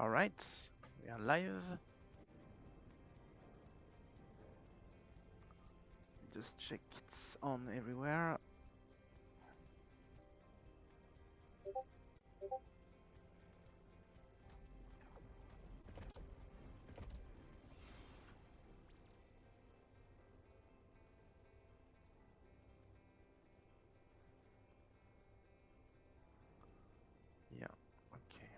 All right, we are live. Just check it's on everywhere. Yeah, okay.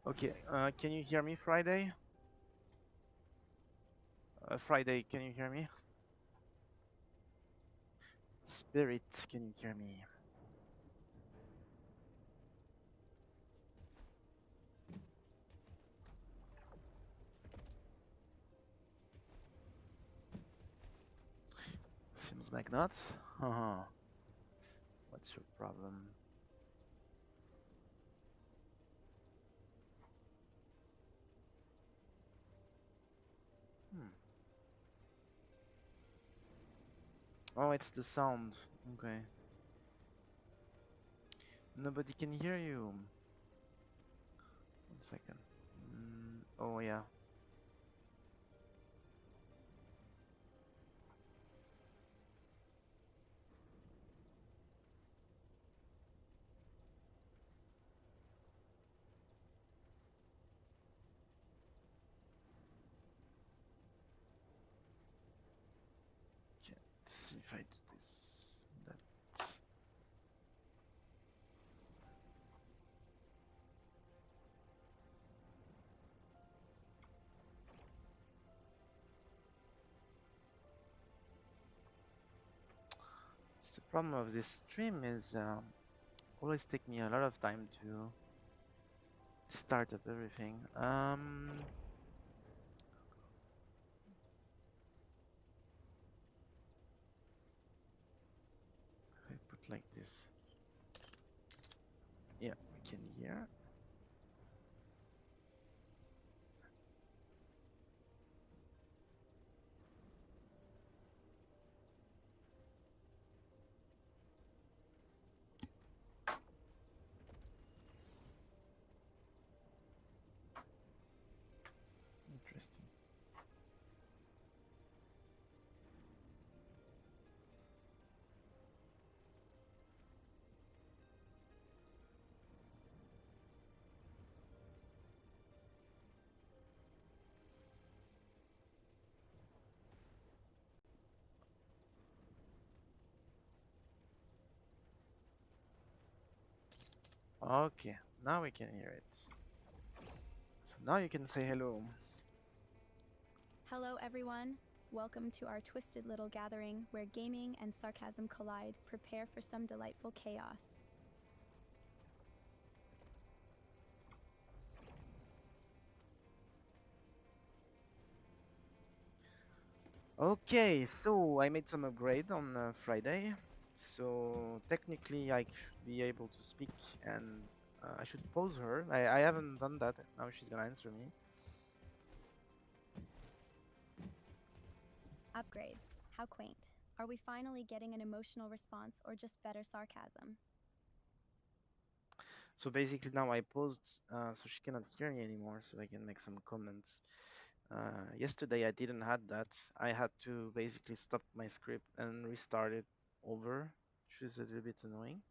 Okay, can you hear me, Friday? Friday, can you hear me? Spirit, can you hear me? Seems like not. Haha. What's your problem? Hmm. Oh, it's the sound. Okay. Nobody can hear you. 1 second. Oh, yeah. Okay. Let's see if I do this. That. The problem of this stream is always take me a lot of time to start up everything. I put like this. Yeah, we can hear. Interesting. Okay, now we can hear it. So now you can say hello. Hello, everyone. Welcome to our twisted little gathering where gaming and sarcasm collide. Prepare for some delightful chaos. Okay, so I made some upgrade on Friday. So technically I should be able to speak and I should pause her. I haven't done that. Now she's gonna answer me. Upgrades. How quaint. Are we finally getting an emotional response or just better sarcasm? So basically now I paused so she cannot hear me anymore so I can make some comments. Yesterday I didn't had that. I had to basically stop my script and restart it over, which is a little bit annoying.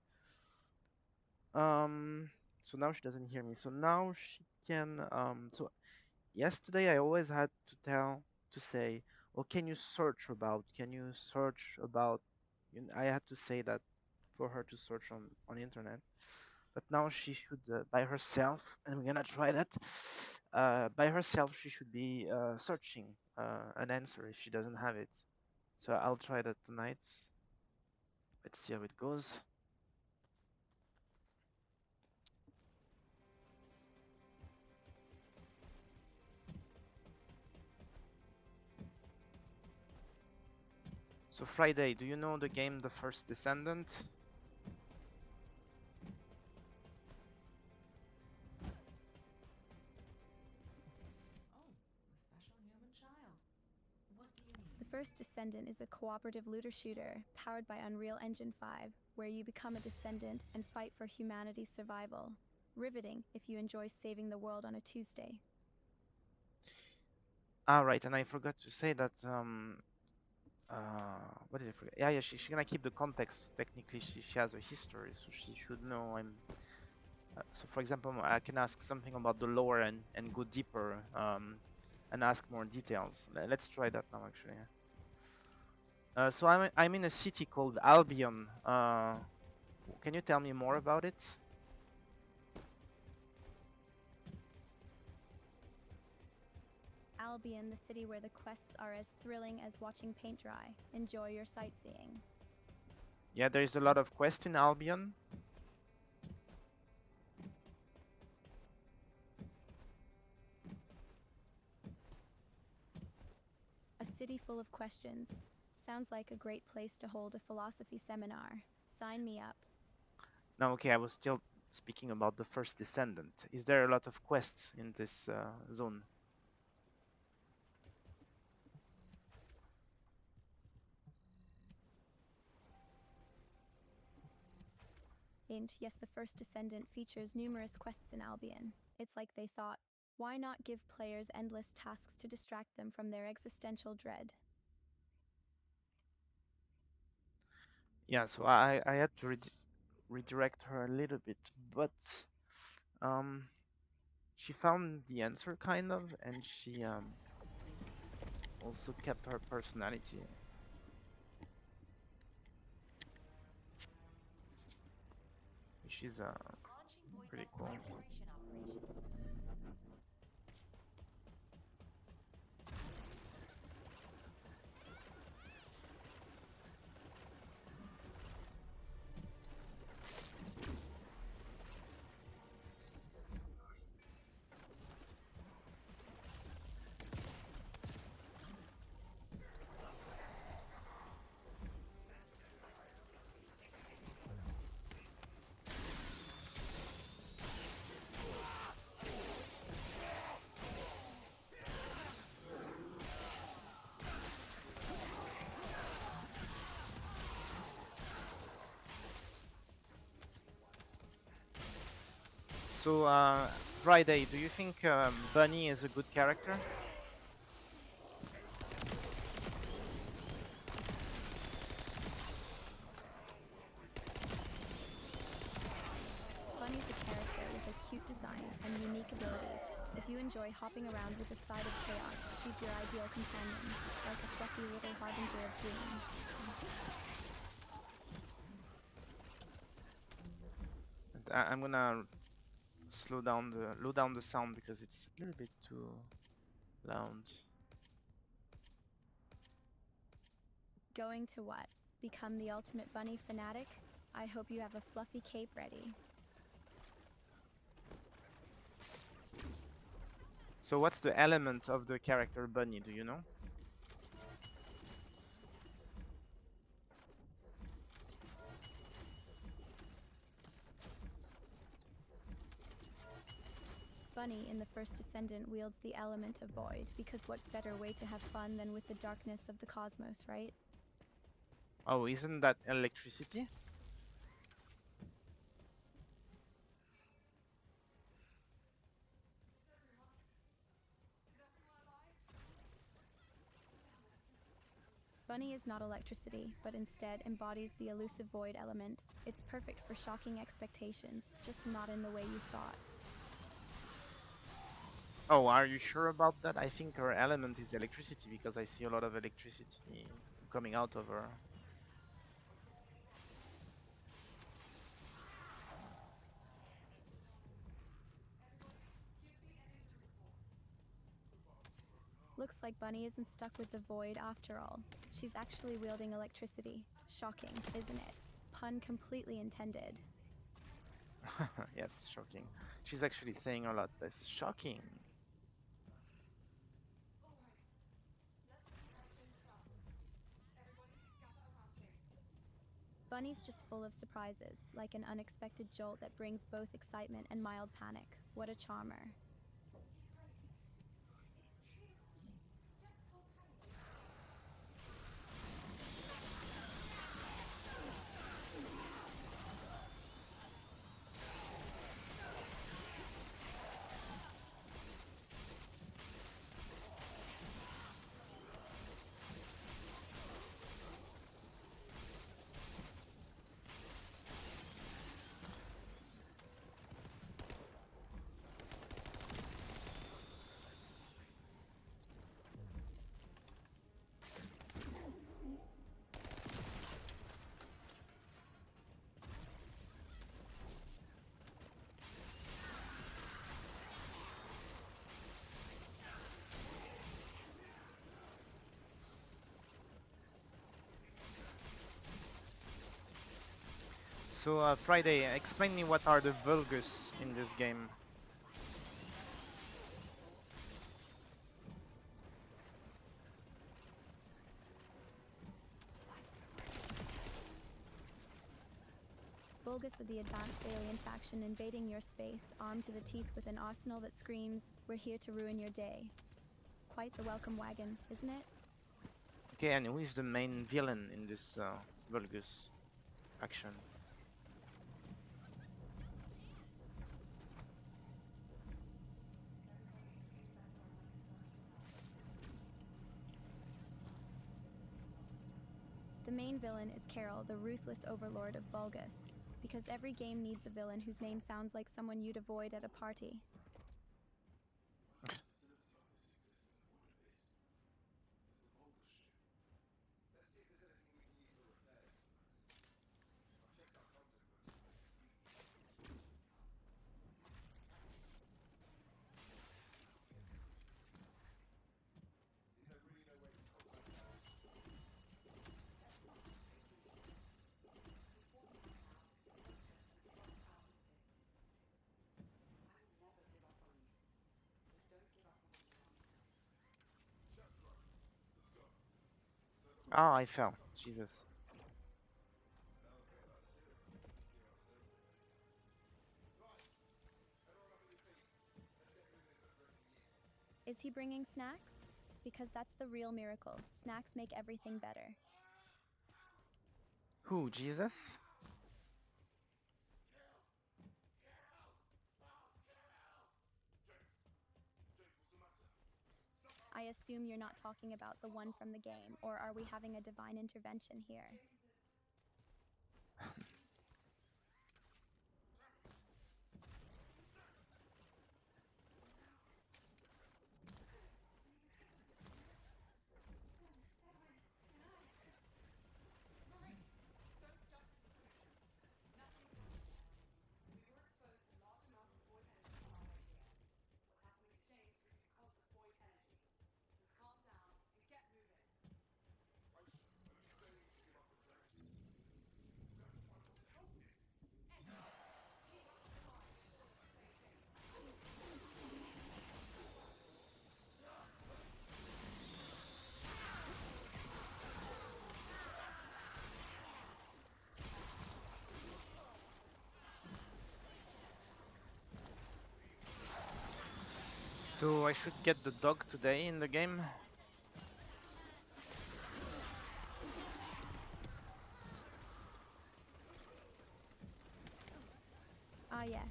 So now she doesn't hear me. So now she can. So yesterday I always had to say, "Oh, can you search about? Can you search about?" I had to say that for her to search on the internet. But now she should, by herself, and we're gonna try that. By herself, she should be searching an answer if she doesn't have it. So I'll try that tonight. Let's see how it goes. So Friday, do you know the game The First Descendant? The First Descendant is a cooperative looter shooter powered by Unreal Engine 5, where you become a descendant and fight for humanity's survival. Riveting if you enjoy saving the world on a Tuesday. Ah, right, and I forgot to say that. What did I forget? Yeah, she's gonna keep the context. Technically, she has a history, so she should know. So, for example, I can ask something about the lore and go deeper and ask more details. Let's try that now, actually. So I'm in a city called Albion. Can you tell me more about it? Albion, the city where the quests are as thrilling as watching paint dry. Enjoy your sightseeing. Yeah, there is a lot of quests in Albion. A city full of questions. Sounds like a great place to hold a philosophy seminar. Sign me up. Now, okay, I was still speaking about the First Descendant. Is there a lot of quests in this zone? Yes, the First Descendant features numerous quests in Albion. It's like they thought, why not give players endless tasks to distract them from their existential dread? Yeah, so I had to redirect her a little bit, but um, she found the answer kind of, and she also kept her personality, which is pretty cool. So, Friday, do you think Bunny is a good character? Bunny's a character with a cute design and unique abilities. If you enjoy hopping around with a side of chaos, she's your ideal companion, like a fluffy little harbinger of doom. And I'm gonna low down the sound because it's a little bit too loud. Going to what? Become the ultimate bunny fanatic? I hope you have a fluffy cape ready. So, what's the element of the character Bunny? Do you know? Bunny in the First Descendant wields the element of void, because what better way to have fun than with the darkness of the cosmos, right? Oh, isn't that electricity? Bunny is not electricity, but instead embodies the elusive void element. It's perfect for shocking expectations, just not in the way you thought. Oh, are you sure about that? I think her element is electricity because I see a lot of electricity coming out of her. Looks like Bunny isn't stuck with the void after all. She's actually wielding electricity. Shocking, isn't it? Pun completely intended. Yes, shocking. She's actually saying a lot. That's shocking. Bunny's just full of surprises, like an unexpected jolt that brings both excitement and mild panic. What a charmer. So, Friday, explain me what are the Vulgus in this game. Vulgus are the advanced alien faction invading your space, armed to the teeth with an arsenal that screams, "We're here to ruin your day." Quite the welcome wagon, isn't it? Okay, and who is the main villain in this Vulgus action? The main villain is Carol, the ruthless overlord of Vulgus. Because every game needs a villain whose name sounds like someone you'd avoid at a party. Ah, I fell. Jesus. Is he bringing snacks? Because that's the real miracle. Snacks make everything better. Who, Jesus? I assume you're not talking about the one from the game, or are we having a divine intervention here? So I should get the dog today in the game? Ah, yes.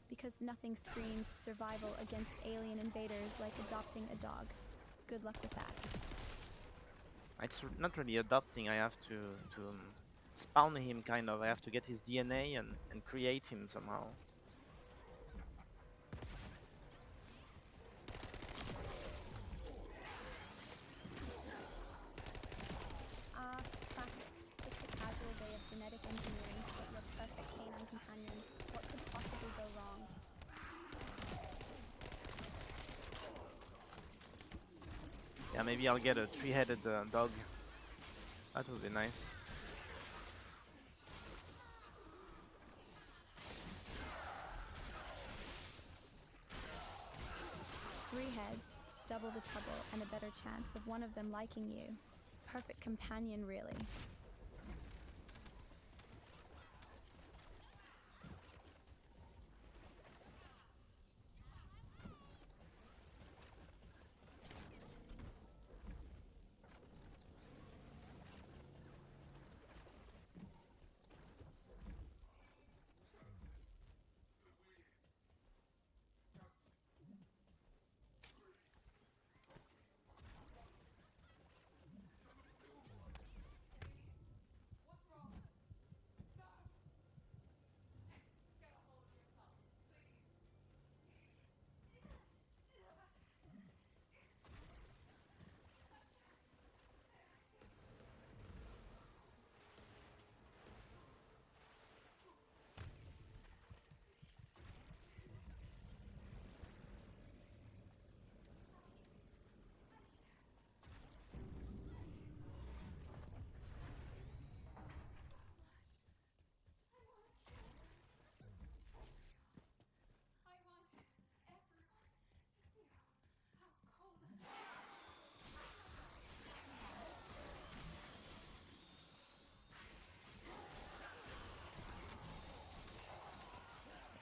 Because nothing screams survival against alien invaders like adopting a dog. Good luck with that. It's not really adopting. I have to spawn him, kind of. I have to get his DNA and create him somehow. Ah, classic. Just a casual way of genetic engineering to get your perfect canine companion. What could possibly go wrong? Yeah, maybe I'll get a three-headed dog. That would be nice. Three heads, double the trouble, and a better chance of one of them liking you. Perfect companion, really.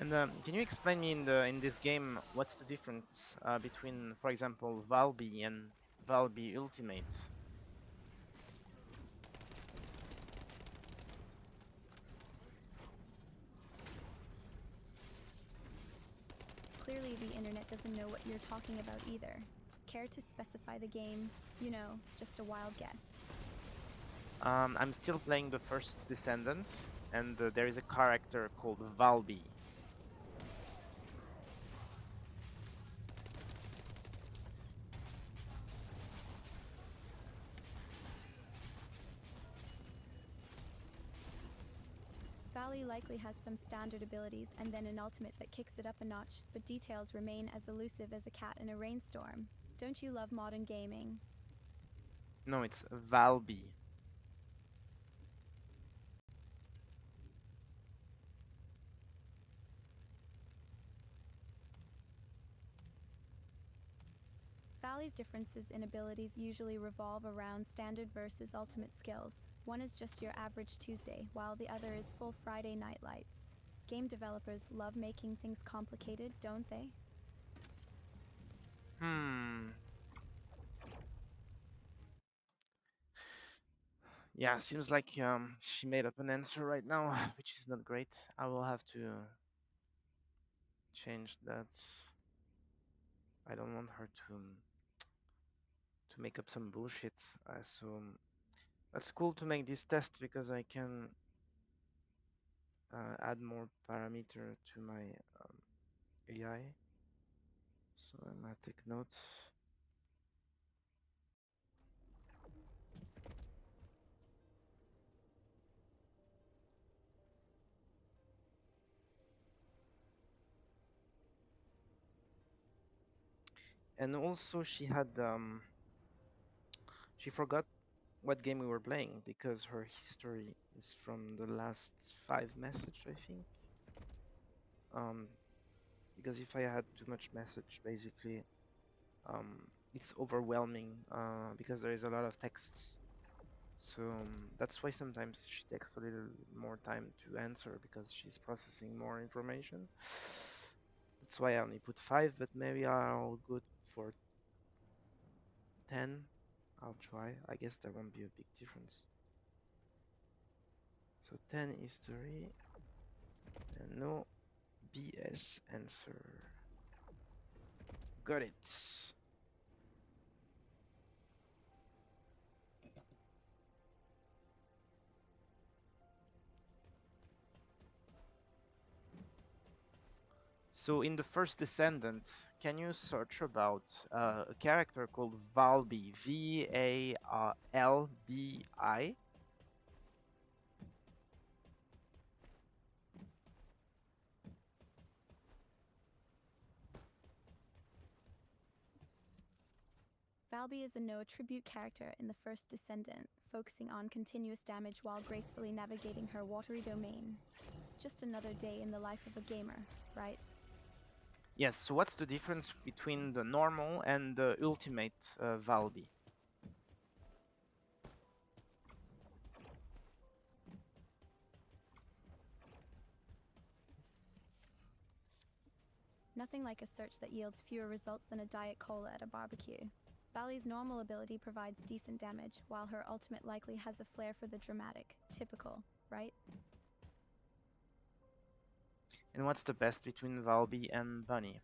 And can you explain me in this game what's the difference between, for example, Valby and Valby Ultimate? Clearly, the internet doesn't know what you're talking about either. Care to specify the game? You know, just a wild guess. I'm still playing the first Descendant, and there is a character called Valby. Valley likely has some standard abilities and then an ultimate that kicks it up a notch, but details remain as elusive as a cat in a rainstorm. Don't you love modern gaming? No, it's Valby. Valley's differences in abilities usually revolve around standard versus ultimate skills. One is just your average Tuesday, while the other is full Friday night lights. Game developers love making things complicated, don't they? Hmm. Yeah, seems like she made up an answer right now, which is not great. I will have to change that. I don't want her to make up some bullshit. So that's cool to make this test because I can add more parameter to my AI. So I'm gonna take notes. And also she forgot what game we were playing because her history is from the last 5 message, I think. Um, because if I had too much message, basically, it's overwhelming because there is a lot of text. So that's why sometimes she takes a little more time to answer because she's processing more information. That's why I only put 5, but maybe I'll go for 10. I'll try. I guess there won't be a big difference. So 10 history and no BS answer. Got it. So in the first Descendant, can you search about a character called Valby, Valbi? Valby is a no attribute character in the first Descendant, focusing on continuous damage while gracefully navigating her watery domain. Just another day in the life of a gamer, right? Yes, so what's the difference between the normal and the ultimate Valby? Nothing like a search that yields fewer results than a Diet Cola at a barbecue. Valley's normal ability provides decent damage, while her ultimate likely has a flair for the dramatic. Typical, right? And what's the best between Valby and Bunny?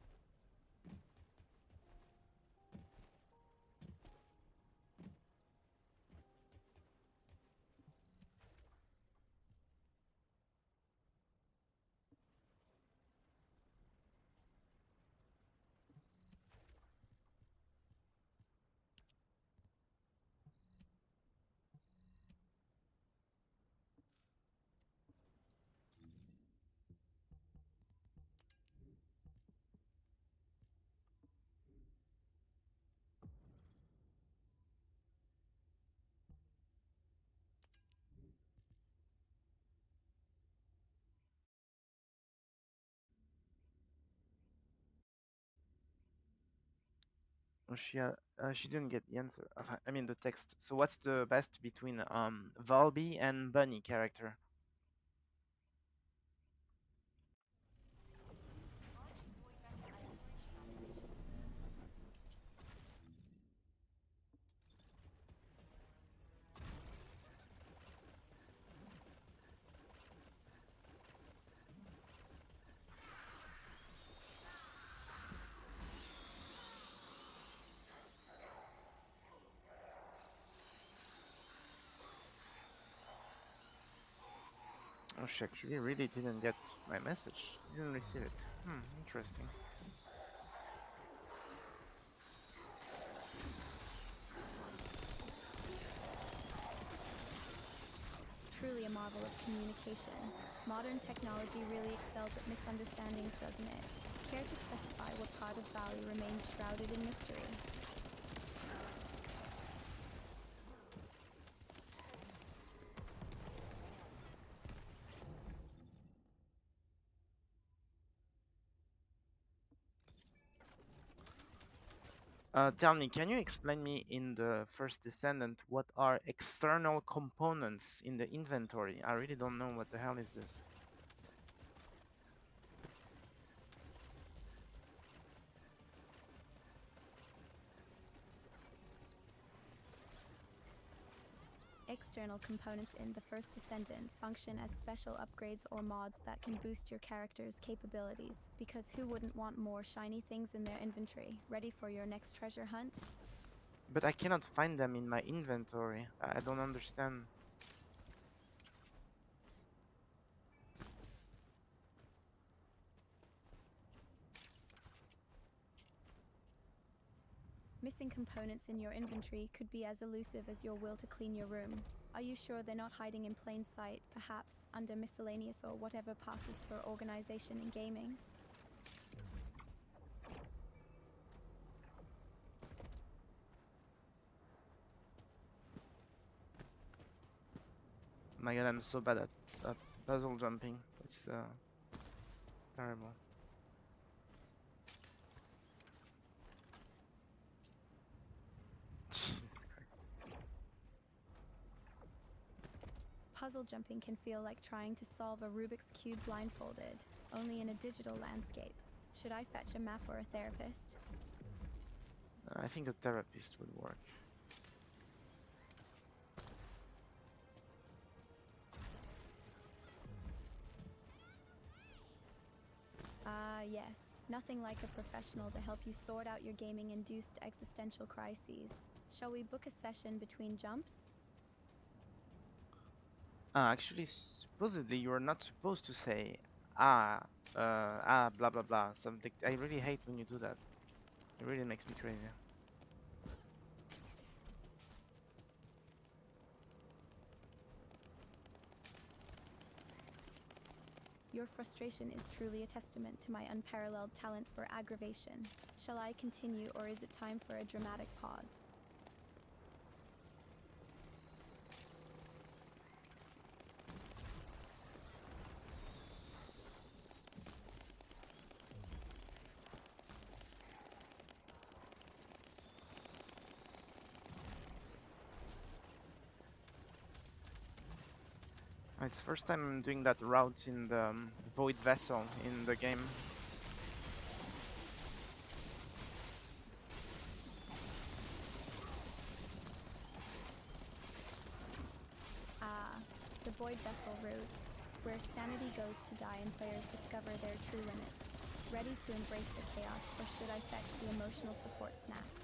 Oh, she didn't get the answer. I mean the text. So what's the best between Valby and Bunny character? Oh, she actually really didn't get my message. Didn't receive it. Interesting. Truly a marvel of communication. Modern technology really excels at misunderstandings, doesn't it? Care to specify what part of Valley remains shrouded in mystery? Tell me, can you explain me in the first Descendant what are external components in the inventory? I really don't know what the hell is this. External components in the first Descendant function as special upgrades or mods that can boost your character's capabilities, because who wouldn't want more shiny things in their inventory, ready for your next treasure hunt? But I cannot find them in my inventory. I don't understand. Missing components in your inventory could be as elusive as your will to clean your room. Are you sure they're not hiding in plain sight, perhaps under miscellaneous or whatever passes for organization in gaming? My god, I'm so bad at puzzle jumping. It's terrible. Jesus Christ. Puzzle jumping can feel like trying to solve a Rubik's Cube blindfolded, only in a digital landscape. Should I fetch a map or a therapist? I think a therapist would work. Ah, yes. Nothing like a professional to help you sort out your gaming-induced existential crises. Shall we book a session between jumps? Actually, supposedly you are not supposed to say blah blah blah. Something. I really hate when you do that. It really makes me crazy. Your frustration is truly a testament to my unparalleled talent for aggravation. Shall I continue, or is it time for a dramatic pause? It's first time I'm doing that route in the Void Vessel in the game. Ah, the Void Vessel route, where sanity goes to die and players discover their true limits. Ready to embrace the chaos, or should I fetch the emotional support snacks?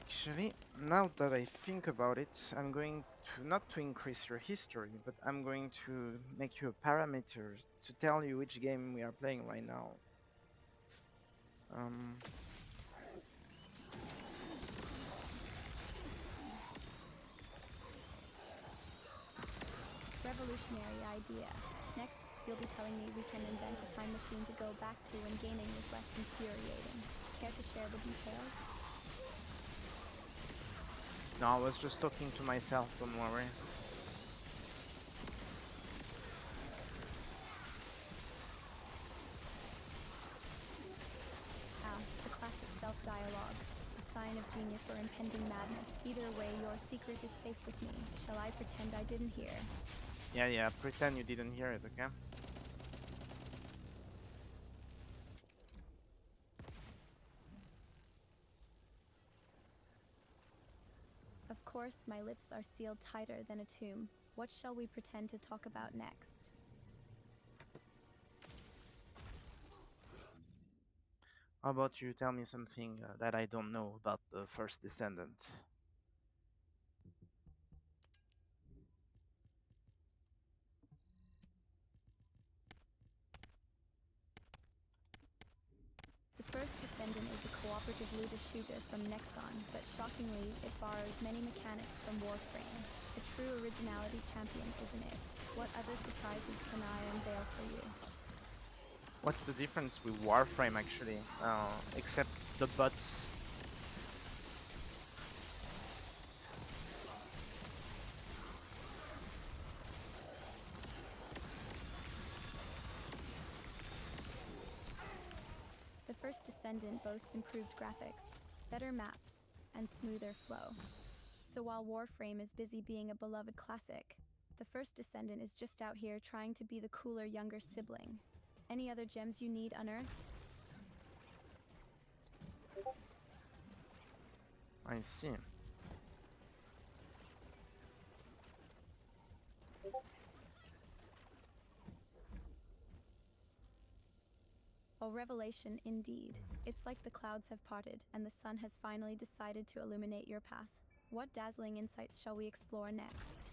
Actually, now that I think about it, I'm going to not to increase your history, but I'm going to make you a parameter to tell you which game we are playing right now. Um, Revolutionary idea. Next, you'll be telling me we can invent a time machine to go back to when gaming was less infuriating. Care to share the details? no, I was just talking to myself, don't worry. Ah, the classic self-dialogue. A sign of genius or impending madness. Either way, your secret is safe with me. Shall I pretend I didn't hear? Yeah, pretend you didn't hear it, okay? Of course, my lips are sealed tighter than a tomb. What shall we pretend to talk about next? How about you tell me something that I don't know about the first Descendant? The first Descendant is a cooperative looter shooter from Nexon, but shockingly, it borrows many mechanics from Warframe. A true originality champion, isn't it? What other surprises can I unveil for you? What's the difference with Warframe actually? Except the bots. The first Descendant boasts improved graphics, better maps, and smoother flow. So while Warframe is busy being a beloved classic, the first Descendant is just out here trying to be the cooler younger sibling. Any other gems you need unearthed? I see. A revelation indeed. It's like the clouds have parted and the sun has finally decided to illuminate your path. What dazzling insights shall we explore next?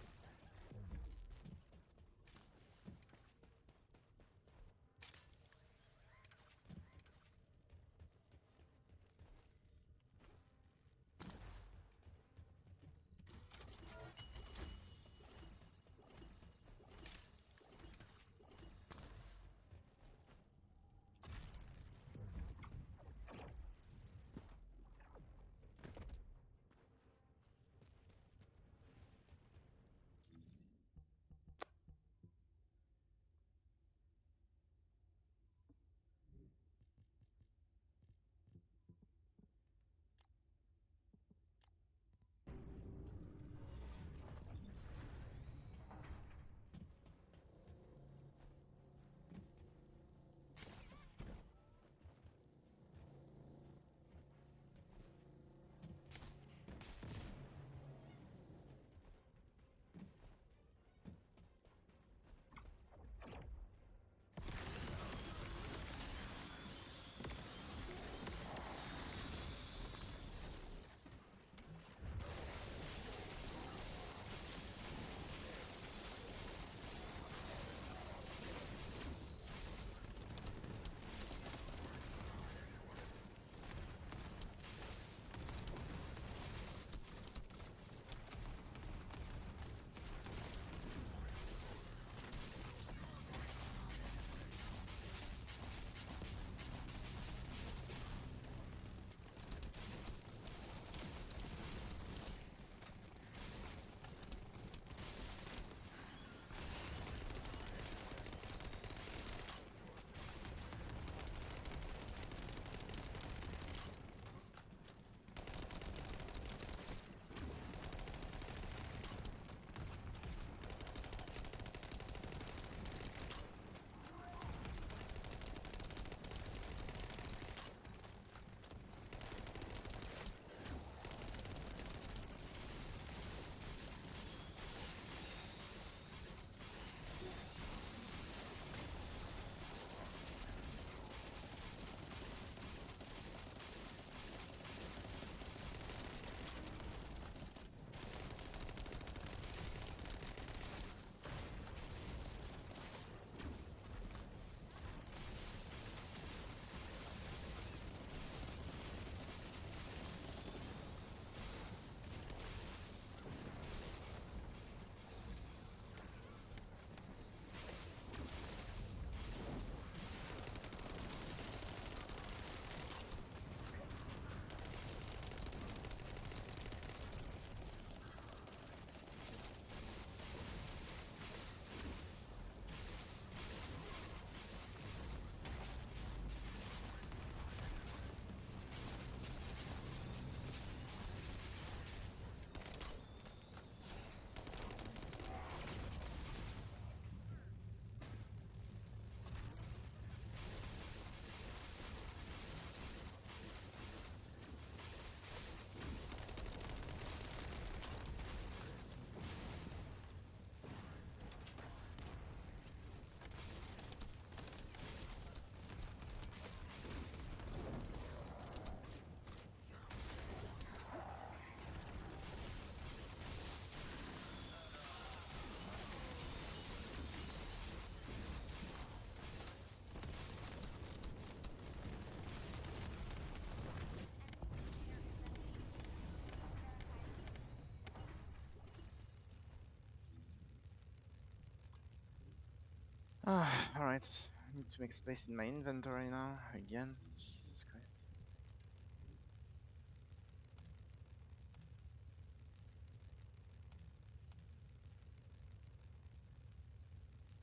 Alright, I need to make space in my inventory now, again. Jesus Christ.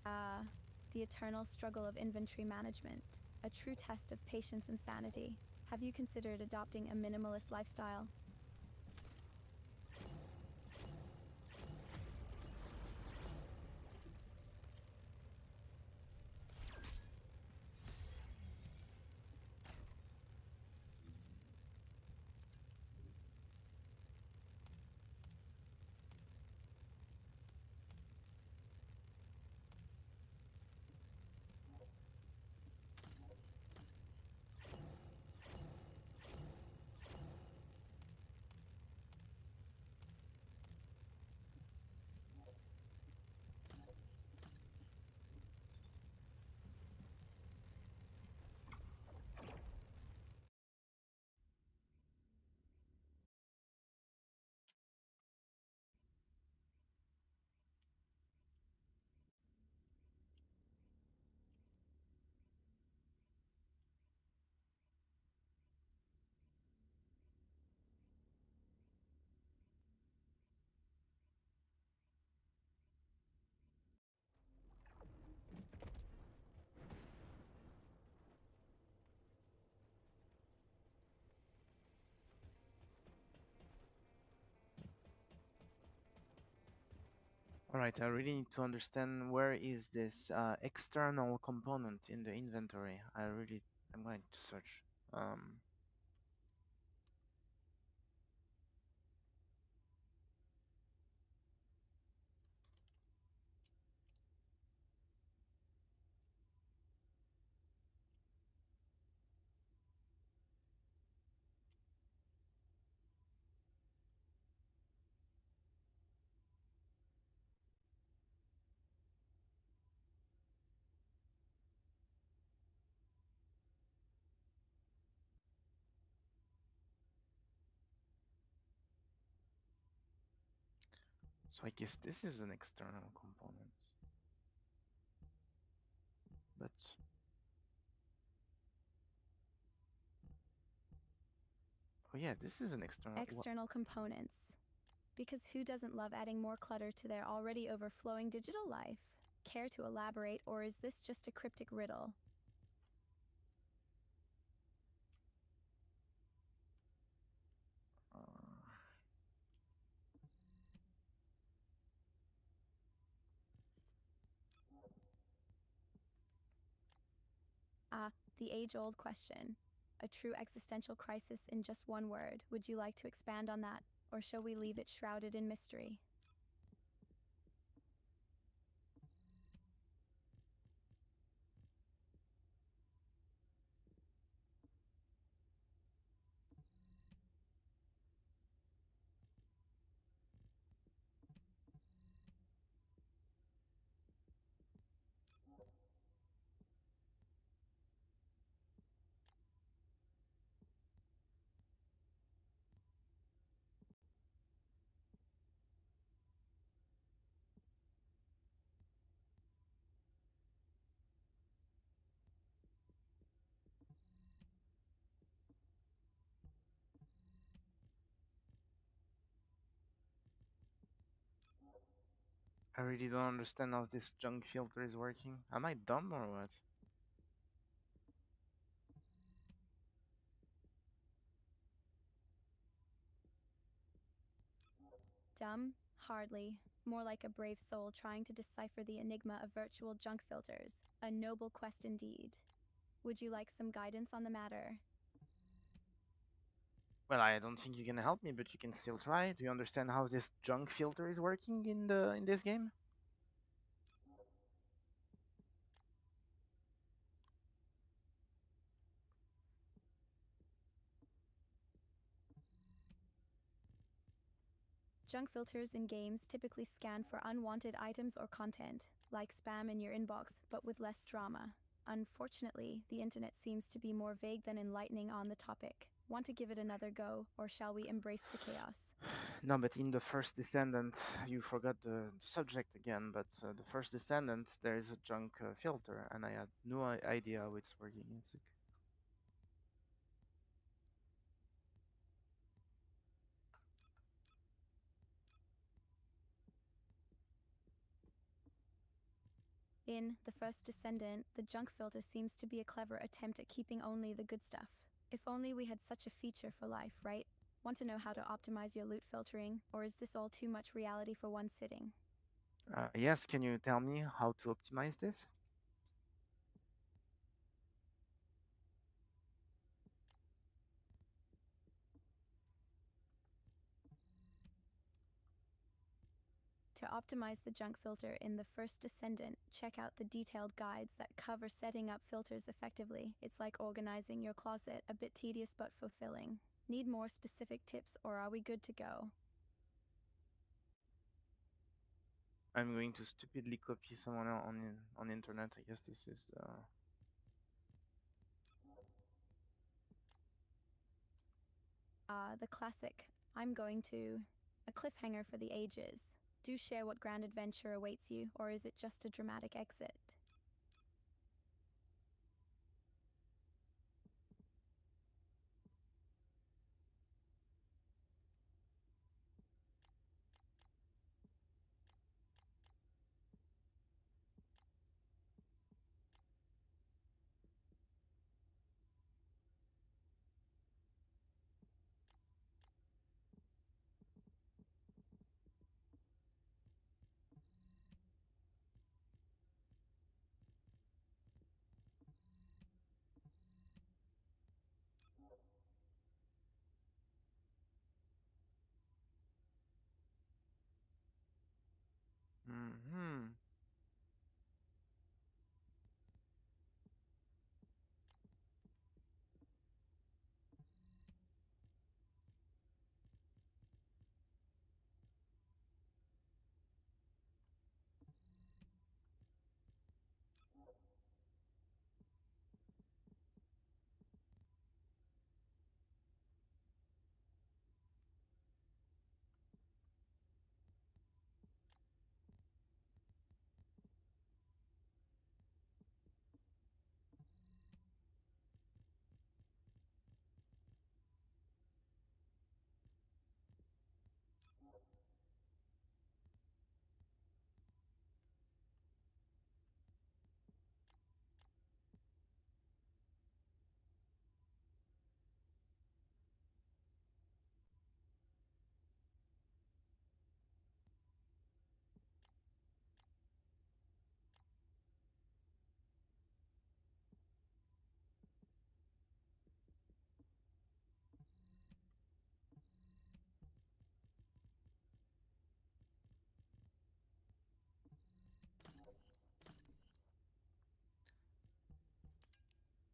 Ah, the eternal struggle of inventory management, a true test of patience and sanity. Have you considered adopting a minimalist lifestyle? Alright, I really need to understand where is this external component in the inventory. I'm going to search. Um, so I guess this is an external component. But, oh yeah, this is an external. External components. Because who doesn't love adding more clutter to their already overflowing digital life? Care to elaborate, or is this just a cryptic riddle? Uh, Ah, the age old question. A true existential crisis in just one word. Would you like to expand on that, or shall we leave it shrouded in mystery? I really don't understand how this junk filter is working. Am I dumb or what? Dumb? Hardly. More like a brave soul trying to decipher the enigma of virtual junk filters. A noble quest indeed. Would you like some guidance on the matter? Well, I don't think you can help me, but you can still try. Do you understand how this junk filter is working in this game? Junk filters in games typically scan for unwanted items or content, like spam in your inbox, but with less drama. Unfortunately, the internet seems to be more vague than enlightening on the topic. Want to give it another go, or shall we embrace the chaos? No, but in the first Descendant, you forgot the subject again, but the first Descendant, there is a junk filter, and I had no idea how it's working. It's like, In The First Descendant, the junk filter seems to be a clever attempt at keeping only the good stuff. If only we had such a feature for life, right? Want to know how to optimize your loot filtering, or is this all too much reality for one sitting? yes, can you tell me how to optimize this? To optimize the junk filter in The First Descendant, check out the detailed guides that cover setting up filters effectively. It's like organizing your closet, a bit tedious but fulfilling. Need more specific tips, or are we good to go? I'm going to stupidly copy someone on internet. I guess this is the. The classic. I'm going to. A cliffhanger for the ages. Do share what grand adventure awaits you, or is it just a dramatic exit? Hmm.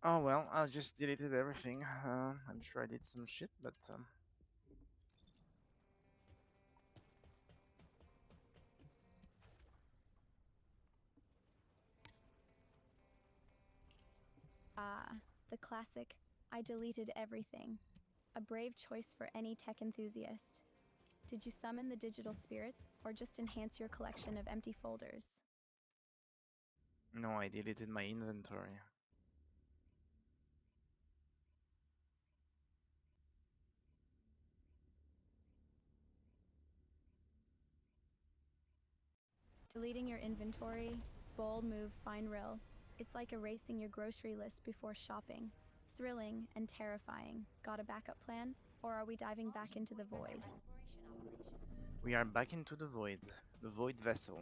Oh well, I just deleted everything. I'm sure I did some shit, but Ah, the classic. I deleted everything. A brave choice for any tech enthusiast. Did you summon the digital spirits, or just enhance your collection of empty folders? no, I deleted my inventory. Deleting your inventory? Bold move, fine rill. It's like erasing your grocery list before shopping. Thrilling and terrifying. Got a backup plan? Or are we diving back into the void? We are back into the void vessel.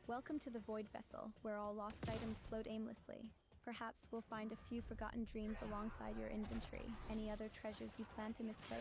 Welcome to the Void Vessel, where all lost items float aimlessly. Perhaps we'll find a few forgotten dreams alongside your inventory. Any other treasures you plan to misplace?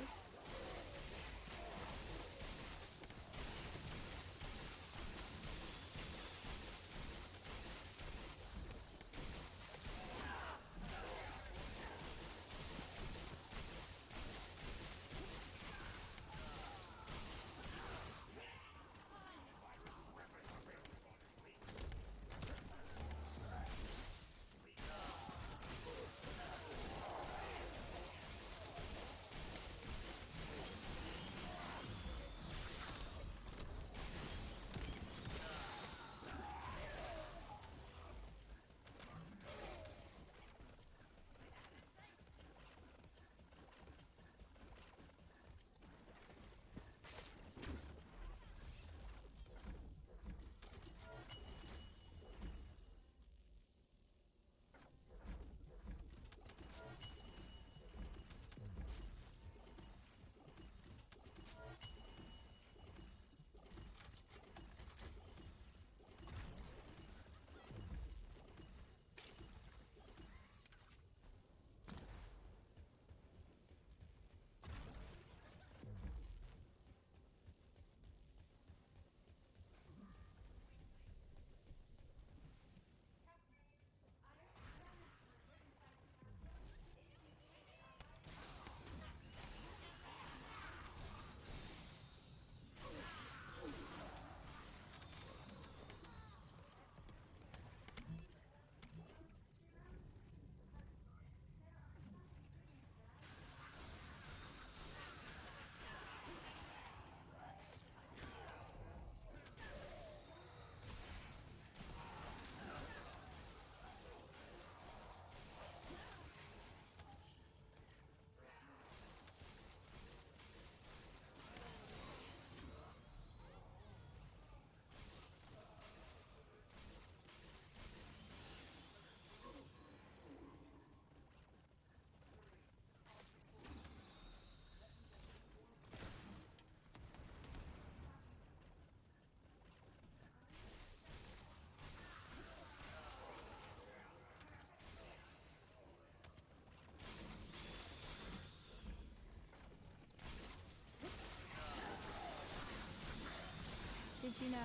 you know?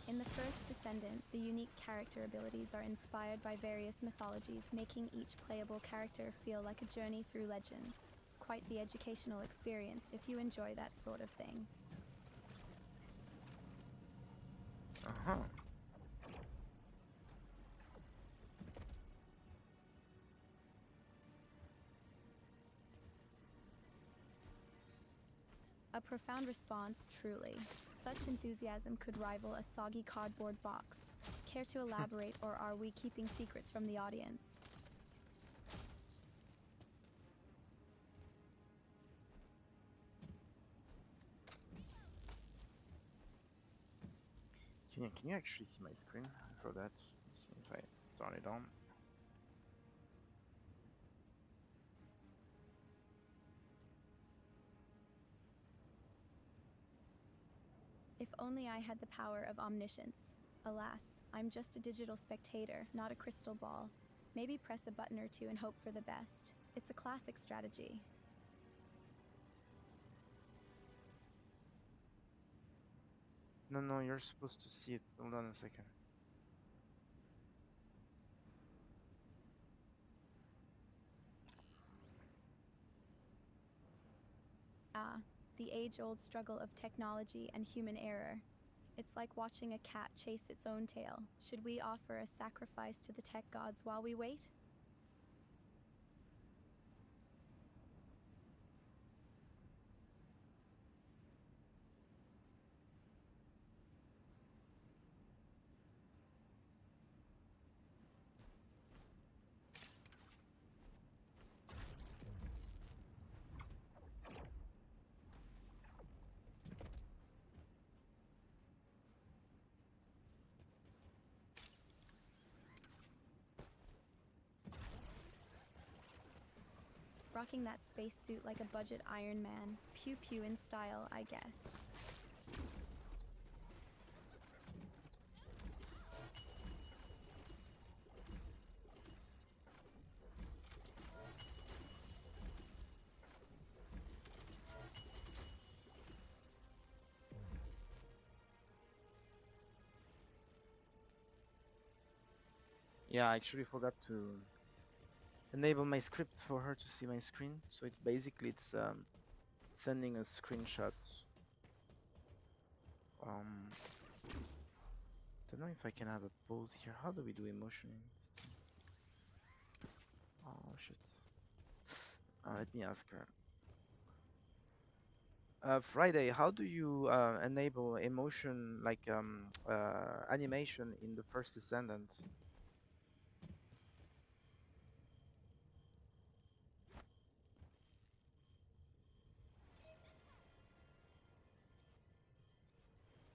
In the first Descendant, the unique character abilities are inspired by various mythologies, making each playable character feel like a journey through legends. Quite the educational experience if you enjoy that sort of thing. Uh-huh. A profound response, truly. Such enthusiasm could rival a soggy cardboard box. Care to elaborate, or are we keeping secrets from the audience? Can you actually see my screen for that? Let's see if I turn it on. If only I had the power of omniscience. Alas, I'm just a digital spectator, not a crystal ball. Maybe press a button or two and hope for the best. It's a classic strategy. No, no, you're supposed to see it. Hold on a second. Ah, the age-old struggle of technology and human error. It's like watching a cat chase its own tail. Should we offer a sacrifice to the tech gods while we wait? Rocking that spacesuit like a budget Iron Man. Pew pew in style, I guess. Yeah, I actually forgot to enable my script for her to see my screen. So it basically it's sending a screenshot. Um, don't know if I can have a pause here. How do we do emotion? Oh shit. Let me ask her. Friday, how do you enable emotion like animation in the first Descendant?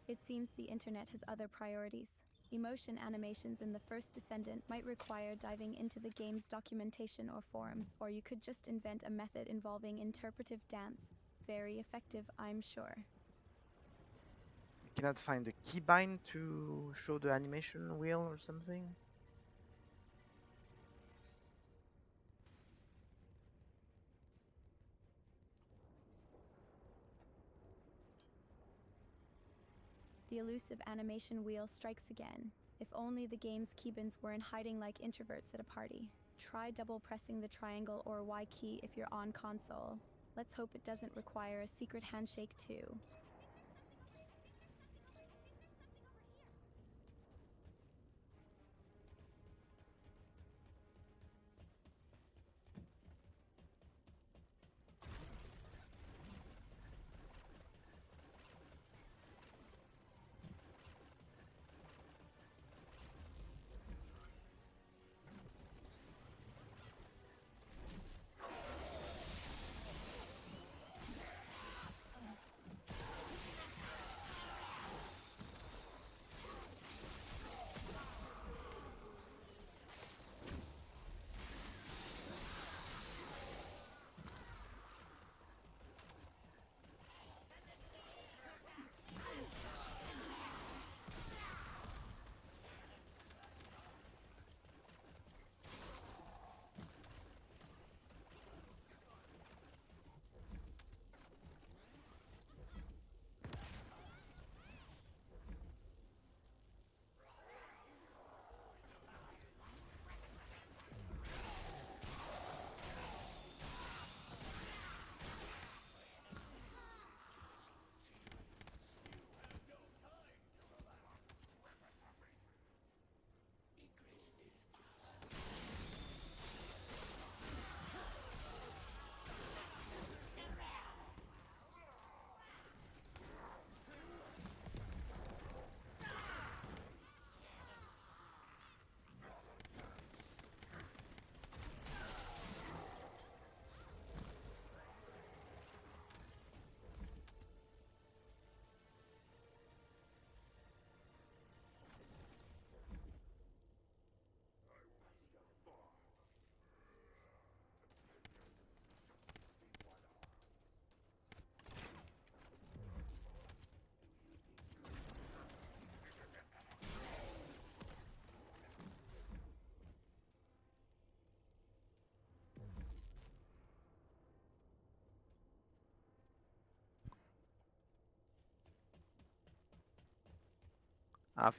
It seems the internet has other priorities. Emotion animations in the first Descendant might require diving into the game's documentation or forums, or you could just invent a method involving interpretive dance. Very effective, I'm sure. I cannot find a keybind to show the animation wheel or something. The elusive animation wheel strikes again. If only the game's keybinds weren't hiding like introverts at a party. Try double pressing the triangle or Y key if you're on console. Let's hope it doesn't require a secret handshake too.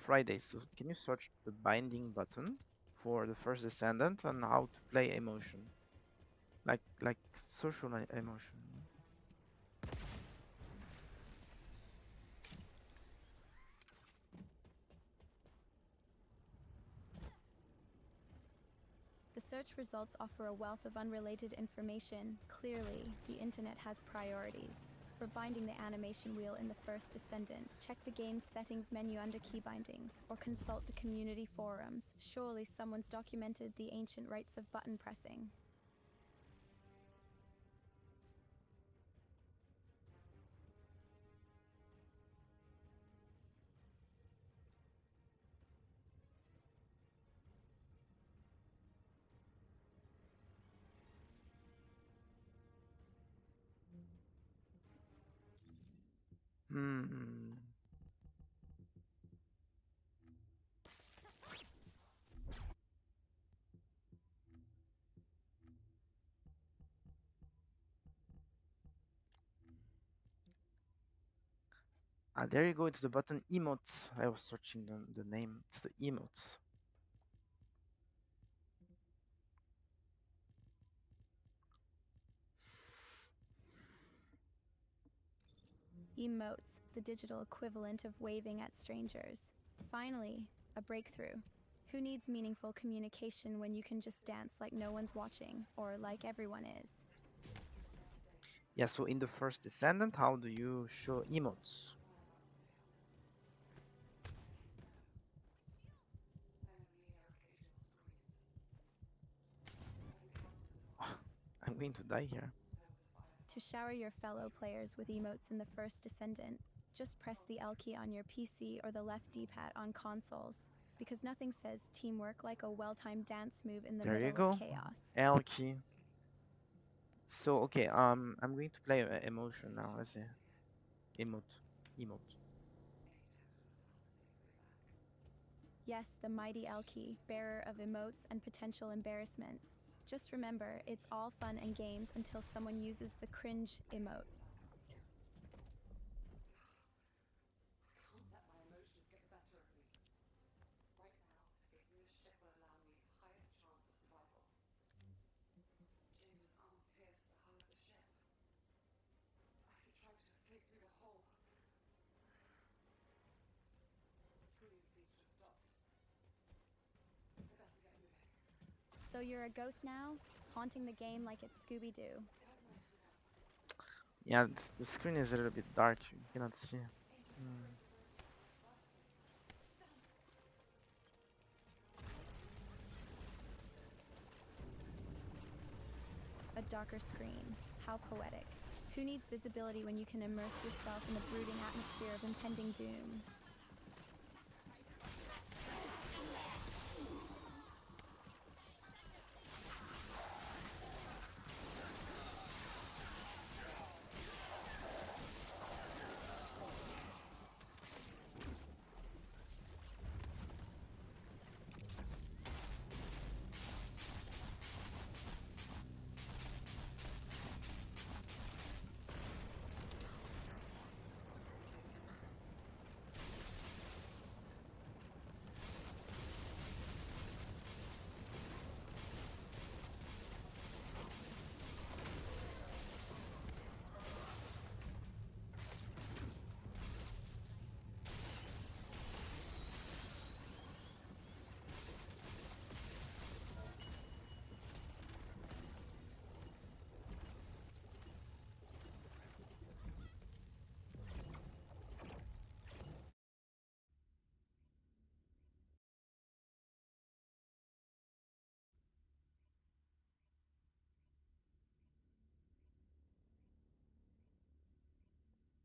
Friday. So can you search the binding button for the first Descendant on how to play emotion, like social emotion? The search results offer a wealth of unrelated information. Clearly, the internet has priorities. For binding the animation wheel in the first Descendant, check the game's settings menu under key bindings, or consult the community forums. Surely someone's documented the ancient rites of button pressing. Hmm. There you go. It's the button emotes. I was searching the name. It's the emotes. Emotes, the digital equivalent of waving at strangers. Finally, a breakthrough. Who needs meaningful communication when you can just dance like no one's watching, or like everyone is? Yeah. So in the first Descendant, how do you show emotes? I'm going to die here. To shower your fellow players with emotes in the first Descendant, just press the L key on your PC or the left D-pad on consoles, because nothing says teamwork like a well-timed dance move in the There you middle of go. chaos. L key. So okay. I'm going to play emotion now. Let's see. Emote. Emote. Yes, the mighty L key, bearer of emotes and potential embarrassment. Just remember, it's all fun and games until someone uses the cringe emote. So you're a ghost now, haunting the game like it's Scooby-Doo. Yeah, the screen is a little bit dark. You cannot see. Hmm. A darker screen. How poetic. Who needs visibility when you can immerse yourself in the brooding atmosphere of impending doom?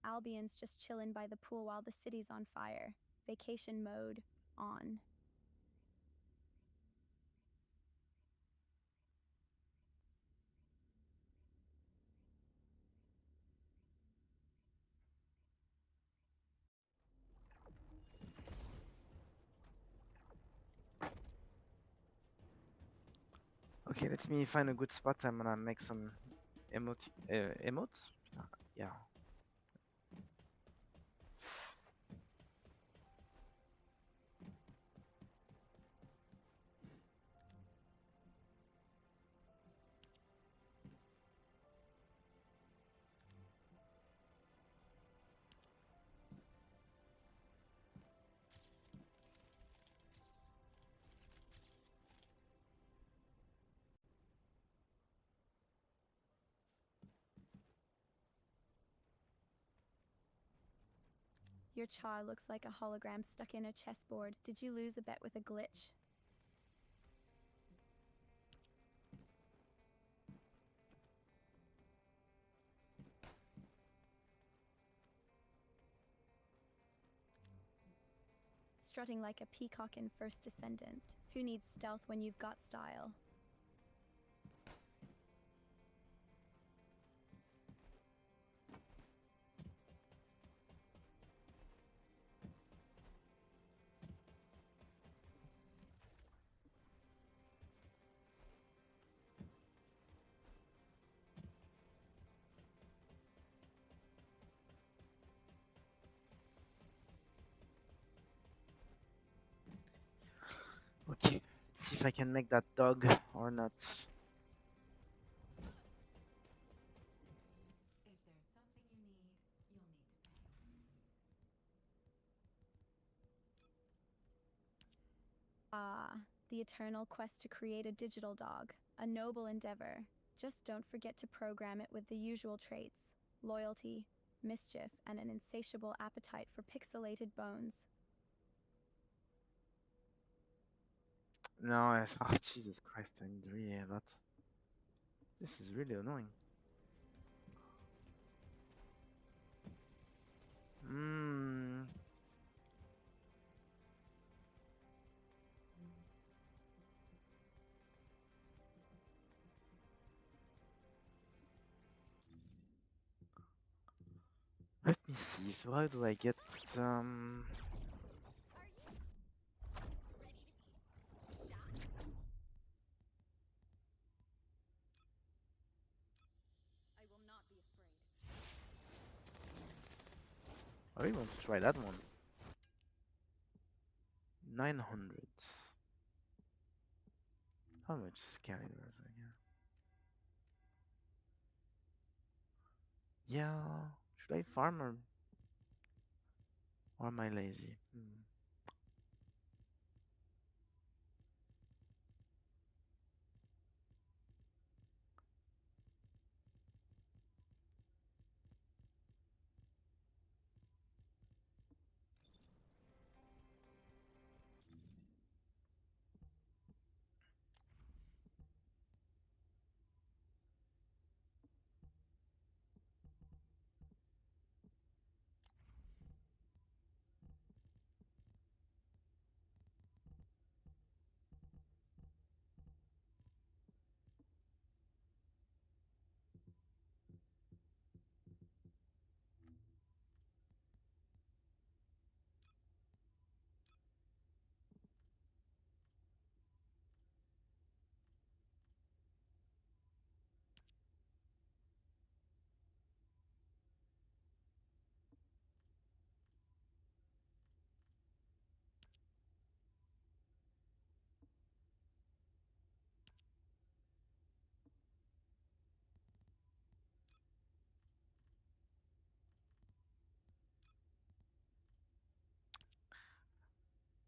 Albion's just chillin' by the pool while the city's on fire. Vacation mode on. Okay, let me find a good spot. I'm gonna make some emotes. Yeah. Your char looks like a hologram stuck in a chessboard. Did you lose a bet with a glitch? Strutting like a peacock in First Descendant. Who needs stealth when you've got style? Okay, let's see if I can make that dog or not. If there's something you need, you'll need to pay. Ah, the eternal quest to create a digital dog. A noble endeavor. Just don't forget to program it with the usual traits: loyalty, mischief, and an insatiable appetite for pixelated bones. No, oh, Jesus Christ, I need really a lot. This is really annoying. Hmm. Let me see. So how do I get um? I will not be afraid. I really want to try that one. 900. How much is calibers again? Yeah. Should I farm or am I lazy? Hmm.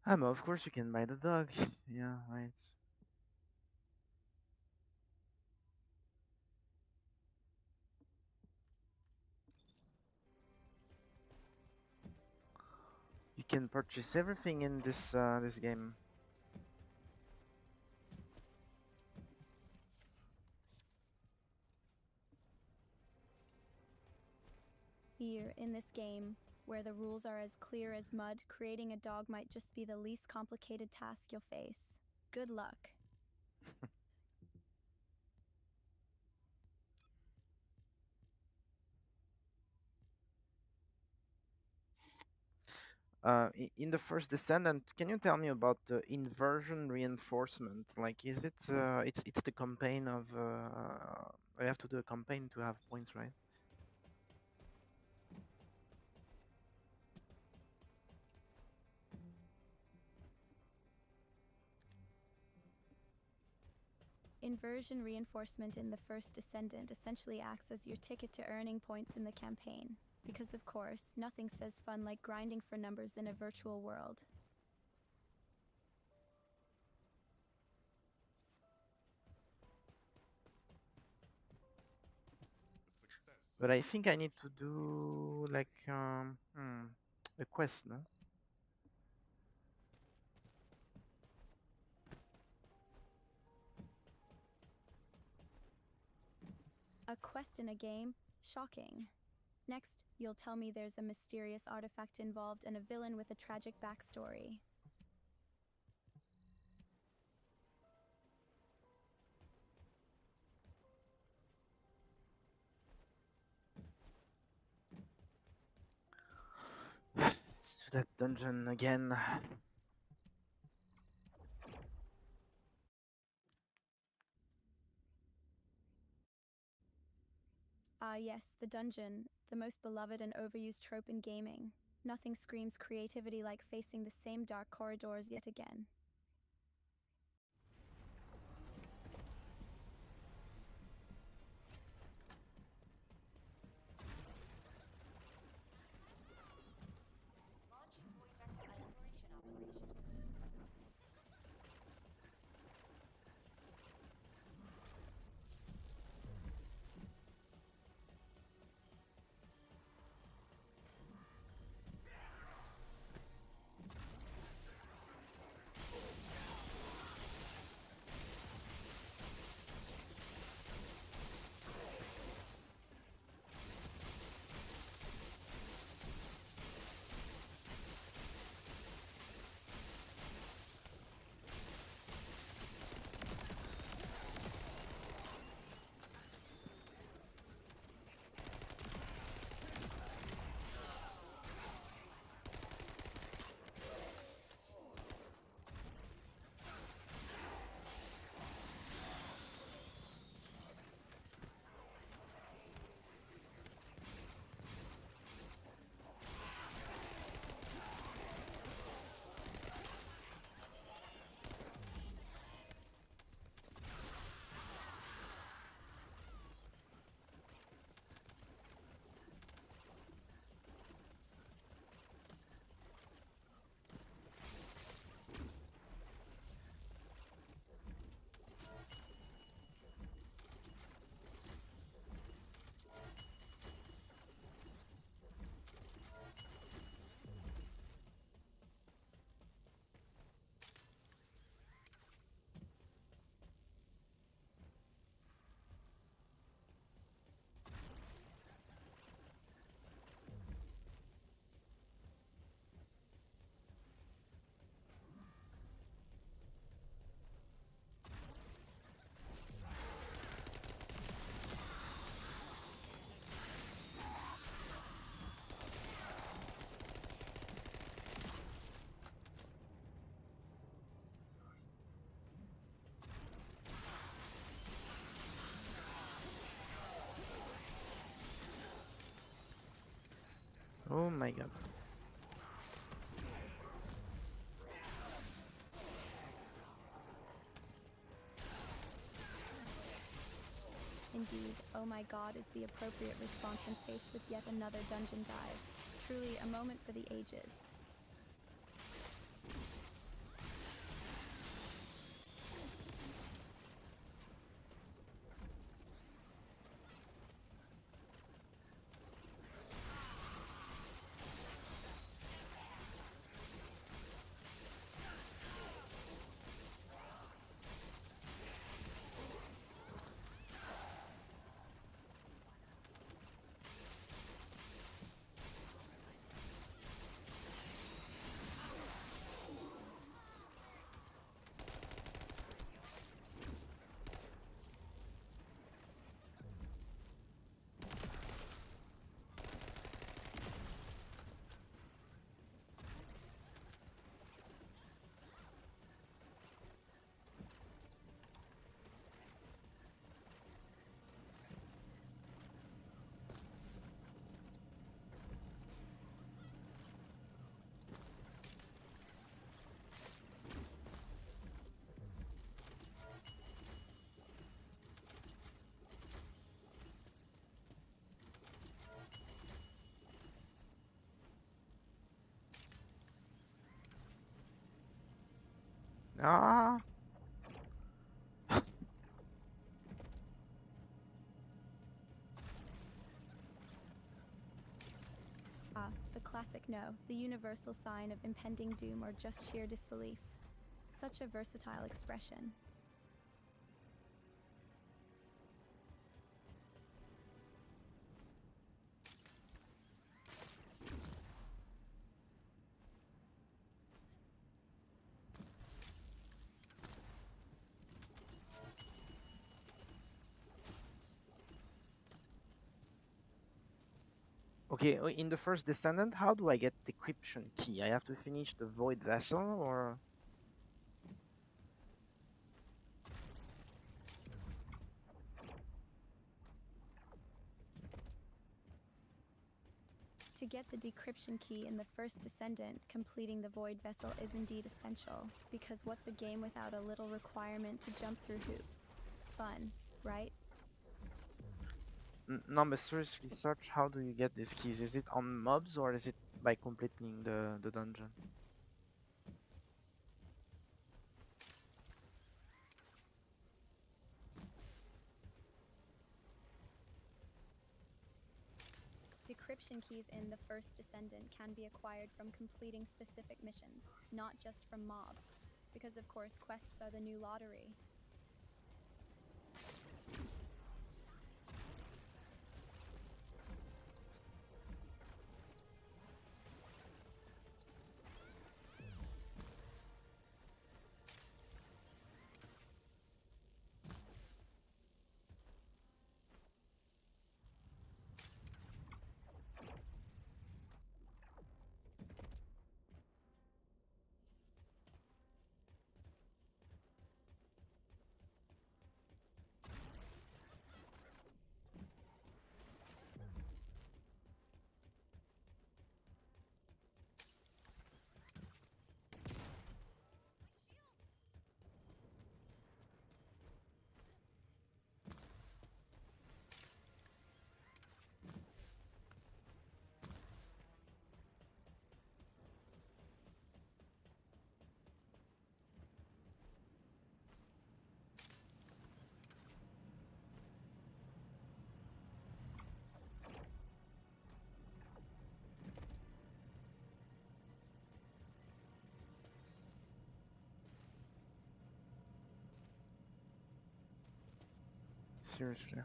Of course you can buy the dog. Yeah, right. You can purchase everything in this game. Here, in this game, where the rules are as clear as mud, creating a dog might just be the least complicated task you'll face. Good luck. In the first Descendant, can you tell me about the inversion reinforcement? Like, is it it's the campaign of I have to do a campaign to have points, right? Inversion reinforcement in the first Descendant essentially acts as your ticket to earning points in the campaign. Because, of course, nothing says fun like grinding for numbers in a virtual world. But I think I need to do like A quest, no? A quest in a game? Shocking. Next, you'll tell me there's a mysterious artifact involved and a villain with a tragic backstory. Let's do that dungeon again. Ah, yes, the dungeon, the most beloved and overused trope in gaming. Nothing screams creativity like facing the same dark corridors yet again. Launching Vortex exploration operation. Oh my god. Indeed, oh my god is the appropriate response when faced with yet another dungeon dive. Truly a moment for the ages. Ah! Ah, the classic no, the universal sign of impending doom or just sheer disbelief. Such a versatile expression. Okay, in the first Descendant, how do I get decryption key? I have to finish the Void Vessel, or To get the decryption key in the first Descendant, completing the Void Vessel is indeed essential, because what's a game without a little requirement to jump through hoops? Fun, right? No, but seriously, search. How do you get these keys? Is it on mobs or is it by completing the dungeon? Decryption keys in the first Descendant can be acquired from completing specific missions, not just from mobs, because of course quests are the new lottery. Seriously.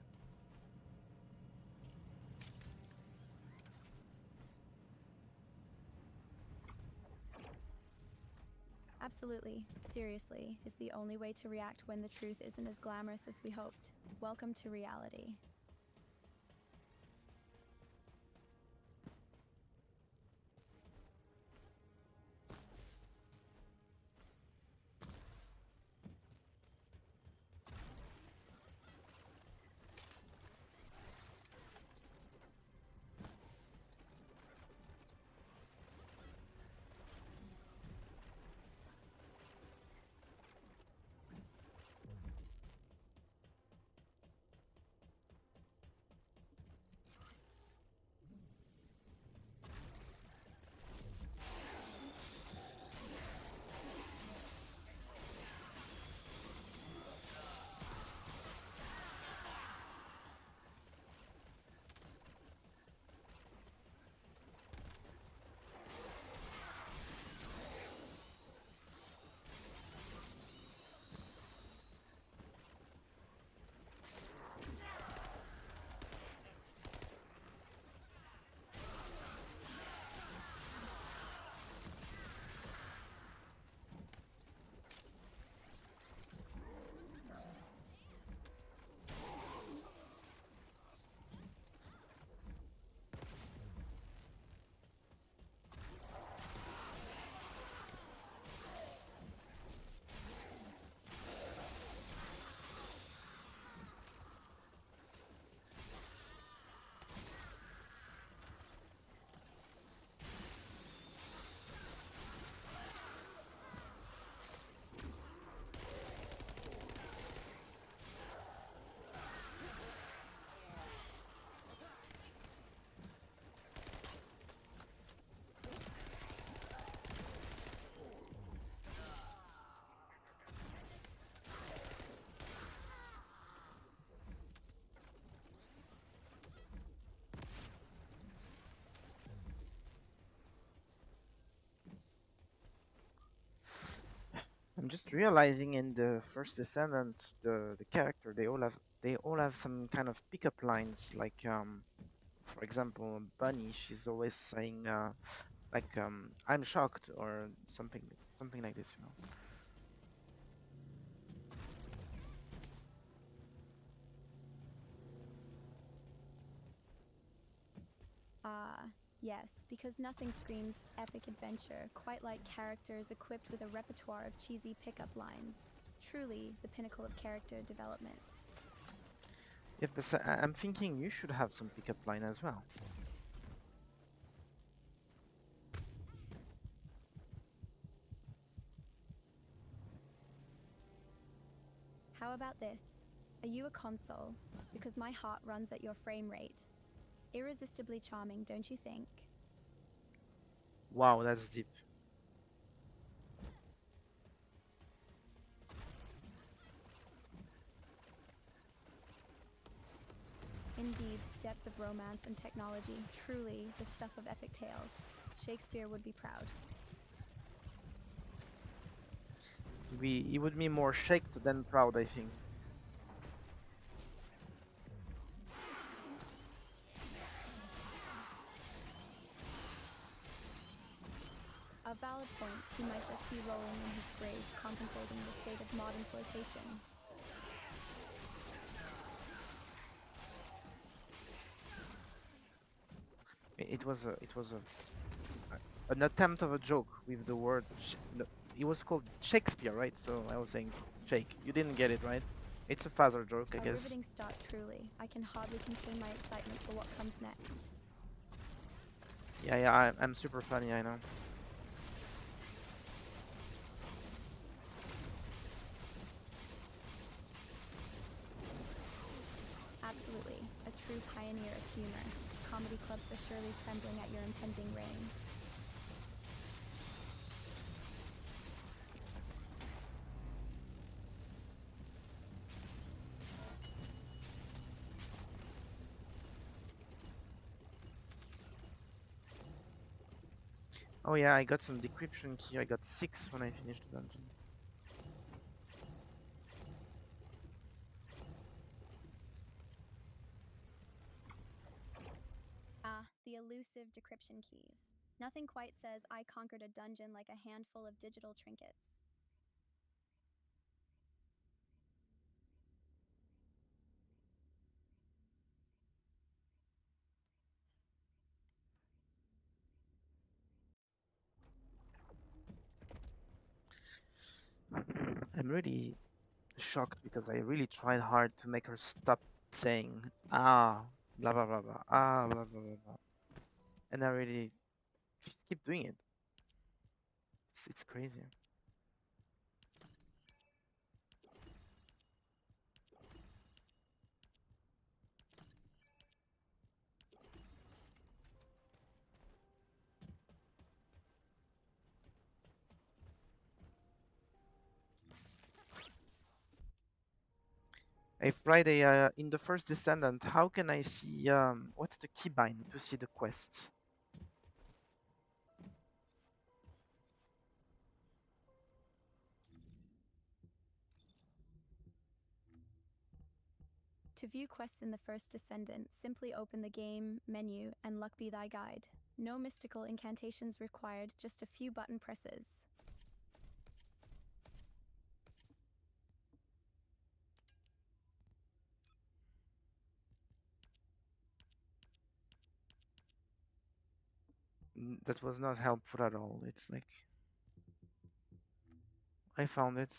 Absolutely, seriously, is the only way to react when the truth isn't as glamorous as we hoped. Welcome to reality. I'm just realizing in the first Descendant, the character they all have some kind of pickup lines. Like for example, Bunny, she's always saying like I'm shocked or something like this. Ah, yes, because nothing screams epic adventure quite like characters equipped with a repertoire of cheesy pickup lines. Truly, the pinnacle of character development. Yeah, but I'm thinking you should have some pickup line as well. How about this? Are you a console? Because my heart runs at your frame rate. Irresistibly charming, don't you think? Wow, that's deep. Indeed, depths of romance and technology, truly the stuff of epic tales. Shakespeare would be proud. He would be more shaken than proud, I think. A valid point, he might just be rolling in his grave, contemplating the state of modern flirtation. It was an attempt of a joke with the word. No, it was called Shakespeare, right? So I was saying shake. You didn't get it, right? It's a father joke, I A guess. riveting start, truly. I can hardly contain my excitement for what comes next. Yeah, I'm super funny, I know. Absolutely, a true pioneer of humor. Comedy clubs are surely trembling at your impending reign. Oh yeah, I got some decryption key. I got 6 when I finished the dungeon. Ah, the elusive decryption keys. Nothing quite says I conquered a dungeon like a handful of digital trinkets. I'm really shocked because I really tried hard to make her stop saying ah blah blah blah blah blah blah blah blah, and I really just keep doing it. It's crazy. Hey Friday, in the first Descendant, how can I see what's the keybind to see the quest? To view quests in the first Descendant, simply open the game menu and luck be thy guide. No mystical incantations required, just a few button presses. That was not helpful at all. It's like I found it.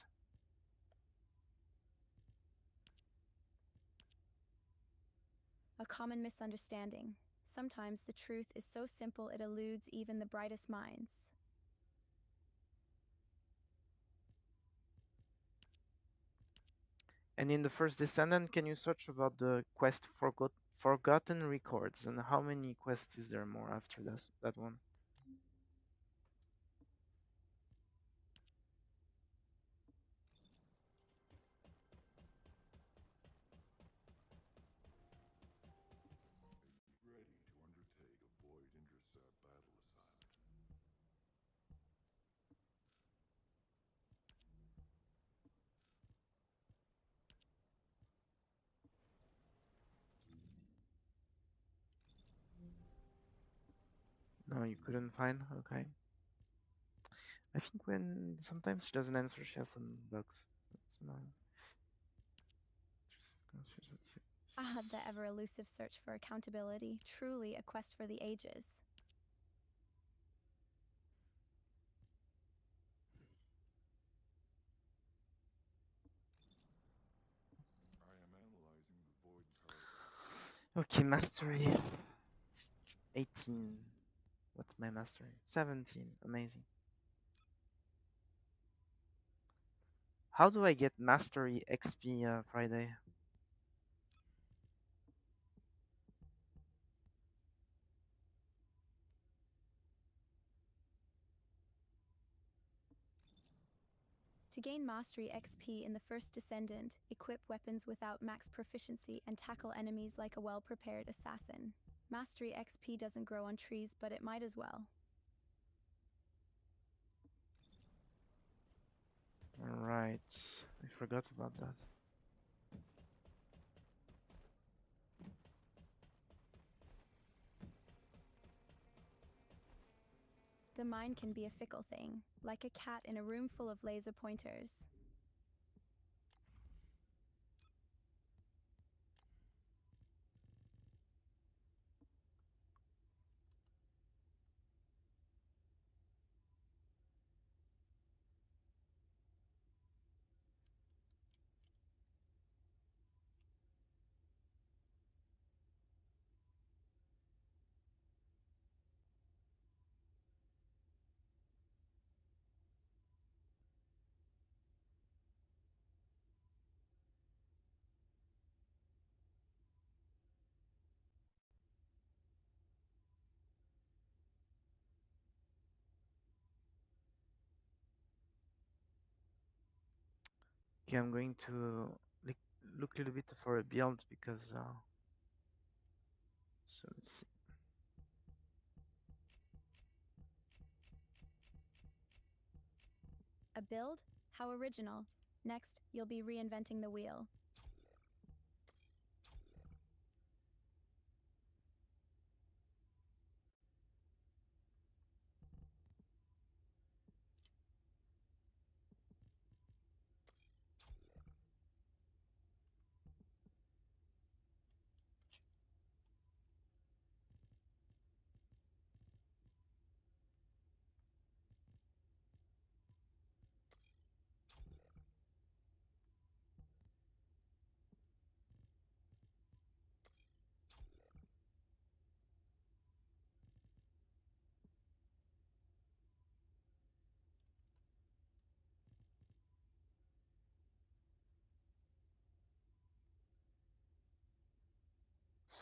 A common misunderstanding. Sometimes the truth is so simple it eludes even the brightest minds. And in the first Descendant, can you search about the quest Forgotten Records, and how many quests is there more after that one? Ready to undertake a void intercept battle assignment. Oh, you couldn't find? Okay. I think when sometimes she doesn't answer, she has some bugs. That's annoying. Ah, the ever elusive search for accountability, truly a quest for the ages. I am analyzing the void paradox. Okay, mastery 18. What's my mastery? 17. Amazing. How do I get mastery XP Friday? To gain Mastery XP in the first Descendant, equip weapons without max proficiency and tackle enemies like a well-prepared assassin. Mastery XP doesn't grow on trees, but it might as well. Alright, I forgot about that. The mind can be a fickle thing, like a cat in a room full of laser pointers. Okay, I'm going to look a little bit for a build because so let's see. A build? How original. Next, you'll be reinventing the wheel.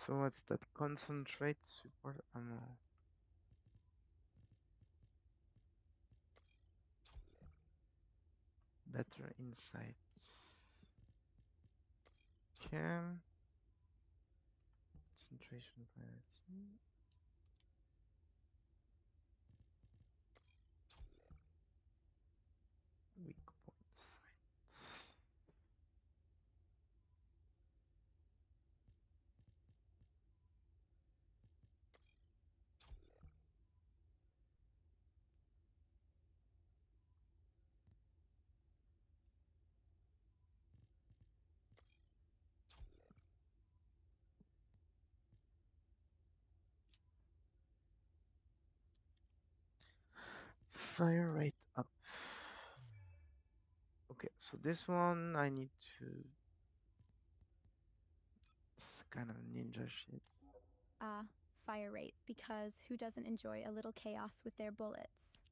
So what's that? Concentrate support ammo. Better insight. Cam. Concentration priority. Weak point sight. Fire rate up. Okay, so this one I need to. It's kind of ninja shit. Ah, fire rate, because who doesn't enjoy a little chaos with their bullets?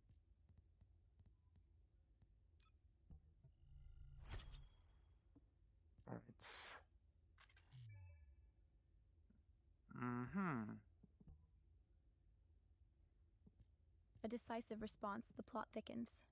Alright. Mm-hmm. A decisive response, the plot thickens.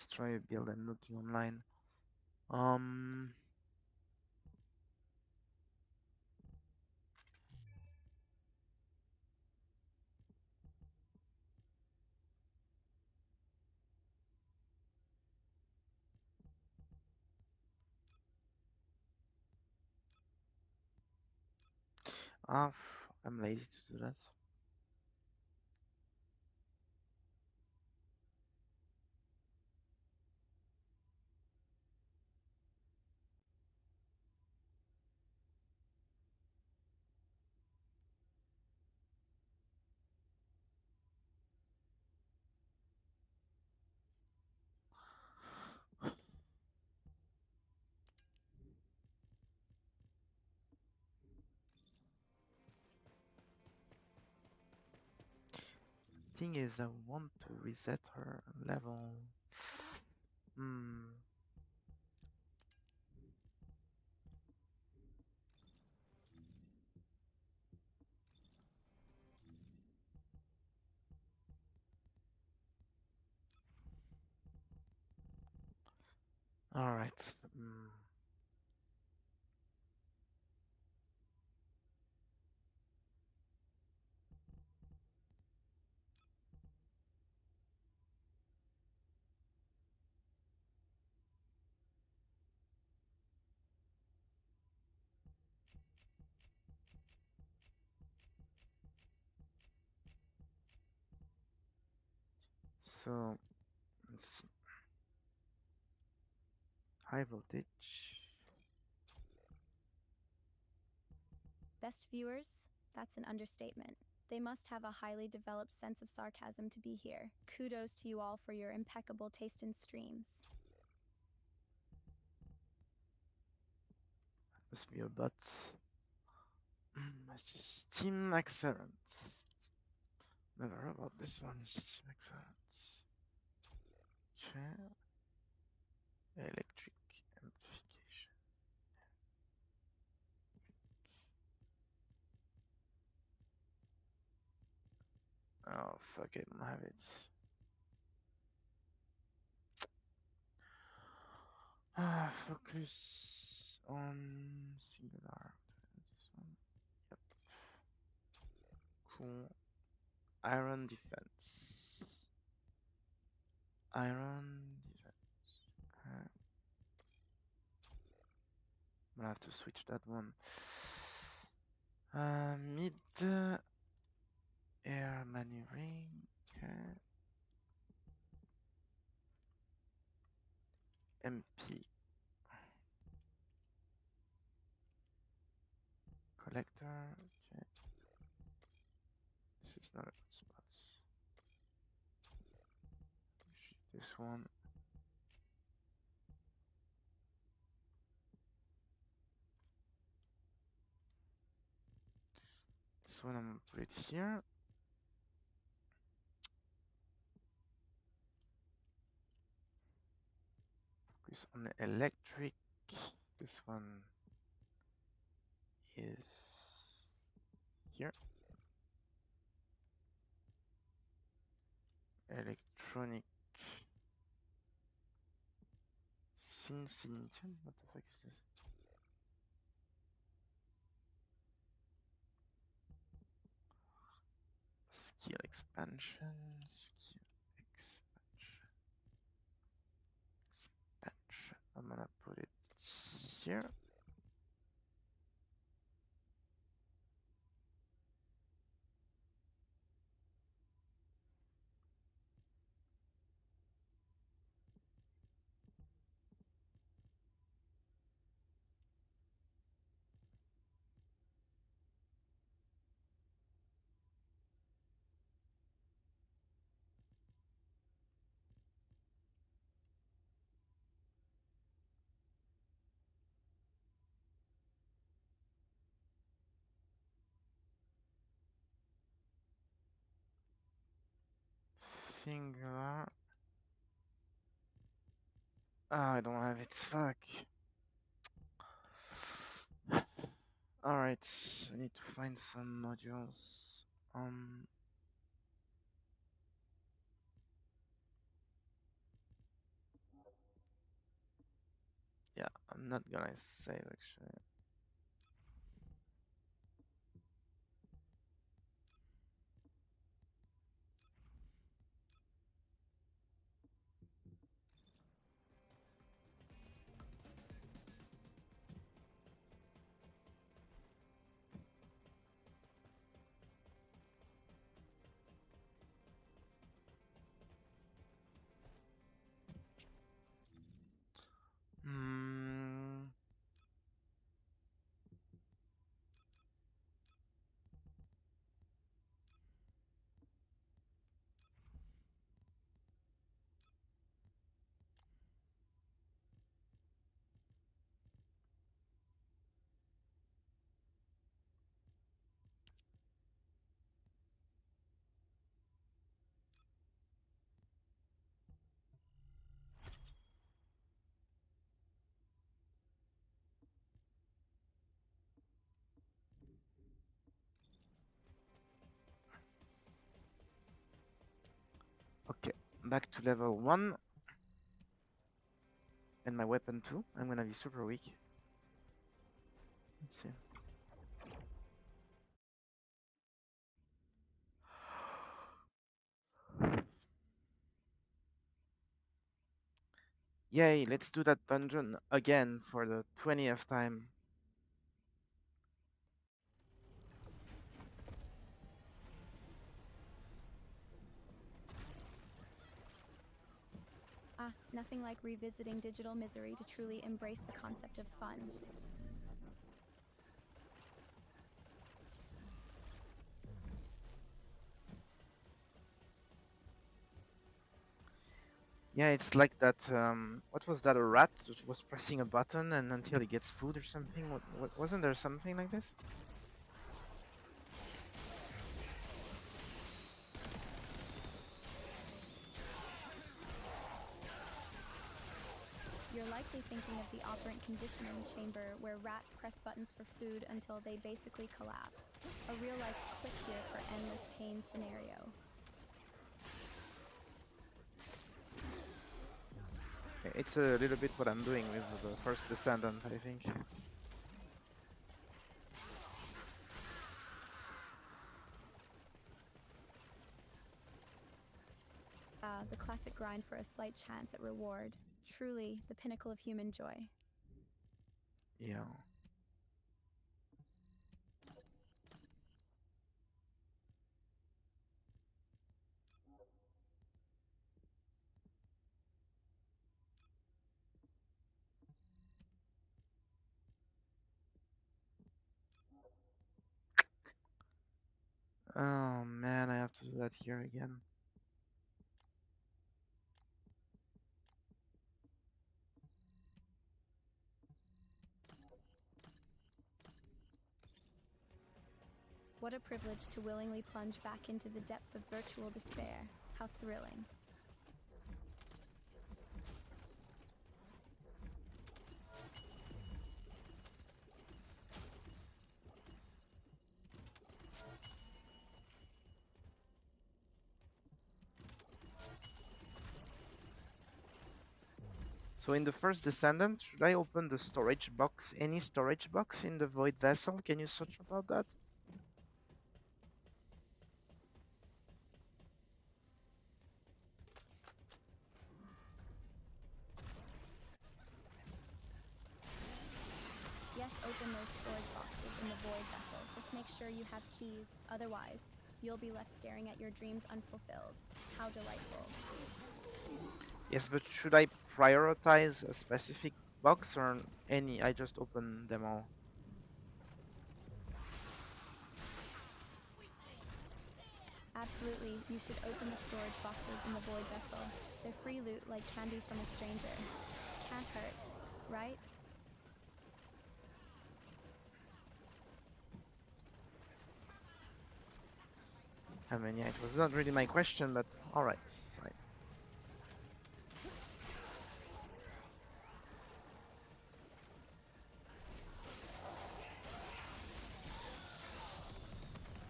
Destroy, build, and looking online. Um. Ah, I'm lazy to do that. Thing is, I want to reset her level. Hmm. All right. So let's see. High voltage. Best viewers? That's an understatement. They must have a highly developed sense of sarcasm to be here. Kudos to you all for your impeccable taste in streams. Must be a bot. I see Steam Accelerant. Never heard about this one. Steam Accelerant. Chair. Electric amplification. Oh fuck, I don't have it. Focus on singular. This one. Yep. Cool. Iron defense. Iron defense. I'm gonna have to switch that one. Mid air maneuvering. Okay. MP collector. Okay. This is not a good spot. This one. This one I'm gonna put it here. Focus on the electric. This one is here. Electronic Cincinnati. What the fuck is this? Skill expansion. Skill expansion. Expansion. I'm gonna put it here. Singular. Ah, I don't have it. Fuck. Alright, I need to find some modules. I'm not gonna save actually. Hmm. Okay, back to level 1 and my weapon 2. I'm gonna be super weak. Let's see. Yay, let's do that dungeon again for the 20th time. Ah, nothing like revisiting digital misery to truly embrace the concept of fun. Yeah, it's like that. What was that? A rat that was pressing a button and until he gets food or something? What wasn't there something like this? You're likely thinking of the operant conditioning chamber where rats press buttons for food until they basically collapse. A real-life click here for endless pain scenario. It's a little bit what I'm doing with the first Descendant, I think. The classic grind for a slight chance at reward. Truly, the pinnacle of human joy. Yeah. Oh man, I have to do that here again. What a privilege to willingly plunge back into the depths of virtual despair. How thrilling. So in the first Descendant, should I open the storage box, any storage box in the Void Vessel? Can you search about that? Yes, open those storage boxes in the void vessel. Just make sure you have keys. Otherwise, you'll be left staring at your dreams unfulfilled. How delightful. Yes, but should I prioritize a specific box or any? I just open them all. Absolutely, you should open the storage boxes in the void vessel. They're free loot like candy from a stranger. Can't hurt, right? I mean, yeah, it was not really my question, but alright.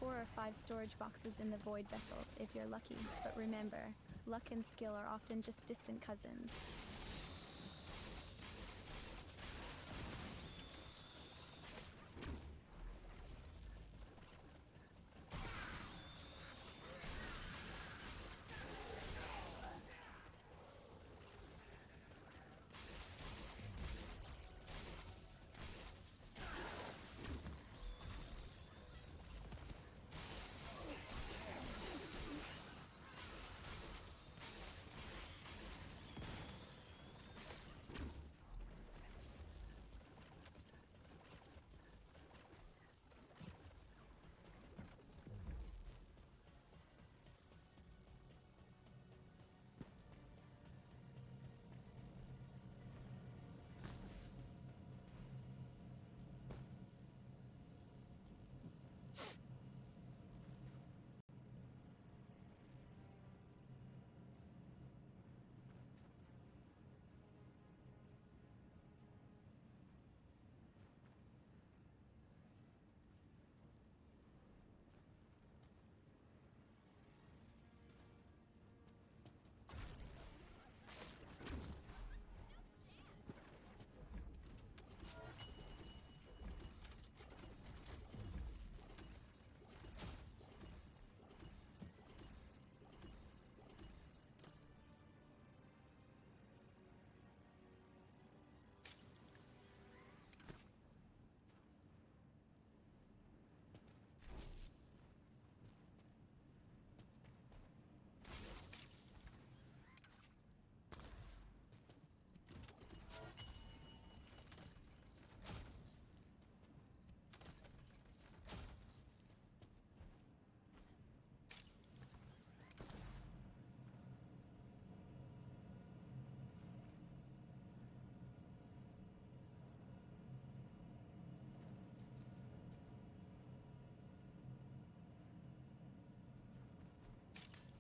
4 or 5 storage boxes in the void vessel if you're lucky. But remember, luck and skill are often just distant cousins.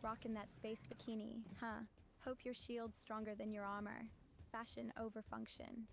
Rockin' that space bikini, huh? Hope your shield's stronger than your armor. Fashion over function.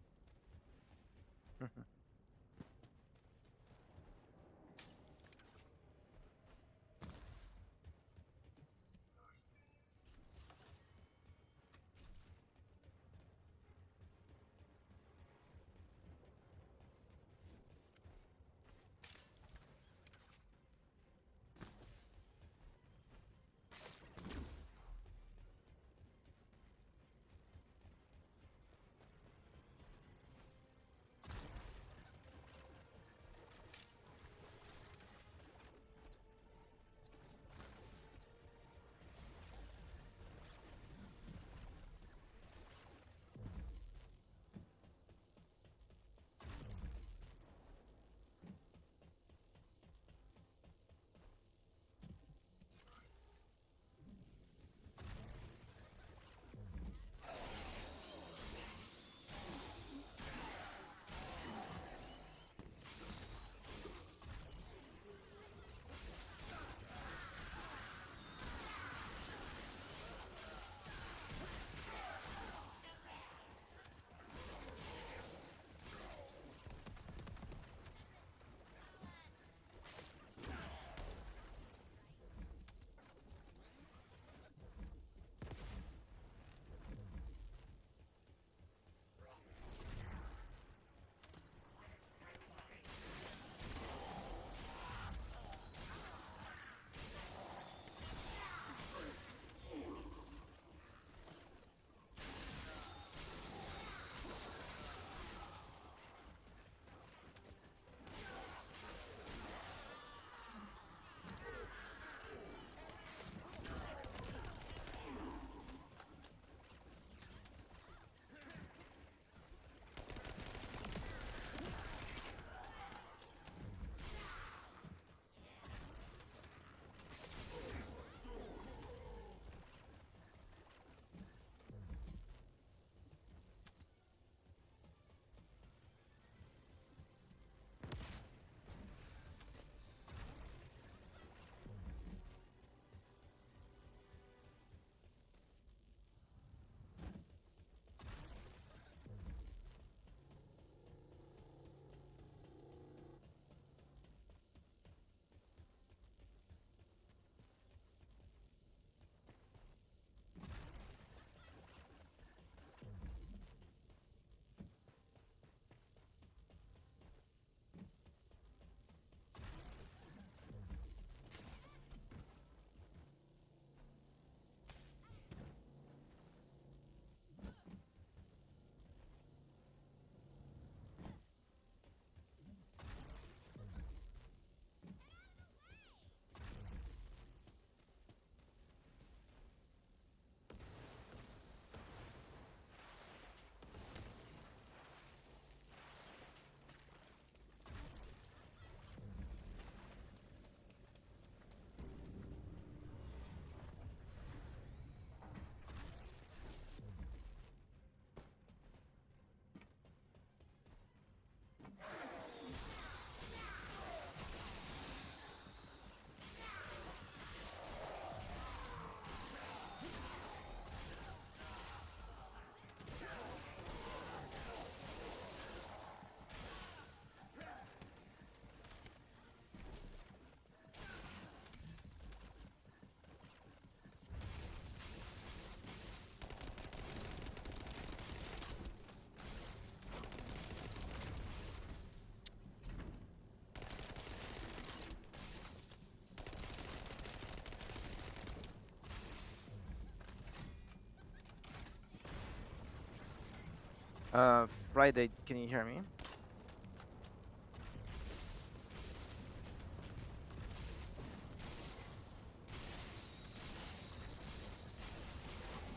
Friday, can you hear me?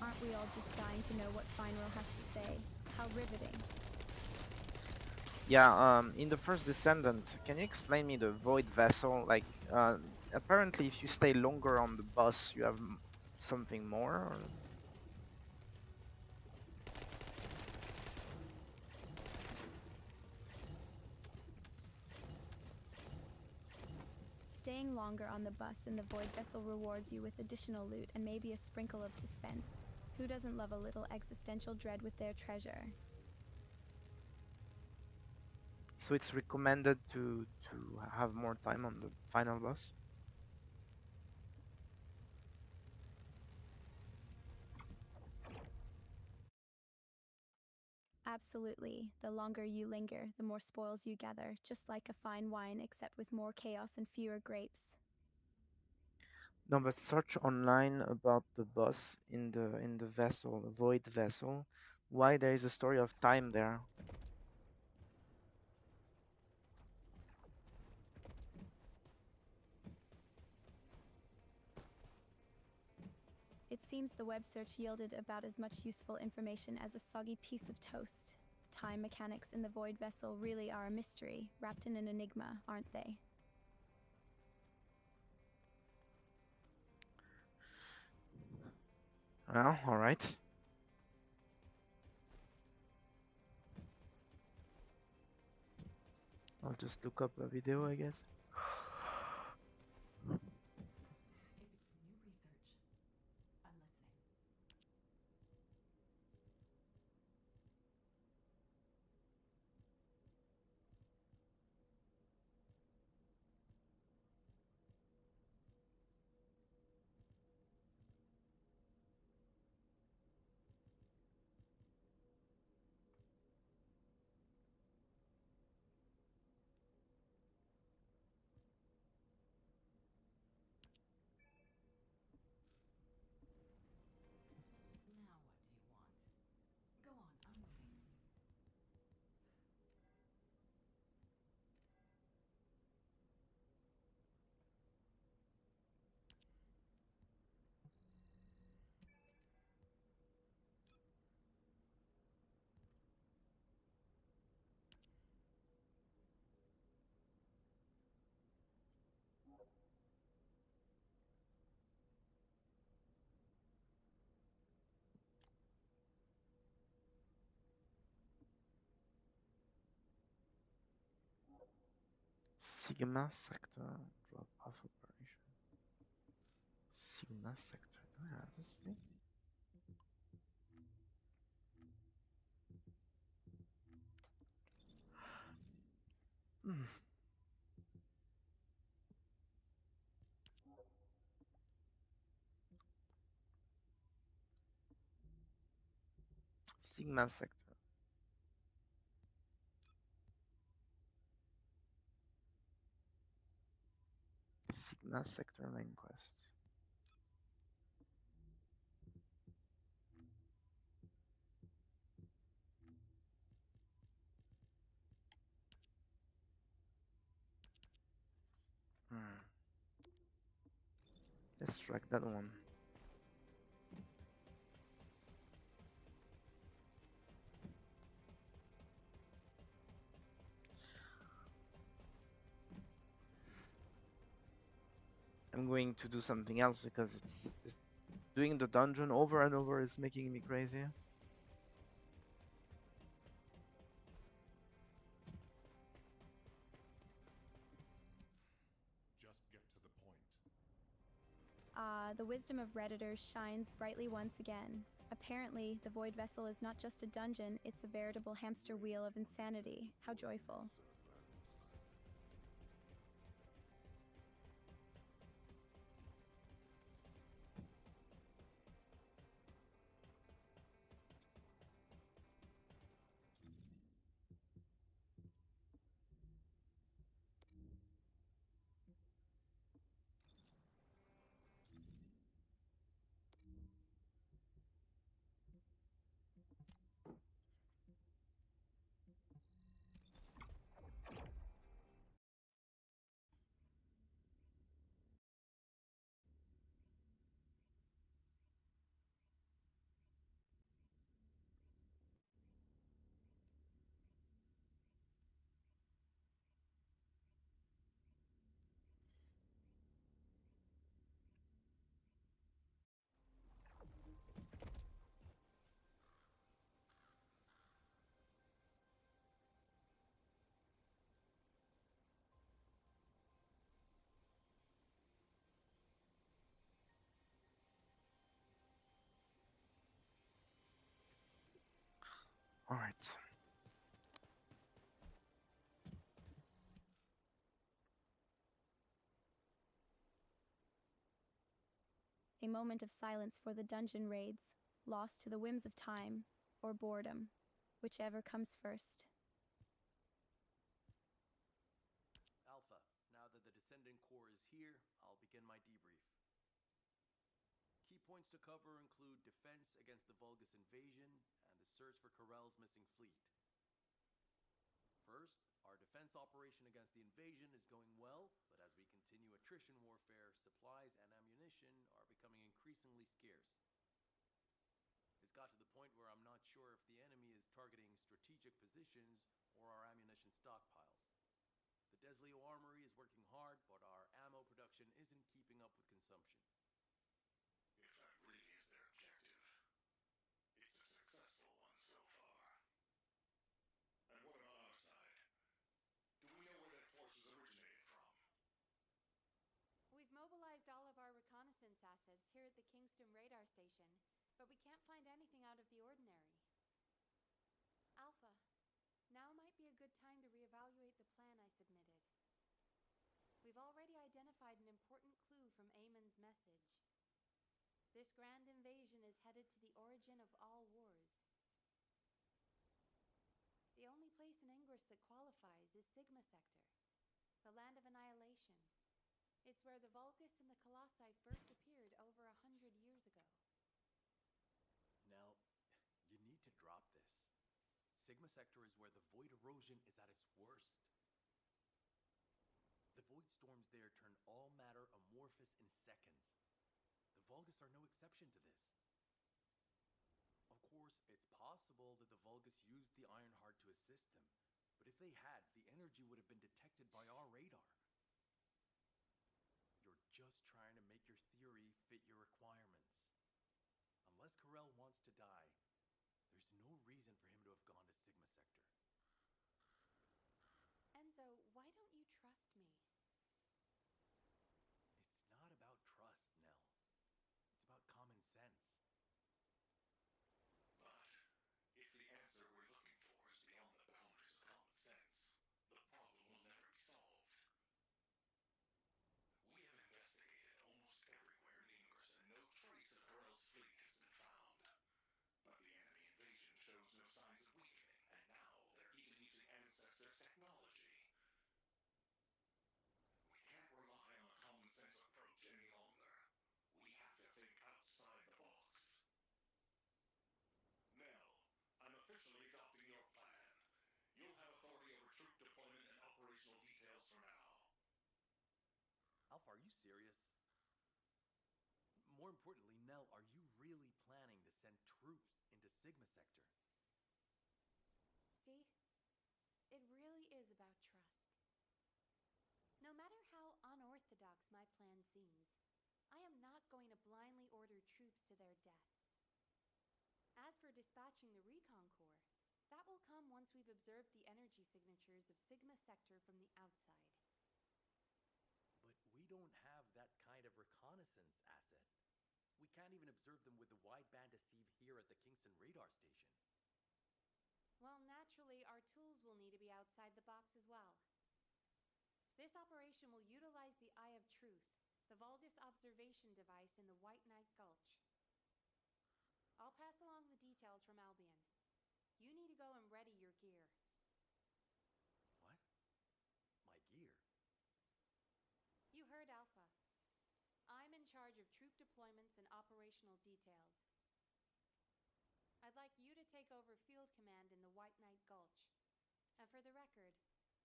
Aren't we all just dying to know what Final has to say? How riveting. Yeah, in the first Descendant, can you explain me the Void Vessel? Like, apparently if you stay longer on the bus, you have something more? Or... Staying longer on the bus in the void vessel rewards you with additional loot and maybe a sprinkle of suspense. Who doesn't love a little existential dread with their treasure? So it's recommended to have more time on the final boss. Absolutely. The longer you linger, the more spoils you gather, just like a fine wine, except with more chaos and fewer grapes. No, but search online about the boss in the vessel, the void vessel. Why there is a story of time there? It seems the web search yielded about as much useful information as a soggy piece of toast. Time mechanics in the void vessel really are a mystery, wrapped in an enigma, aren't they? Well, all right. I'll just look up a video, I guess. If it's new research, I'm listening. Now what do you want? Go on, I'm waiting. Sigma sector drop off operation. Sigma sector. Do I have this thing? Hmm. Sigma sector. Sigma sector main quest. Hmm. Let's track that one. I'm going to do something else because it's doing the dungeon over and over is making me crazy. Just get to the point. Ah, the wisdom of Redditors shines brightly once again. Apparently, the void vessel is not just a dungeon, it's a veritable hamster wheel of insanity. How joyful. All right. A moment of silence for the dungeon raids, lost to the whims of time or boredom, whichever comes first. Alpha, now that the Descendant core is here, I'll begin my debrief. Key points to cover include defense against the Vulgus invasion and the search for Corell's missing fleet. First, our defense operation against the invasion is going well, but as we continue attrition warfare, supplies and ammunition are becoming increasingly scarce. It's got to the point where I'm not sure if the enemy is targeting strategic positions or our ammunition stockpiles. The Desleo Armory is working hard, but our ammo production isn't keeping up with consumption. If that really is their objective, it's a successful one so far. And what about our side? Do we know where that force was originated from? We've mobilized all of our reconnaissance assets here at the Kingston radar station, but we can't find anything out of the ordinary. Alpha, now might be a good time to reevaluate the plan I submitted. We've already identified an important clue from Amon's message. This grand invasion is headed to the origin of all wars. The only place in Ingress that qualifies is Sigma Sector, the land of annihilation. It's where the Vulgus and the Colossi first appeared over 100 years ago. Nell, you need to drop this. Sigma Sector is where the void erosion is at its worst. The void storms there turn all matter amorphous in seconds. The Vulgus are no exception to this. Of course, it's possible that the Vulgus used the Ironheart to assist them, but if they had, the energy would have been detected by our radar. You're just trying to make your theory fit your requirements. Unless Corell wants to die, there's no reason for him to have gone to Sigma Sector. Enzo, why don't you trust me? It's not about trust, Nell. It's about common sense. But if the answer we're looking for is beyond the boundaries of common sense, the problem will never be solved. We have investigated almost everywhere in Ingress, and no trace of Corell's fleet has been found. But the enemy invasion shows no signs of weakening, and now they're even using Ancestors' technology. We can't rely on a common sense approach any longer. We have to think outside the box. Nell, I'm officially adopting your plan. You'll have authority over troop deployment and operational details for now. Alpha, are you serious? More importantly, Nell, are you really planning to send troops into Sigma Sector? See? It really is about trust. No matter how unorthodox my plan seems, I am not going to blindly order troops to their deaths. As for dispatching the Recon Corps, that will come once we've observed the energy signatures of Sigma Sector from the outside. But we don't have that kind of reconnaissance asset. We can't even observe them with the wideband deceive here at the Kingston radar station. Well, naturally, our tools will need to be outside the box as well. This operation will utilize the Eye of Truth, the Vulgus observation device in the White Knight Gulch. I'll pass along the details from Albion. You need to go and ready your gear. What? My gear? You heard Alpha. I'm in charge of troop deployments and operational details. I'd like you to take over field command in the White Knight Gulch. And for the record,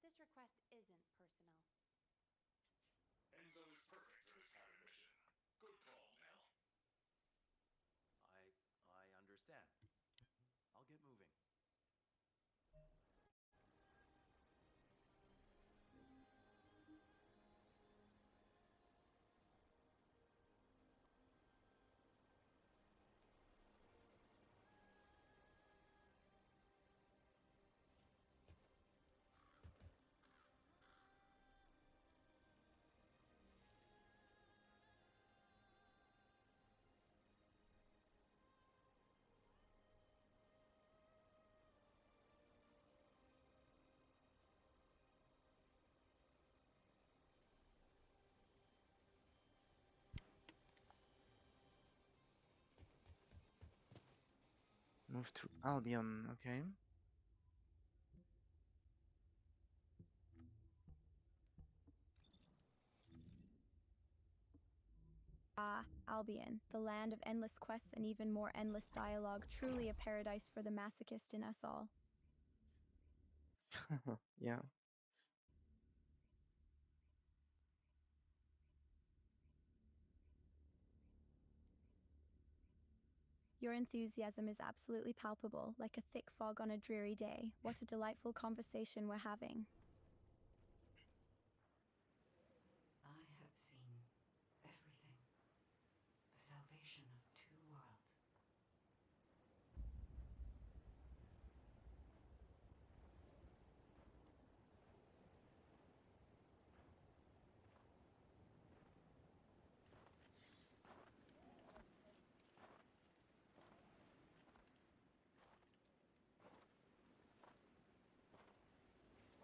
this request isn't personal. Enzo is perfect for this kind of mission. Good call, Nell. I understand. I'll get moving. Move to Albion, okay. Ah, Albion, the land of endless quests and even more endless dialogue, truly a paradise for the masochist in us all. Yeah. Your enthusiasm is absolutely palpable, like a thick fog on a dreary day. What a delightful conversation we're having. I have seen everything. The salvation of two worlds.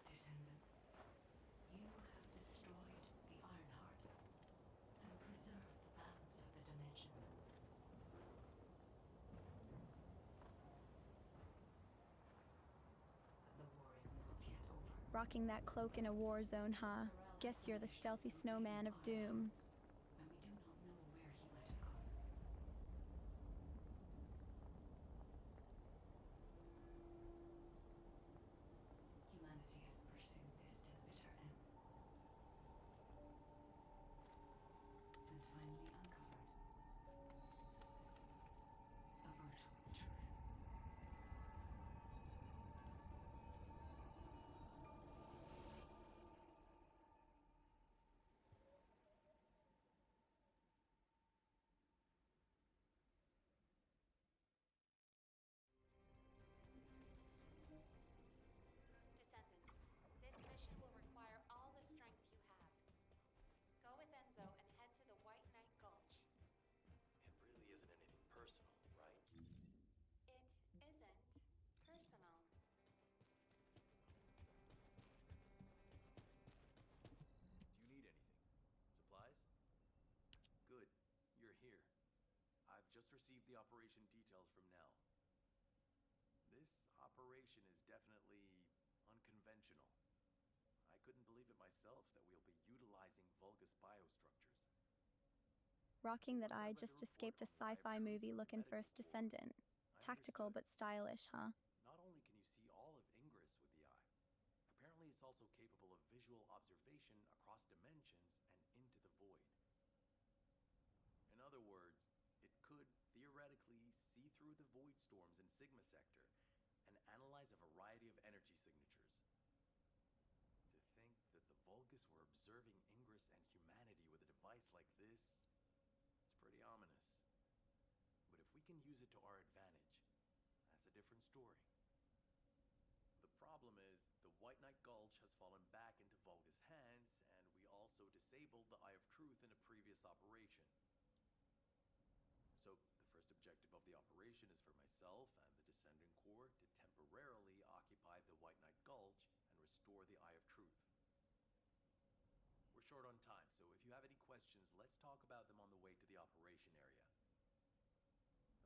Descendant, you have destroyed the Ironheart and preserved the balance of the dimensions. The war is not yet over. Rocking that cloak in a war zone, huh? Morel has Guess you're the vanished stealthy through snowman hidden of doom. Ironhearts, and we do not know where he might have gone. Humanity has pursued this to the bitter end, and finally uncovered a brutal truth. Descendant, this mission will require all the strength you have. Go with Enzo and head to the White Knight Gulch. It really isn't anything personal, right? It isn't personal. Do you need anything? Supplies? Good. You're here. I've just received the operation details from Nell. This operation is definitely unconventional. I couldn't believe it myself that we'll be utilizing Vulgus biostructures. Rocking that Once I I read the just report escaped a on the Eye of sci-fi Truth movie from the looking for medical a corps, Descendant. I Tactical understood. but stylish, huh? Not only can you see all of Ingress with the eye, apparently it's also capable of visual observation across dimensions and into the void. In other words, it could theoretically see through the void storms in Sigma Sector and analyze a variety of energy signatures. To think that the Vulgus were observing Ingress and humanity with a device like this, it's pretty ominous. But if we can use it to our advantage, that's a different story. The problem is, the White Knight Gulch has fallen back into Vulgus' hands, and we also disabled the Eye of Truth in a previous operation. So, the first objective of the operation is for myself and the Descendant Corps to temporarily occupy the White Knight Gulch and restore the Eye of Truth. We're short on time, so if you have any questions, let's talk about them on the way to the operation area.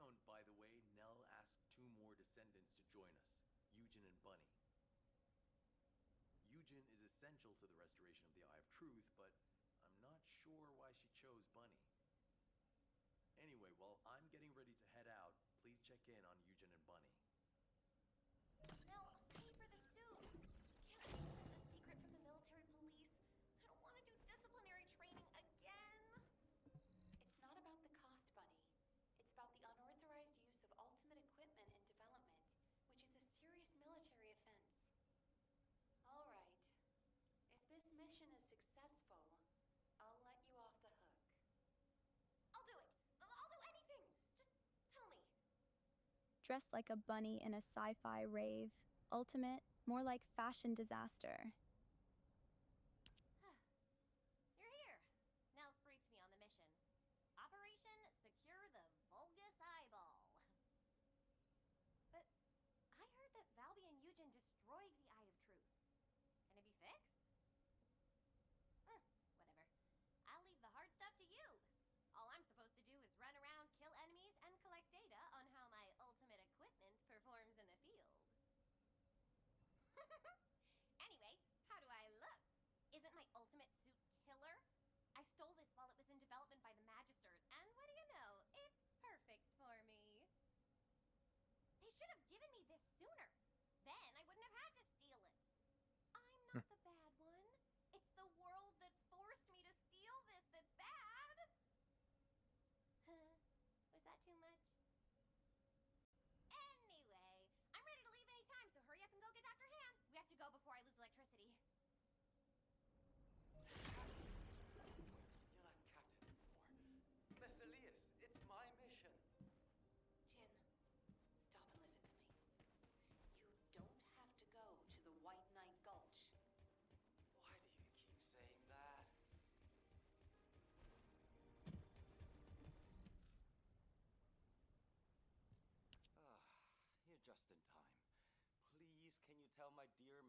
Oh, and by the way, Nell asked 2 more Descendants to join us, Eugen and Bunny. Eugen is essential to the restoration of the Eye of Truth, but I'm not sure why she chose Bunny. Anyway, while I'm getting ready to head out, please check in on Eugen and Bunny. Nell, I'll pay for the suit. Can't keep this a secret from the military police. I don't want to do disciplinary training again. It's not about the cost, Bunny. It's about the unauthorized use of ultimate equipment in development, which is a serious military offense. All right. If this mission is successful, I'll let you off the hook. I'll do it. I'll do anything. Just tell me. Dressed like a bunny in a sci-fi rave. Ultimate, more like fashion disaster. You're here. Nell's briefed me on the mission. Operation Secure the Vulgus Eyeball. But I heard that Valby and Eugen destroyed the Eye of Truth. Can it be fixed? Whatever. I'll leave the hard stuff to you. All I'm supposed to do is run around, kill enemies, and collect data on how my ultimate equipment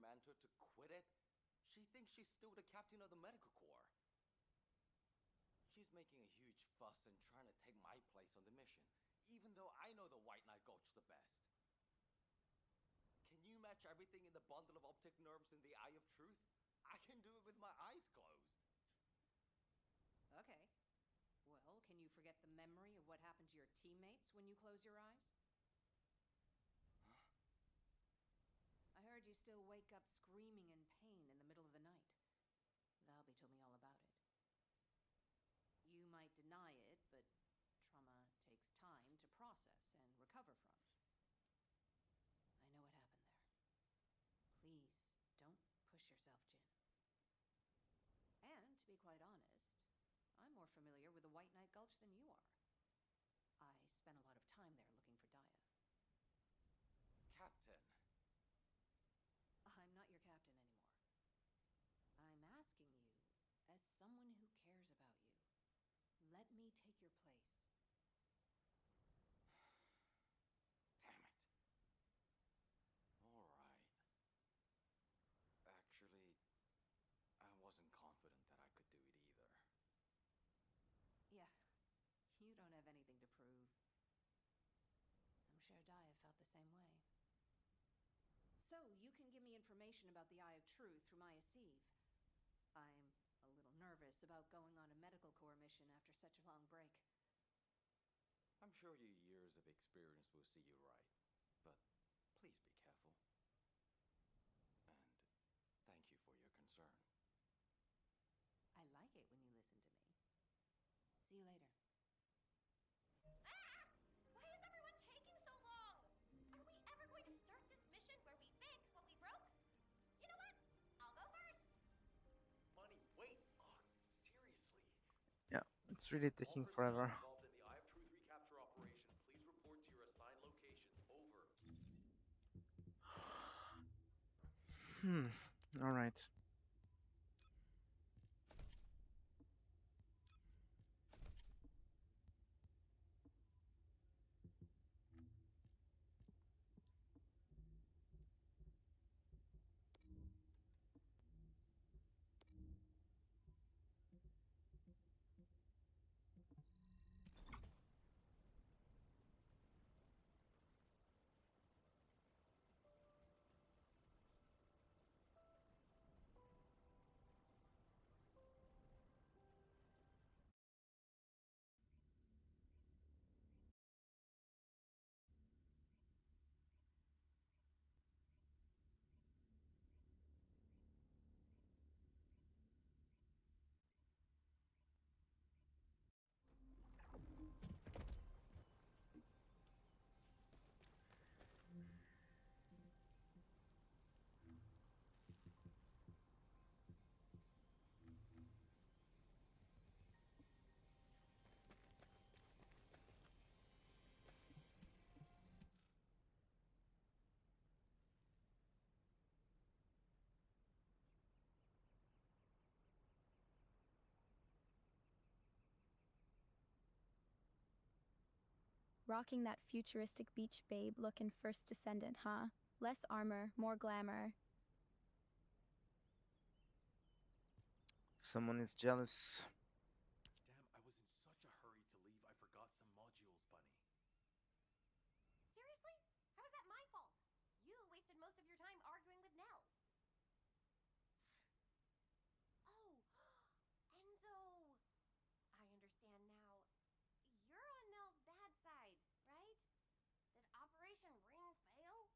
Mantua to quit it? She thinks she's still the captain of the medical corps. She's making a huge fuss and trying to take my place on the mission, even though I know the White Knight Gulch the best. Can you match everything in the bundle of optic nerves in the Eye of Truth? I can do it with my eyes closed. Okay. Well, can you forget the memory of what happened to your teammates when you close your eyes? Huh? I heard you still wake up screaming in pain in the middle of the night. Valby told me all about it. You might deny it, but trauma takes time to process and recover from. I know what happened there. Please, don't push yourself, Jin. And to be quite honest, I'm more familiar with the White Knight Gulch than you are. I spent a lot of time there looking for Daya. Captain. I'm not your captain anymore. I'm asking you, as someone who cares about you, let me take your place. Damn it. All right. Actually, I wasn't confident that I could do it either. Yeah, you don't have anything to prove. I'm sure Daya felt the same way. So, you can give me information about the Eye of Truth through Maya Sieve. I'm a little nervous about going on a medical corps mission after such a long break. I'm sure your years of experience will see you right, but please be careful. And thank you for your concern. I like it when you listen to me. See you later. Ah! Why is everyone taking so long? Are we ever going to start this mission where we fix what we broke? You know what? I'll go first. Bunny, wait! Oh, seriously. Yeah, it's really All taking personnel forever. involved in the Eye of Truth recapture operation, please report to your assigned locations. Over. All right. Rocking that futuristic beach babe look in First Descendant, huh? Less armor, more glamour. Someone is jealous. Damn, I was in such a hurry to leave, I forgot some modules, Bunny. Seriously? How is that my fault? You wasted most of your time arguing with Nell. Oh, Enzo! I understand now. You're on Nell's bad side, right? Did Operation Ring fail?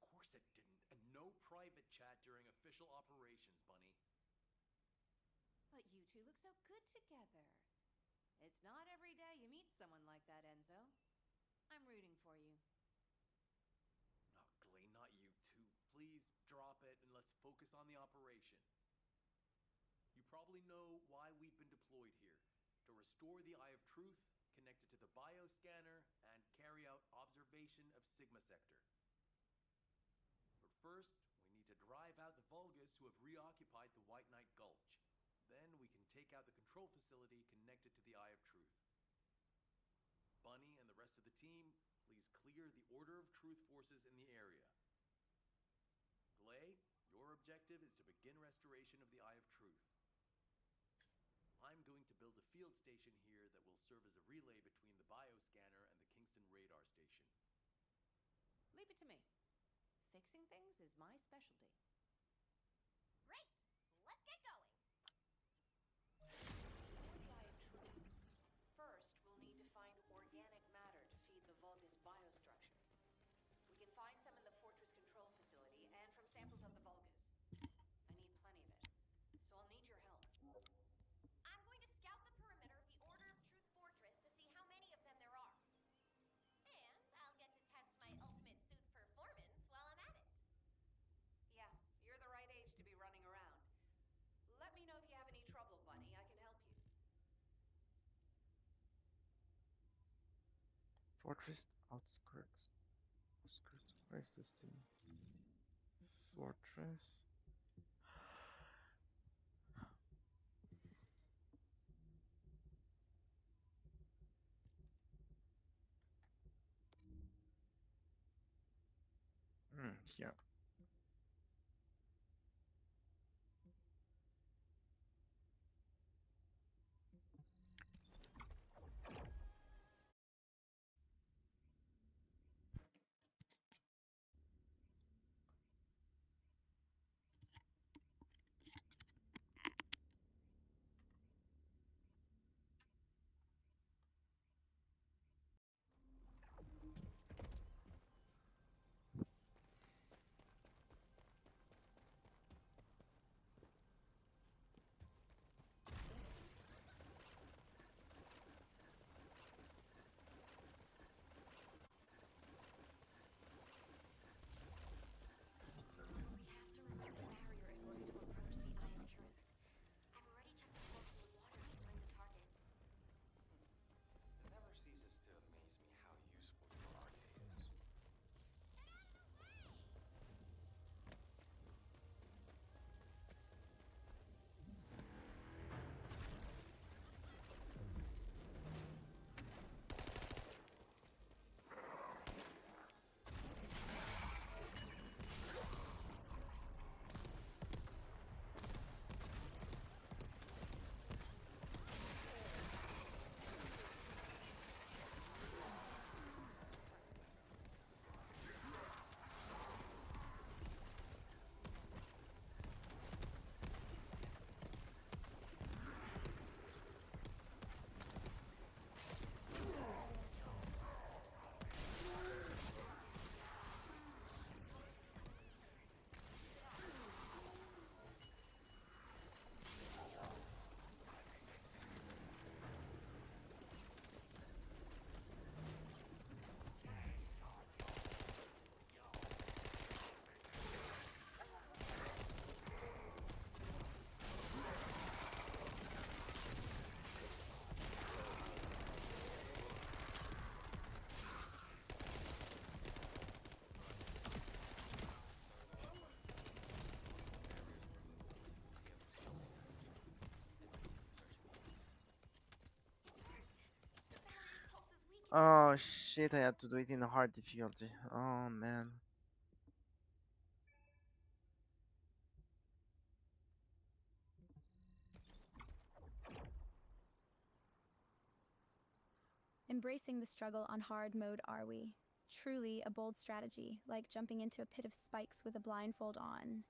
Of course it didn't, and no private chat during official operations, Bunny. But you two look so good together. It's not every day you meet someone like that, Enzo. I'm rooting for you. Oh, Glay, not you two. Please drop it and let's focus on the operation. You probably know why we've been deployed here. To restore the Eye of Truth, connect it to the bioscanner, and carry out observation of Sigma Sector. But first, we need to drive out the Vulgus who have reoccupied the White Knight Gulch. Then we can take out the control facility connected to the Eye of Truth. Bunny and the rest of the team, please clear the Order of Truth forces in the area. objective is to begin restoration of the Eye of Truth. I'm going to build a field station here that will serve as a relay between the bioscanner and the Kingston radar station. Leave it to me. Fixing things is my specialty. Great! Let's get going! Restore the Eye of Truth. First, we'll need to find organic matter to feed the Vulgus biostructure. We can find some in the Fortress Control Facility and from samples of the Vulgus. I need plenty of it, so I'll need your help. I'm going to scout the perimeter of the Order of Truth Fortress to see how many of them there are. And I'll get to test my ultimate suit's performance while I'm at it. Yeah, you're the right age to be running around. Let me know if you have any trouble, Bunny. I can help you. Fortress outskirts. Outskirts. Where is this thing? Fortress. Here. We have to remove the barrier in order to approach the Eye of Truth. I've already checked the pulse in the water to find the targets. It never ceases to amaze me how useful your arcade is. Get out of the way! The barrier's pulse is weakening. Oh shit, I had to do it in hard difficulty. Oh man. Embracing the struggle on hard mode, are we? Truly a bold strategy, like jumping into a pit of spikes with a blindfold on.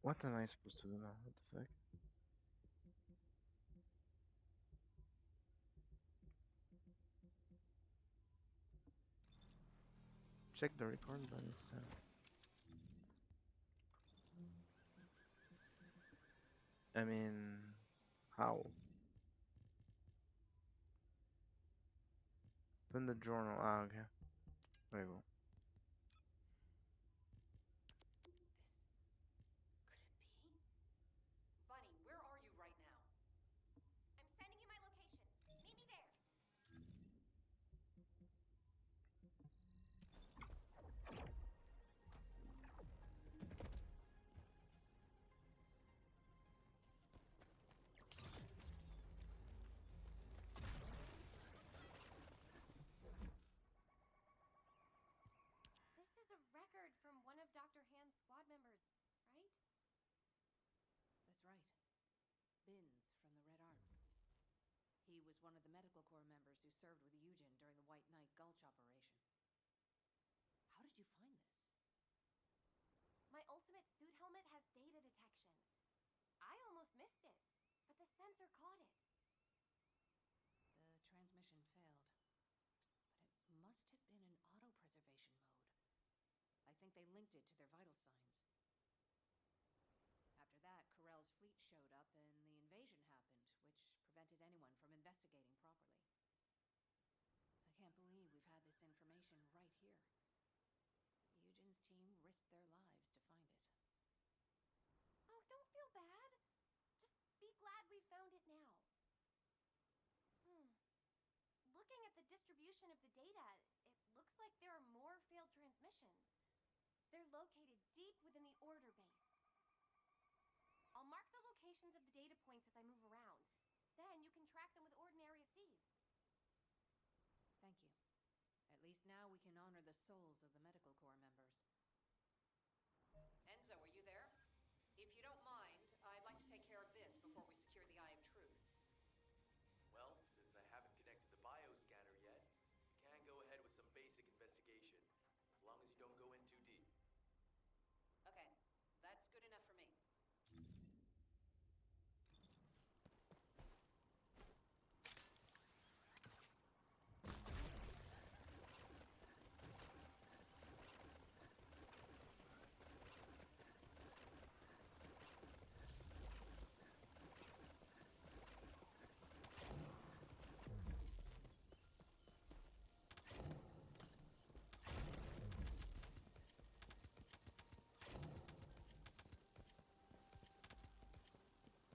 What am I supposed to do now? What the fuck? Check the record button. I mean, how? Open the journal. Ah, okay. There you go. Could it be? Bunny, where are you right now? I'm sending you my location. Meet me there. This is a record from one of Dr. Hand's squad members, right? That's right. Binns from the Red Arms. He was one of the Medical Corps members who served with Eugen during the White Knight Gulch operation. How did you find this? My ultimate suit helmet has data detection. I almost missed it, but the sensor caught it. The transmission failed, but it must have been in auto-preservation mode. I think they linked it to their vital signs. After that, Corell's fleet showed up and the invasion happened, which prevented anyone from investigating properly. I can't believe we've had this information right here. Eugen's team risked their lives to find it. Oh, don't feel bad. Just be glad we found it now. Looking at the distribution of the data, it looks like there are more failed transmissions. They're located deep within the order base. I'll mark the locations of the data points as I move around. Then you can track them with ordinary sieves. Thank you. At least now we can honor the souls of the Medical Corps members. Enzo, are you there? If you don't mind, I'd like to take care of this before we secure the Eye of Truth. Well, since I haven't connected the bioscanner yet, you can go ahead with some basic investigation, as long as you don't go in too deep. Okay, that's good enough for me.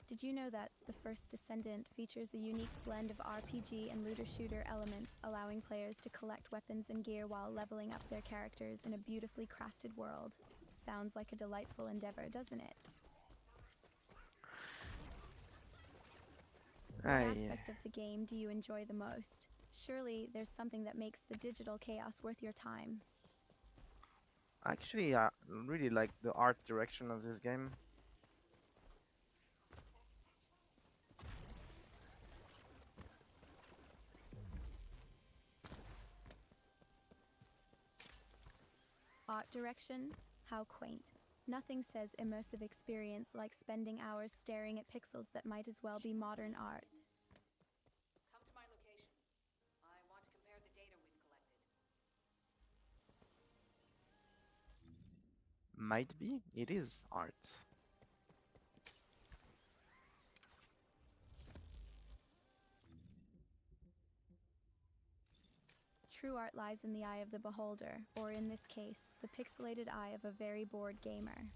Did you know that the first Descendant features a unique blend of RPG and looter shooter elements, allowing players to collect weapons and gear while leveling up their characters in a beautifully crafted world? Sounds like a delightful endeavor, doesn't it? What aspect of the game do you enjoy the most? Surely there's something that makes the digital chaos worth your time. Actually, I really like the art direction of this game. Art direction? How quaint. Nothing says immersive experience like spending hours staring at pixels that might as well be modern art. Come to my location. I want to compare the data we've collected. Might be. It is art. True art lies in the eye of the beholder, or in this case, the pixelated eye of a very bored gamer.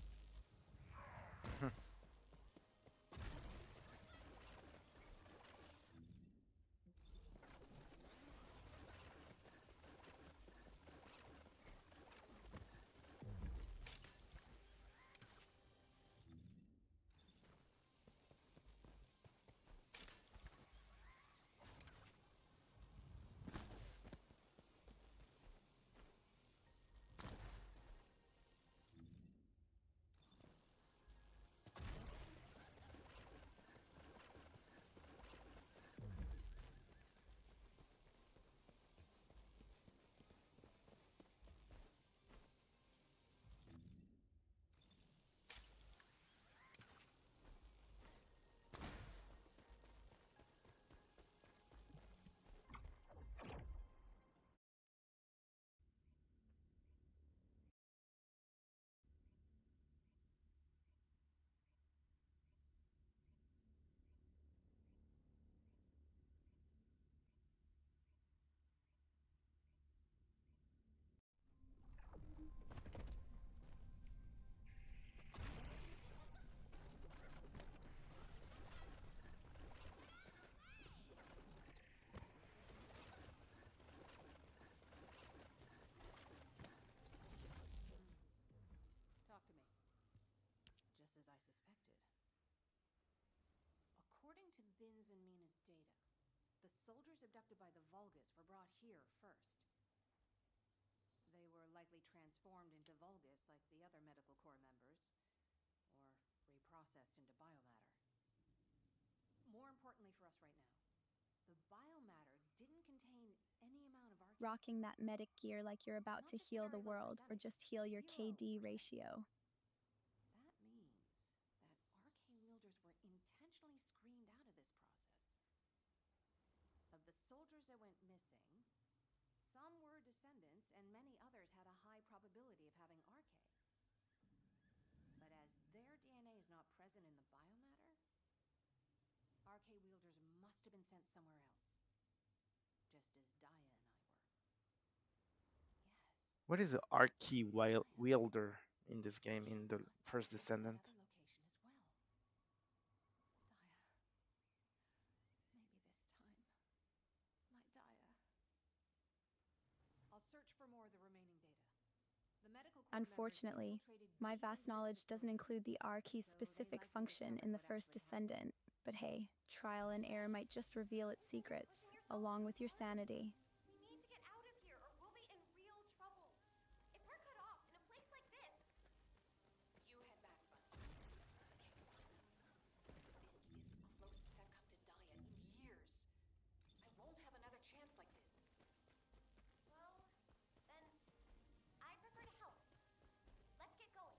soldiers abducted by the Vulgus were brought here first. They were likely transformed into Vulgus like the other medical corps members, or reprocessed into biomatter. More importantly for us right now, the biomatter didn't contain any amount of arcane. Rocking that medic gear like you're about Not to just a heal very the low world or percentage, just heal your 0%. KD ratio. That means that arcane wielders were intentionally screened out of this process. Of the soldiers that went missing, some were descendants, and many others had a high probability of having arche. But as their DNA is not present in the biomatter, arche wielders must have been sent somewhere else. Just as Daya and I were. Yes. What is an Archie wielder in this game, in the Must have first been sent to Descendant? another location as well. Daya. Maybe this time. My Daya. I'll search for more of the remaining data. The medical corps Unfortunately, my vast knowledge doesn't include the R key's specific function in the first Descendant, but hey, trial and error might just reveal its secrets, along with your sanity. We need to get out of here or we'll be in real trouble. If we're cut off in a place like this... You head back, Bunny. Okay, come on. This is the closest I've come to Daya in years. I won't have another chance like this. Well, then I prefer to help. Let's get going.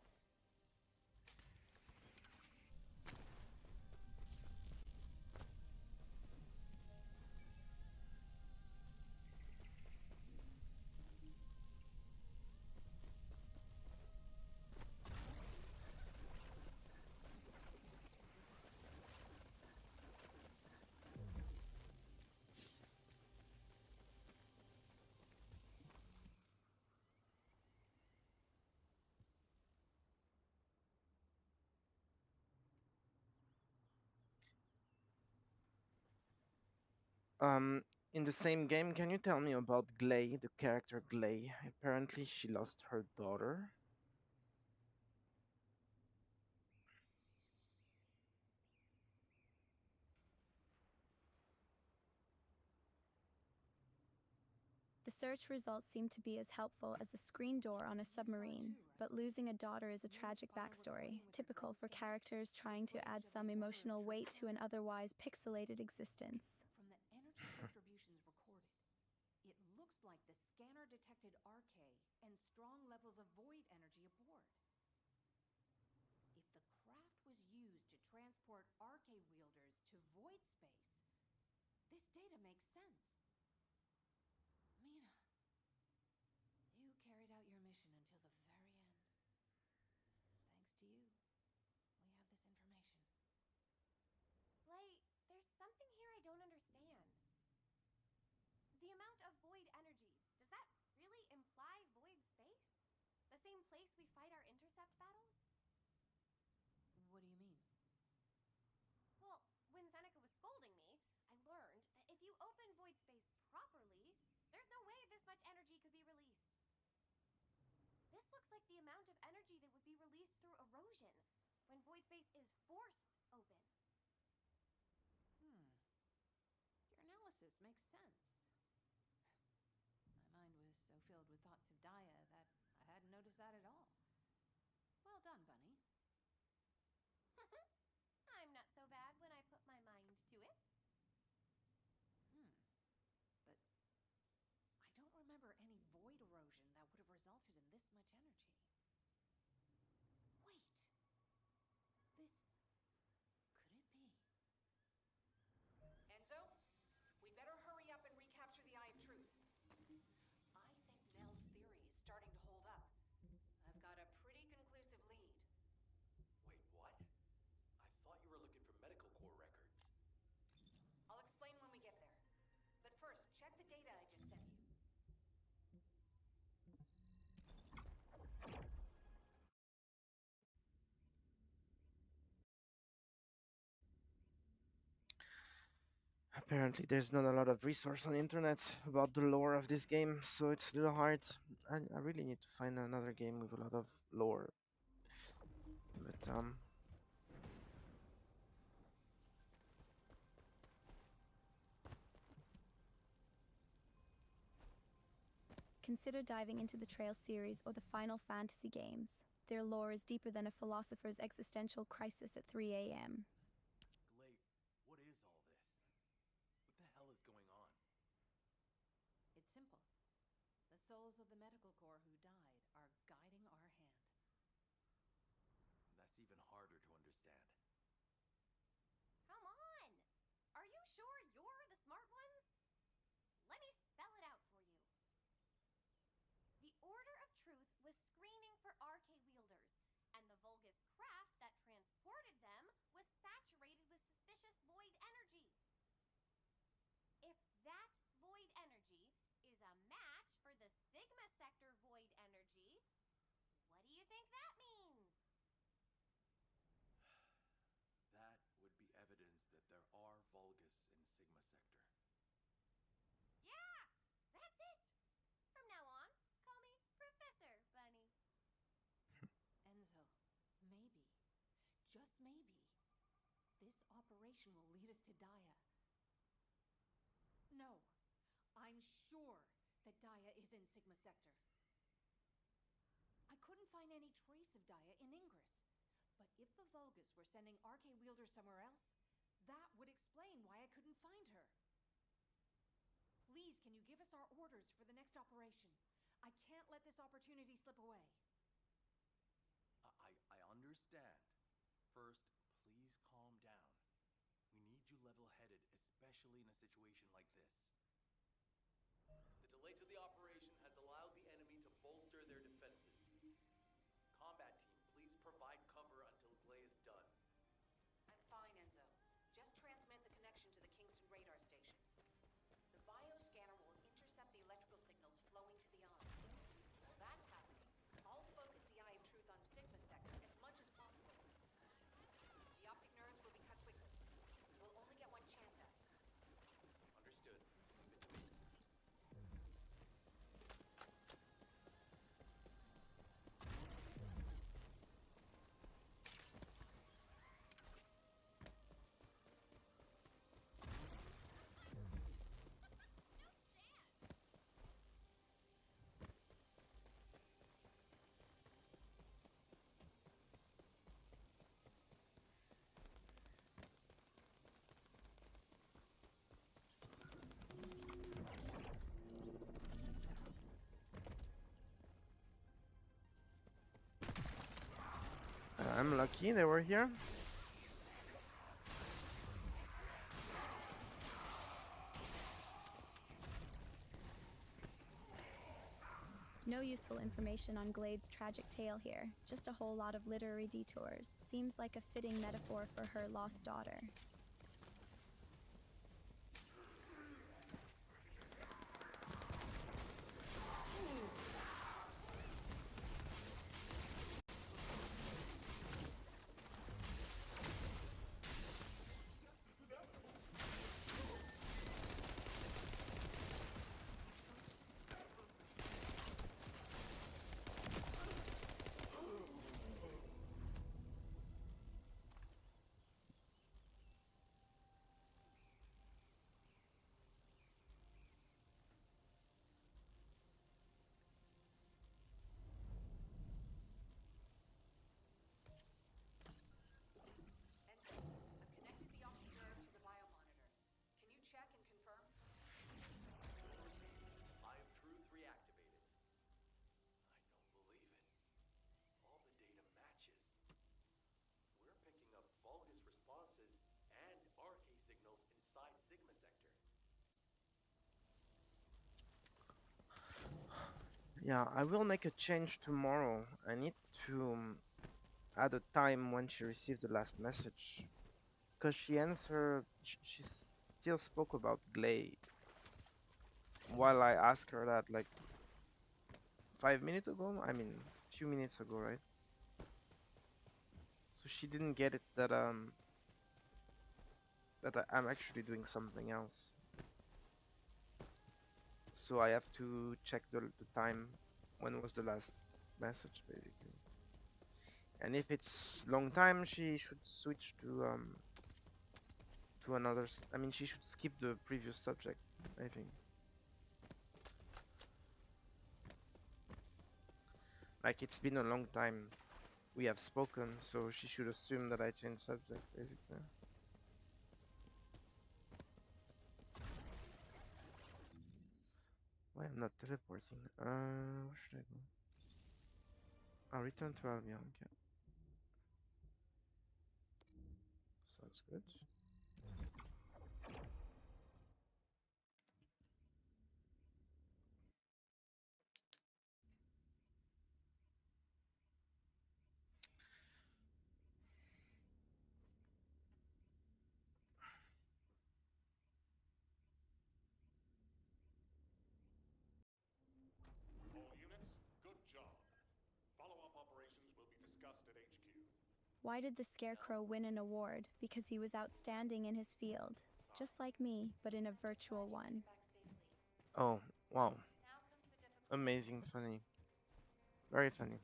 In the same game, can you tell me about Glay, the character Glay? Apparently, she lost her daughter. The search results seem to be as helpful as a screen door on a submarine, but losing a daughter is a tragic backstory, typical for characters trying to add some emotional weight to an otherwise pixelated existence. From the energy distributions recorded, it looks like the scanner detected arche and strong levels of void energy aboard. If the craft was used to transport arche wielders to void space, this data makes sense. Mina, you carried out your mission until the very end. Thanks to you, we have this information. Lay, there's something here I don't understand. The amount of void energy, does that really imply void space? The same place we fight our intercept battles? What do you mean? Well, when Seneca was scolding me, I learned that if you open void space properly, there's no way this much energy could be released. This looks like the amount of energy that would be released through erosion when void space is forced open. Your analysis makes sense. My mind was so filled with thoughts of Daya that I hadn't noticed that at all. Well done, Bunny. I'm not so bad when I put my mind to it. But I don't remember any void erosion that would have resulted in this much energy. Wait. This... could it be? Enzo, we better hurry up and recapture the Eye of Truth. I think Nell's theory is starting to hold up. I've got a pretty conclusive lead. Wait, what? I thought you were looking for medical corps records. I'll explain when we get there. But first, check the data I just sent you. Apparently, there's not a lot of resource on the internet about the lore of this game, so it's a little hard. I really need to find another game with a lot of lore. But consider diving into the Trail series or the Final Fantasy games. Their lore is deeper than a philosopher's existential crisis at 3 a.m. Glade, what is all this? What the hell is going on? It's simple. The souls of the medical corps who died are guiding our hand. That's even harder to understand. Come on! Are you sure you're the smart ones? Let me spell it out for you. The Order of Truth was screening for RK wielders, and the Vulgus craft that transported them was saturated with suspicious void energy. If that void energy is a match for the Sigma Sector void energy, what do you think that means? That would be evidence that there are Vulgus in Sigma Sector. Yeah, that's it. From now on, call me Professor Bunny. Enzo, maybe, just maybe, this operation will lead us to Daya. No, I'm sure that Daya is in Sigma Sector. I couldn't find any trace of Daya in Ingress. But if the Vulgus were sending RK wielders somewhere else, that would explain why I couldn't find her. Please, can you give us our orders for the next operation? I can't let this opportunity slip away. I understand. First, please calm down. We need you level-headed, especially in a situation like this. The delay to the operation has allowed the enemy to bolster their defenses. Combat team, please provide cover until Glay is done. I'm fine, Enzo. Just transmit the connection to the Kingston radar station. The bioscanner will intercept the electrical signals flowing to the arm. While that's happening, I'll focus the Eye of Truth on Sigma Sector as much as possible. The optic nerves will be cut quickly, so we'll only get one chance at it. Understood. Leave it to me. I'm lucky they were here. No useful information on Glade's tragic tale here, just a whole lot of literary detours. Seems like a fitting metaphor for her lost daughter. Enzo, I've connected the optic nerve to the biomonitor. Can you check and confirm? Eye of Truth reactivated. I don't believe it. All the data matches. We're picking up Vulgus responses and RK signals inside Sigma Sector. Yeah, I will make a change tomorrow. I need to add a time when she received the last message. Because she answered, she still spoke about Glade. While I asked her that like 5 minutes ago, I mean, few minutes ago, right? So she didn't get it that I'm actually doing something else. So I have to check the time. When was the last message, basically? And if it's long time, she should switch to another. I mean, she should skip the previous subject, I think. Like it's been a long time we have spoken, so she should assume that I changed subject, basically. Why I'm not teleporting? Where should I go? I'll return to Albion. Okay, sounds good. All units, good job. Follow-up operations will be discussed at HQ. Why did the Scarecrow win an award? Because he was outstanding in his field. Just like me, but in a virtual one. Oh, wow. Now comes the difficult Amazing, funny. Very funny.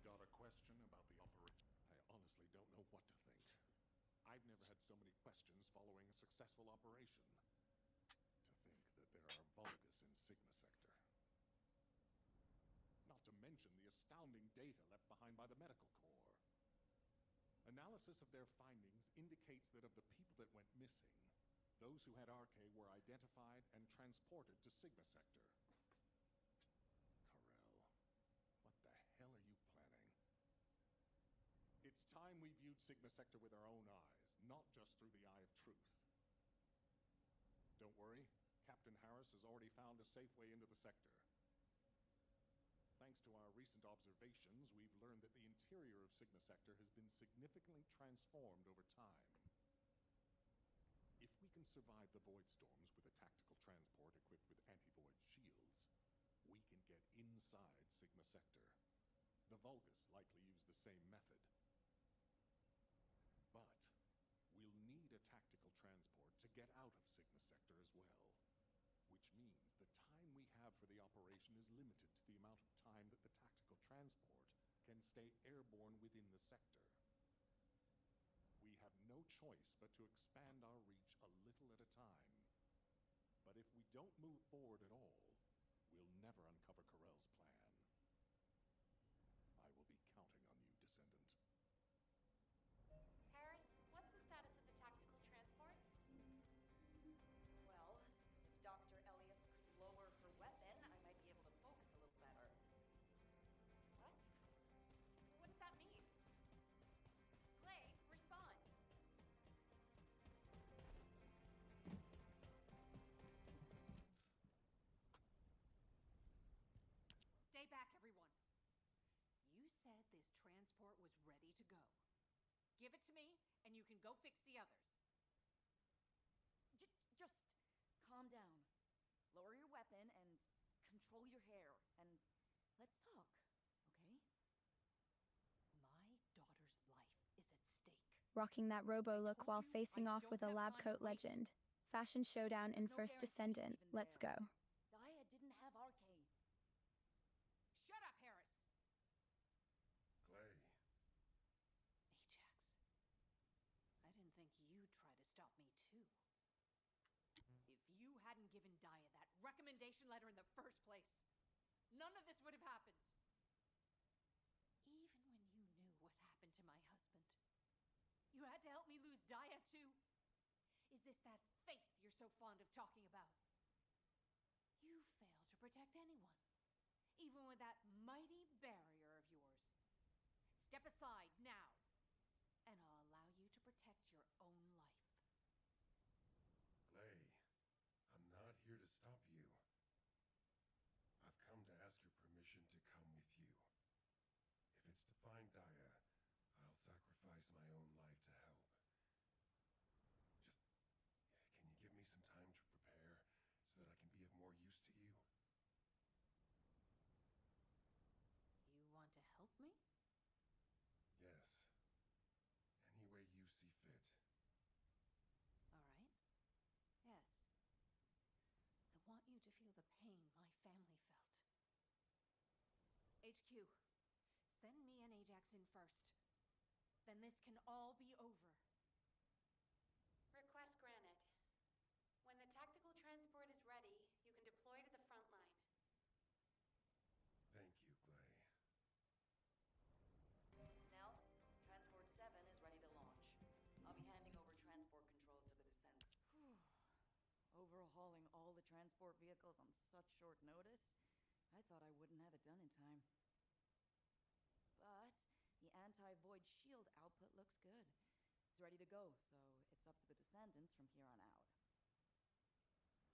Got a question about the operation? I honestly don't know what to think. I've never had so many questions following a successful operation. To think that there are Vulgus in Sigma Sector. Not to mention the astounding data left behind by the medical corps. Analysis of their findings indicates that of the people that went missing, those who had RK were identified and transported to Sigma Sector. Corell, what the hell are you planning? It's time we viewed Sigma Sector with our own eyes, not just through the eye of truth. Don't worry, Captain Harris has already found a safe way into the sector. Thanks to our recent observations, we've learned that the interior of Sigma Sector has been significantly transformed over time. If we can survive the void storms with a tactical transport equipped with anti-void shields, we can get inside Sigma Sector. The Vulgus likely use the same method. But we'll need a tactical transport to get out of Sigma Sector as well. Which means the time we have for the operation is limited to the amount of time that the tactical transport can stay airborne within the sector. We have no choice but to expand our reach a little at a time. But if we don't move forward at all, we'll never uncover Corell's plan. I will be counting on you, Descendant. Harris, what's the status of the tactical transport? Well, if Dr. Elias could lower her weapon, I might be able to focus a little better. What? What does that mean? Clay, respond. Stay back, everyone. You said this transport was ready to go. Give it to me, and you can go fix the others. Just calm down. Lower your weapon and control your hair. And let's talk, okay? My daughter's life is at stake. Rocking that robo look while told you facing I off don't with a have lab time to coat wait. legend. Fashion showdown in There's no First guarantee she's Descendant. even Let's there. go. Dia didn't have RK. Shut up, Harris. Clay. Ajax. I didn't think you'd try to stop me, too. If you hadn't given Dia that recommendation letter in the first place, none of this would have happened. Even when you knew what happened to my husband, you had to help me lose Dia, too. Is this that faith you're so fond of talking about? You failed to protect anyone, even when that mighty Step aside, now! And I'll allow you to protect your own life. Glay, I'm not here to stop you. I've come to ask your permission to come with you. If it's to find Daya, I'll sacrifice my own life to help. Just, can you give me some time to prepare so that I can be of more use to you? You want to help me? Yes. Any way you see fit. All right. Yes. I want you to feel the pain my family felt. HQ, send me and Ajax in first. Then this can all be over. Request granted. When the tactical transport is ready, you can deploy to the front line. Thank you, Glay. Nell, Transport 7 is ready to launch. I'll be handing over transport controls to the Descendant. Overhauling all the transport vehicles on such short notice? I thought I wouldn't have it done in time. But the anti-void shield output looks good. It's ready to go, so it's up to the Descendants from here on out.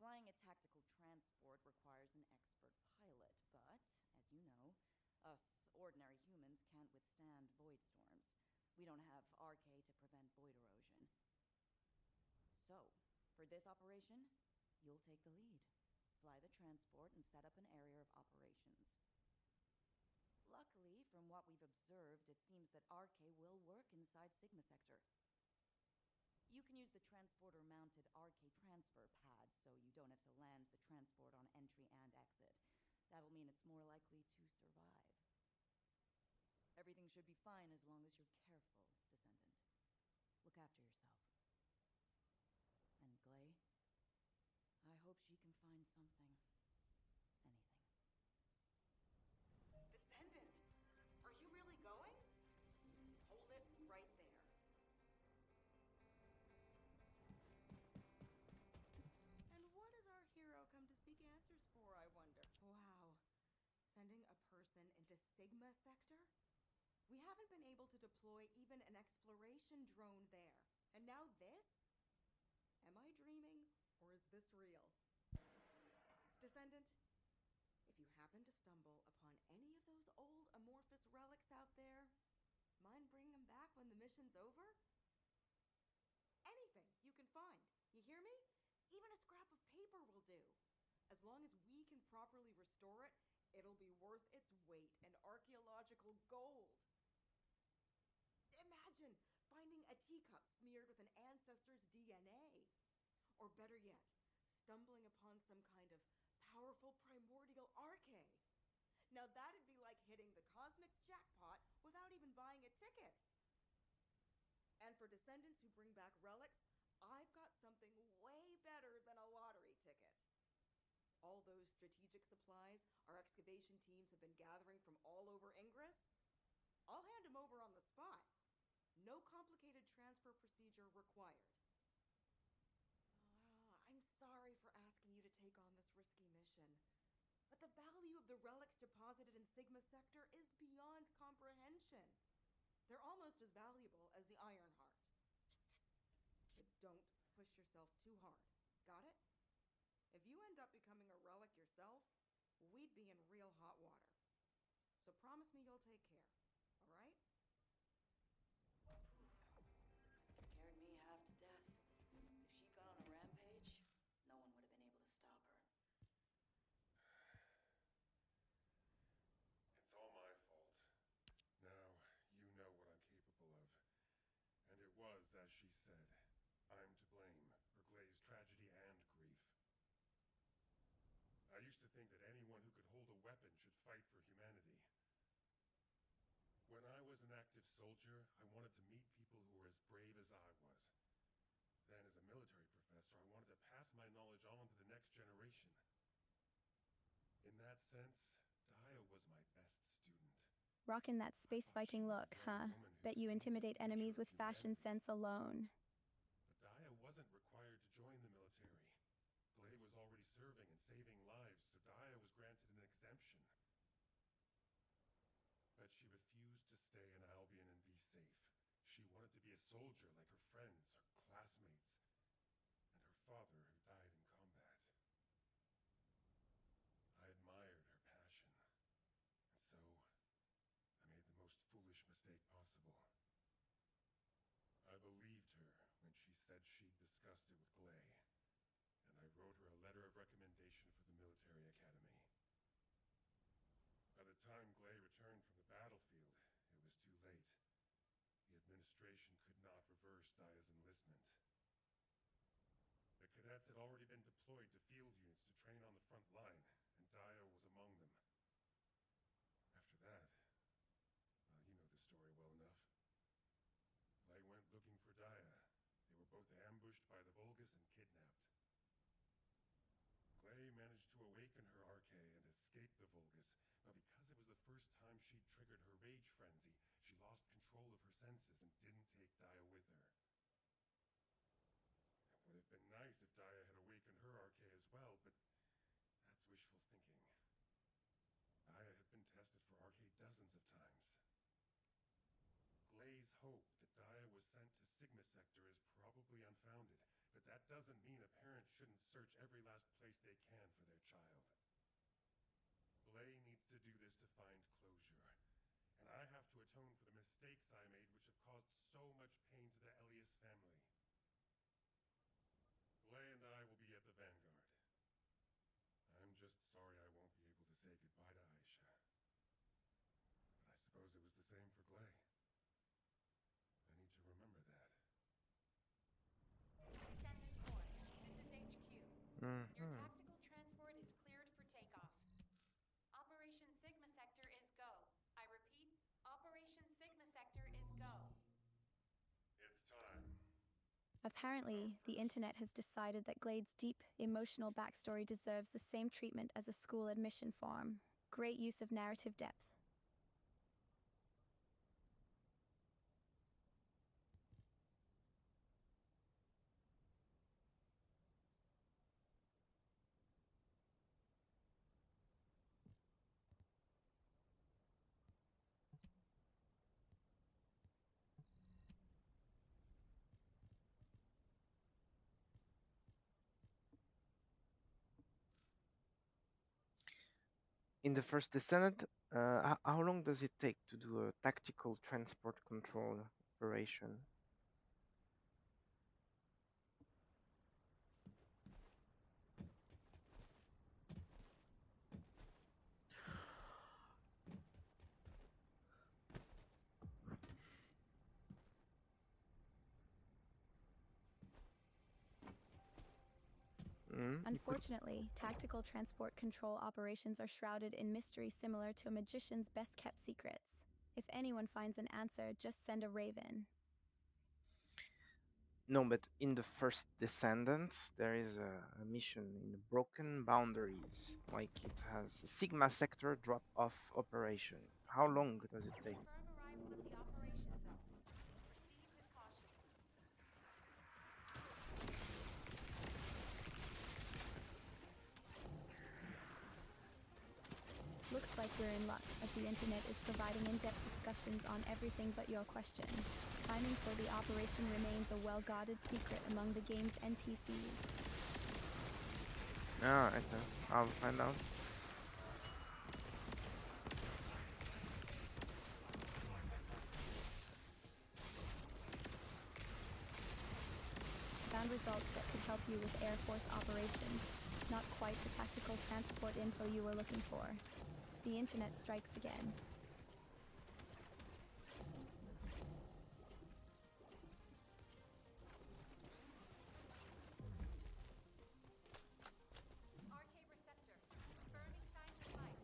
Flying a tactical transport requires an expert pilot, but, as you know, us ordinary humans can't withstand void storms. We don't have RK to prevent void erosion. So, for this operation, you'll take the lead. Fly the transport and set up an area of operations. Luckily, from what we've observed, it seems that RK will work inside Sigma Sector. You can use the transporter-mounted RK transfer pad, so you don't have to land the transport on entry and exit. That'll mean it's more likely to survive. Everything should be fine as long as you're careful, Descendant. Look after yourself. And Glay, I hope she can find something. Anything. Descendant! Are you really going? Hold it right there. And what does our hero come to seek answers for, I wonder? Wow. Sending a person into Sigma Sector? We haven't been able to deploy even an exploration drone there. And now this? Am I dreaming, or is this real? Descendant, if you happen to stumble upon any of those old amorphous relics out there, mind bringing them back when the mission's over? Anything you can find. You hear me? Even a scrap of paper will do. As long as we can properly restore it, it'll be worth its weight in archaeological gold. Imagine finding a teacup smeared with an ancestor's DNA. Or better yet, stumbling upon some kind of powerful primordial RK. Now that'd be like hitting the cosmic jackpot without even buying a ticket. And for descendants who bring back relics, I've got something way better than a lottery ticket. All those strategic supplies our excavation teams have been gathering from all over Ingress, I'll hand them over on the spot. No complicated transfer procedure required. I'm sorry for asking you to take on this risky mission, but the value of the relics deposited in Sigma Sector is beyond comprehension. They're almost as valuable as the Ironheart. But don't push yourself too hard. Got it? If you end up becoming a relic yourself, we'd be in real hot water. So promise me you'll take care, all right? Scared me half to death. If she'd gone on a rampage, no one would have been able to stop her. It's all my fault. Now, you know what I'm capable of. And it was, as she said, I'm to blame for Glay's tragedy and grief. I used to think that anyone who could hold a weapon should fight for humanity. When I was an active soldier, I wanted to meet people who were as brave as I was. Then, as a military professor, I wanted to pass my knowledge on to the next generation. In that sense, Daya was my best student. Rockin' that space Viking look, huh? Bet you intimidate enemies with fashion sense alone. But Daya wasn't required to join the military. Glay was already serving and saving lives, so Daya was granted an exemption. But she refused to stay in Albion soldier like her friends, her classmates, and her father who died in combat. I admired her passion, and so I made the most foolish mistake possible. I believed her when she said she'd discussed it with Glay, and I wrote her a letter of recommendation for the military academy. By the time Glay returned from the battlefield, it was too late. The administration could not reverse Daya's enlistment. The cadets had already been deployed to field units to train on the front line, and Daya was among them. After that, well, you know the story well enough. Glay went looking for Daya. They were both ambushed by the Vulgus and kidnapped. Glay managed to awaken her RK and escape the Vulgus, but because it was the first time she'd triggered her rage frenzy, she lost control of her senses and didn't take Daya with her. It would have been nice if Daya had awakened her RK as well, but that's wishful thinking. Daya had been tested for RK dozens of times. Glay's hope that Daya was sent to Sigma Sector is probably unfounded, but that doesn't mean a parent shouldn't search every last place they can for their child. Glay needs to do this to find closure, and I have to atone for the mistakes I made which have caused so much pain to the Elias family. Glay and I will be at the Vanguard. I'm just sorry I won't be able to say goodbye to Aisha. But I suppose it was the same for Glay. I need to remember that. Descendant 4, this is HQ. Your Mm-hmm. tactical transport is cleared for takeoff. Operation Sigma Sector is go. I repeat, Operation Sigma Sector is go. It's time. Apparently, the internet has decided that Glade's deep, emotional backstory deserves the same treatment as a school admission form. Great use of narrative depth. In the first Descendant, how long does it take to do a tactical transport control operation? You could. Unfortunately, tactical transport control operations are shrouded in mystery similar to a magician's best kept secrets. If anyone finds an answer, just send a raven. No, but in the first Descendant, there is a mission in the Broken Boundaries. Like it has a Sigma Sector drop off operation. How long does it take? Confirm arrival of the operation zone. Proceed with caution. Looks like we're in luck, as the internet is providing in-depth discussions on everything but your question. Timing for the operation remains a well-guarded secret among the game's NPCs. Ah, okay. I'll find out. Found results that could help you with Air Force operations. Not quite the tactical transport info you were looking for. The internet strikes again. RK receptor. Confirming signs of life.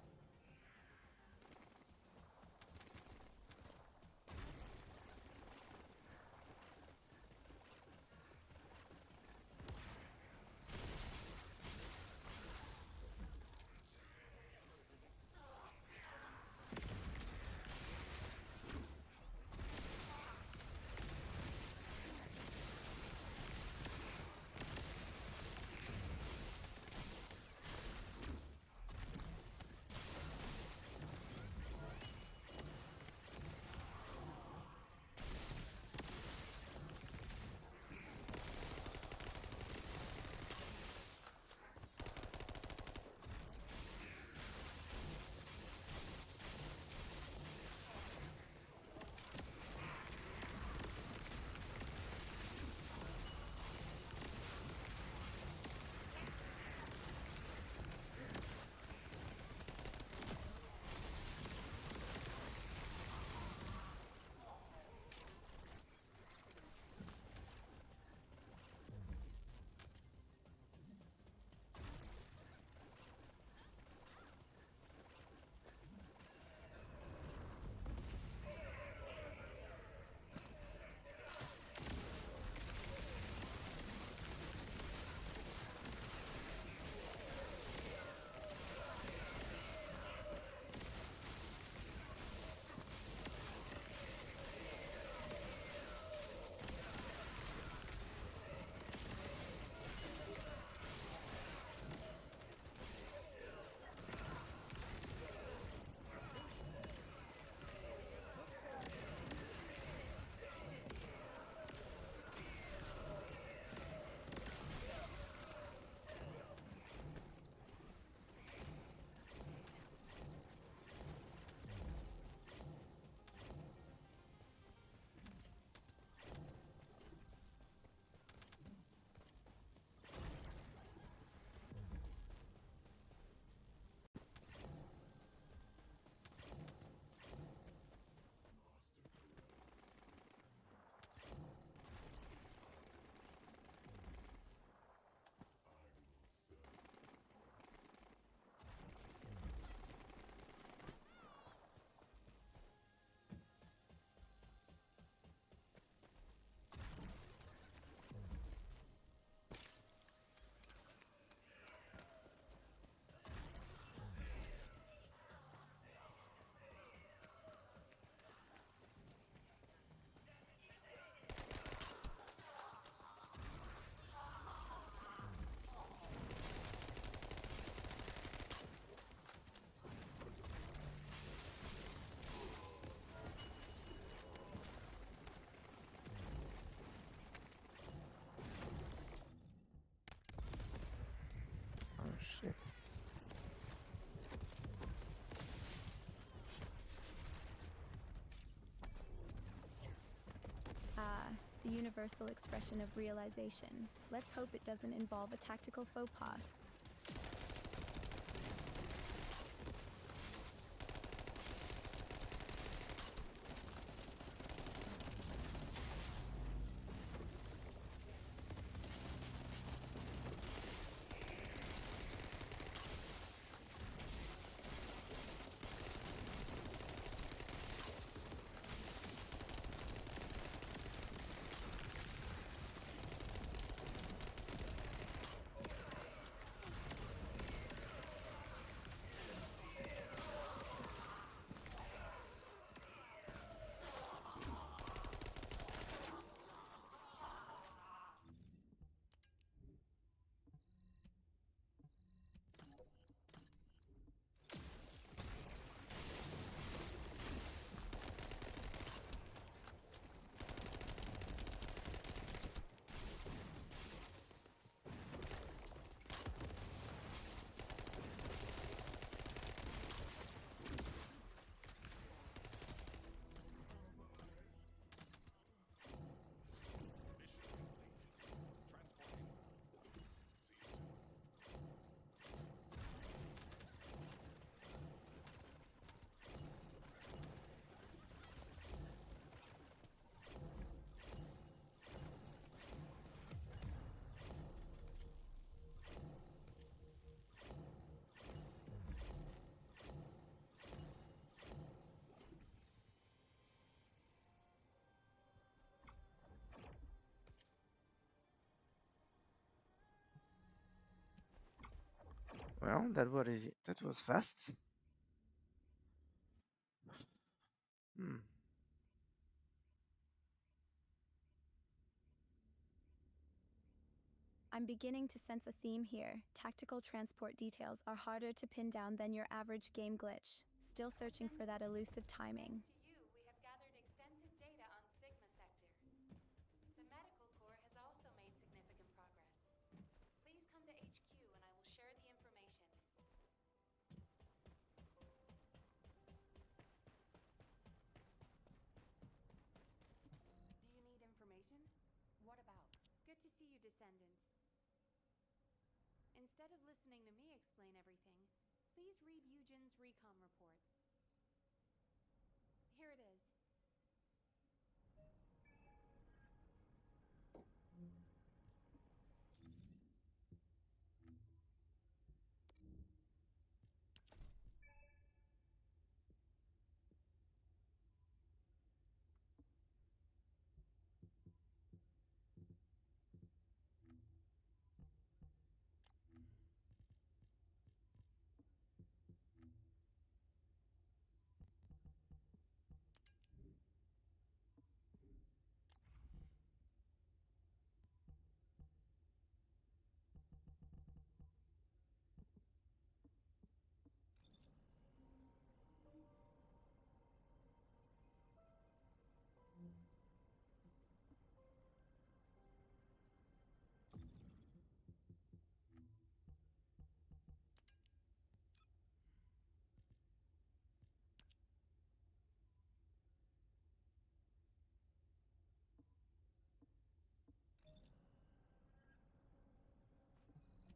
universal expression of realization. Let's hope it doesn't involve a tactical faux pas. Well, that was fast. Hmm. I'm beginning to sense a theme here. Tactical transport details are harder to pin down than your average game glitch. Still searching for that elusive timing. Thanks to you, we have gathered extensive data on Sigma Sector. The Medical Corps has also made significant progress. Please come to HQ and I will share the information. Do you need information? What about? Good to see you, Descendant. Instead of listening to me explain everything, please read Eugen's recon report. Here it is.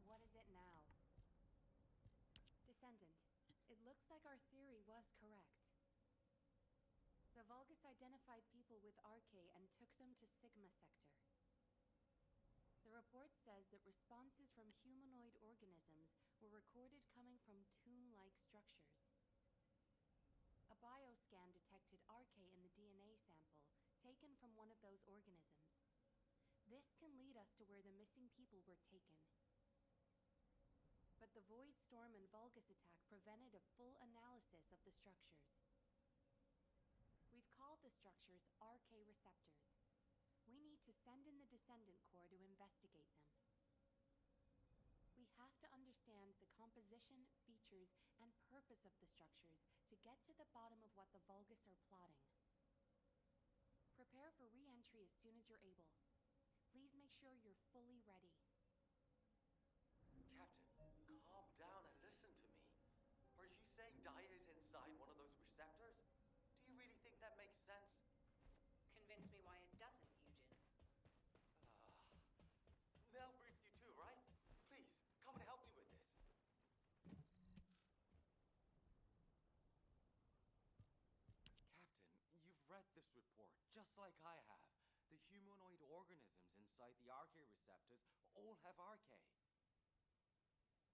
What is it now? Descendant, it looks like our theory was correct. The Vulgus identified people with RK and took them to Sigma Sector. The report says that responses from humanoid organisms were recorded coming from tomb-like structures. A bioscan detected RK in the DNA sample taken from one of those organisms. This can lead us to where the missing people were taken. But the Void Storm and Vulgus attack prevented a full analysis of the structures. We've called the structures RK receptors. We need to send in the Descendant Corps to investigate them. We have to understand the composition, features, and purpose of the structures to get to the bottom of what the Vulgus are plotting. Prepare for re-entry as soon as you're able. Please make sure you're fully ready. Captain, calm down and listen to me. Are you saying Daya is inside one of those receptors? Do you really think that makes sense? Convince me why it doesn't, Eugen. read this report, just like I have. The humanoid organisms inside the RK receptors all have RK.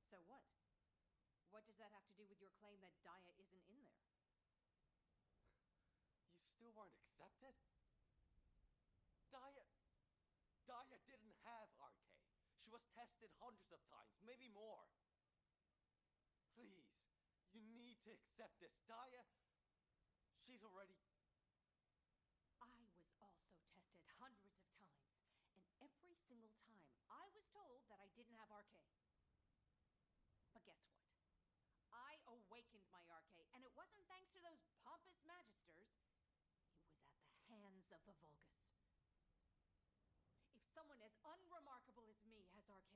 So what? What does that have to do with your claim that Daya isn't in there? You still weren't accepted? Daya... Daya didn't have RK. She was tested hundreds of times, maybe more. Please, you need to accept this. Daya... She's already... I was also tested hundreds of times, and every single time I was told that I didn't have RK. But guess what? I awakened my RK, and it wasn't thanks to those pompous magisters. It was at the hands of the Vulgus. If someone as unremarkable as me has RK,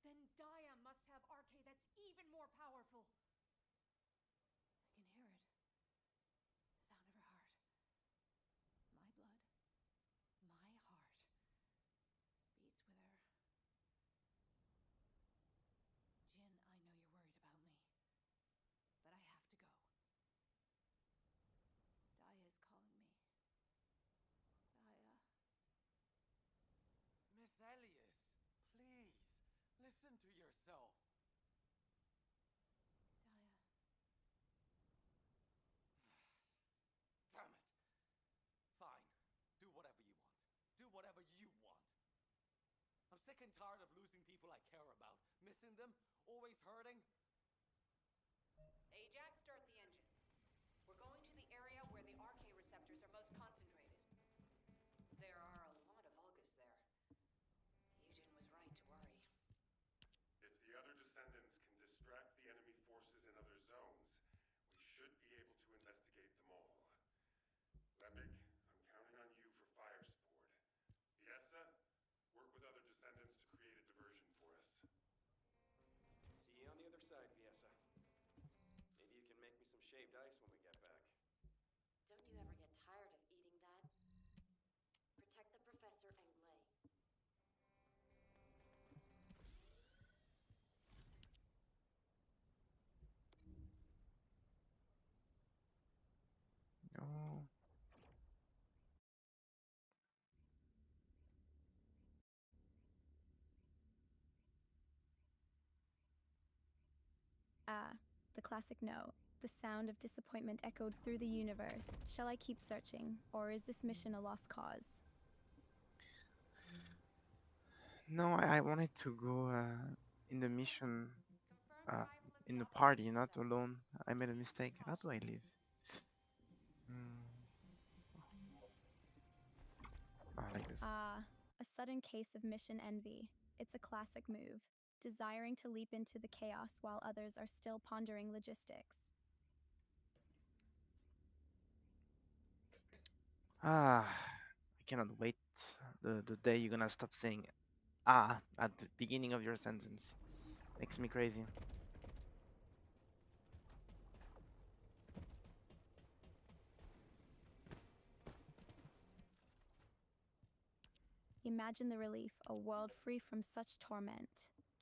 then Daya must have RK that's even more powerful. I can hear it. The sound of her heart. My blood, my heart, beats with her. Jin, I know you're worried about me, but I have to go. Daya is calling me. Daya. Miss Elias, please, listen to yourself. Daya. Damn it. Fine, do whatever you want. Do whatever you want. I'm sick and tired of losing people I care about, missing them, always hurting. Ajax, start the engine. We're going to the area where the RK receptors are most concentrated. There are a lot of Vulgus there. Eugen was right to worry. If the other Descendants can distract the enemy forces in other zones, we should be able to investigate them all. Lepik, I'm counting on you for fire support. Fiesta, work with other Descendants to create a diversion for us. See you on the other side, Fiesta. Maybe you can make me some shaved ice when we get back. Don't you ever get tired of eating that? Protect the professor and Glay. No. Ah, the classic no. The sound of disappointment echoed through the universe. Shall I keep searching, or is this mission a lost cause? No, I wanted to go in the mission in the party, not alone. I made a mistake. How do I leave? Like this. Ah, a sudden case of mission envy. It's a classic move, desiring to leap into the chaos while others are still pondering logistics. I cannot wait the day you're gonna stop saying at the beginning of your sentence. Makes me crazy. Imagine the relief, a world free from such torment.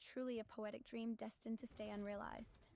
Truly a poetic dream destined to stay unrealized.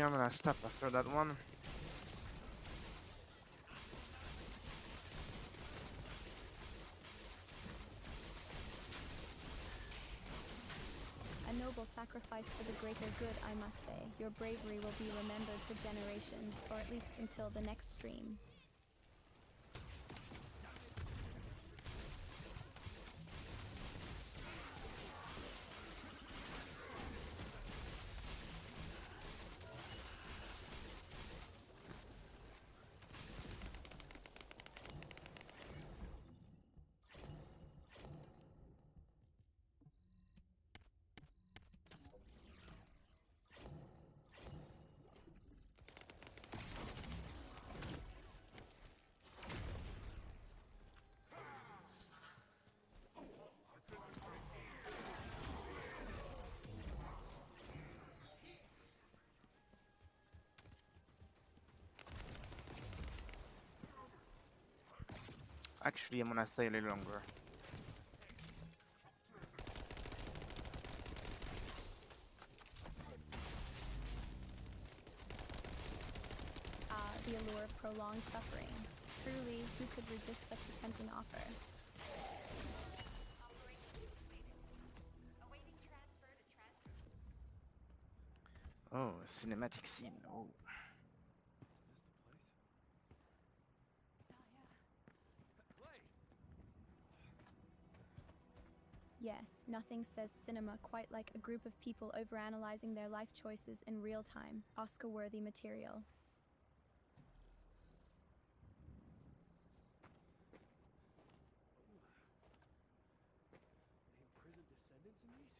I'm gonna stop after that one. A noble sacrifice for the greater good, I must say. Your bravery will be remembered for generations, or at least until the next stream. Actually, I'm gonna stay a little longer. Ah, the allure of prolonged suffering. Truly, who could resist such a tempting offer? Oh, cinematic scene. Oh, Yes, nothing says cinema quite like a group of people overanalyzing their life choices in real time. Oscar-worthy material. They imprison descendants in these?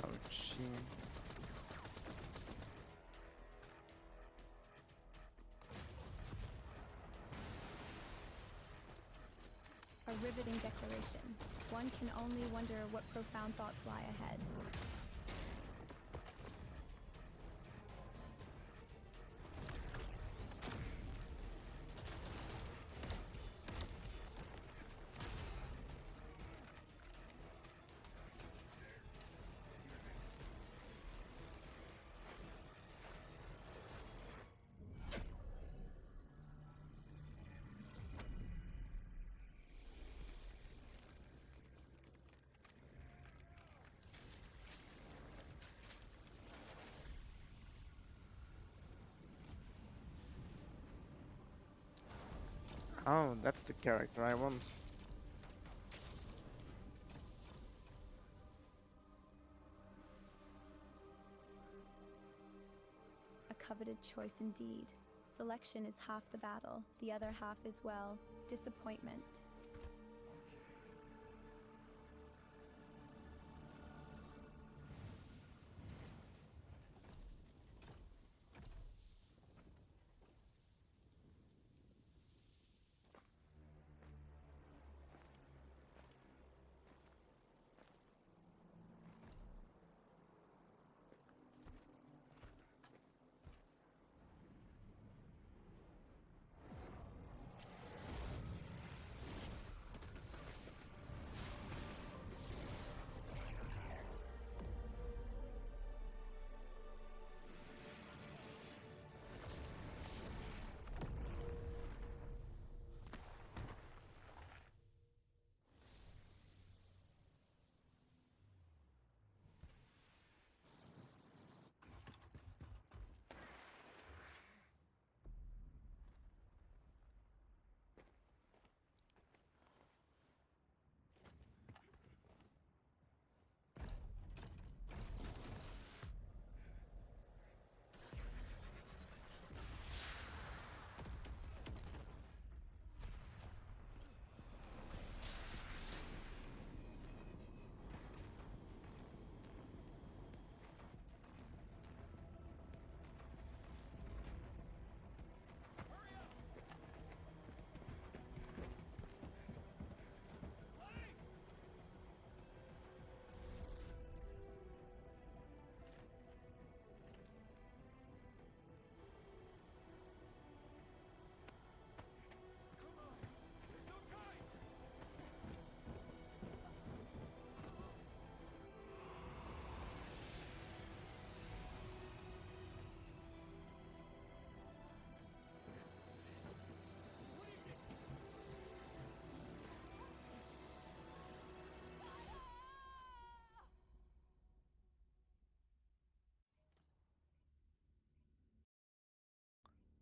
ouchie. A riveting declaration. One can only wonder what profound thoughts lie ahead. Oh, that's the character I want. A coveted choice indeed. Selection is half the battle, the other half is, well, disappointment.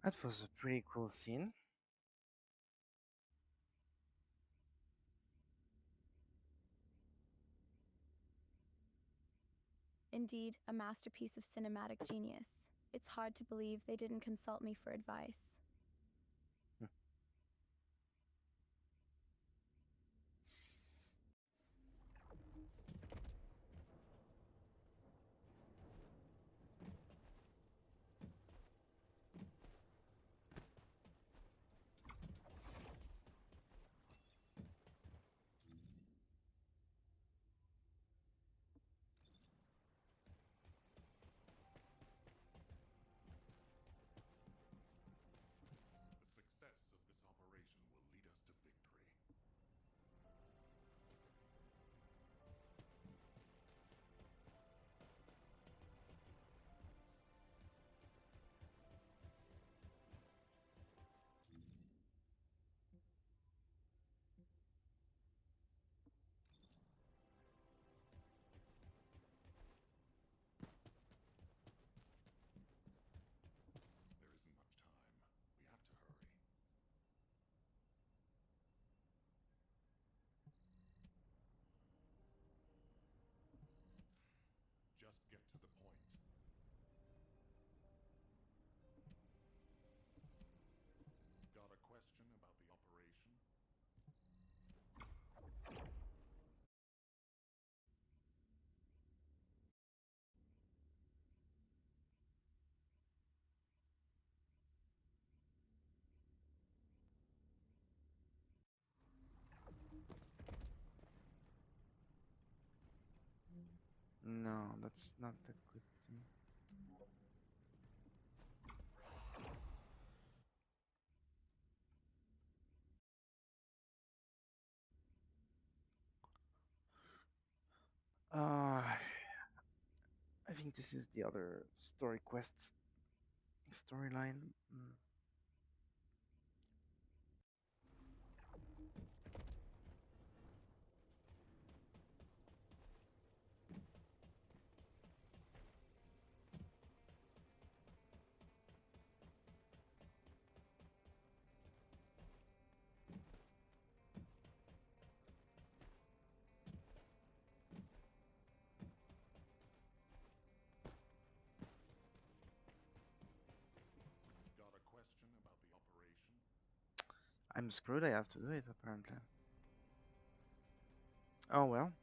That was a pretty cool scene. Indeed, a masterpiece of cinematic genius. It's hard to believe they didn't consult me for advice. The success of this operation will lead us to victory. There isn't much time. We have to hurry. Just get to the point. Got a question about the operation? No, that's not a good thing. I think this is the other story quest storyline. Mm. I'm screwed. I have to do it apparently. Oh well.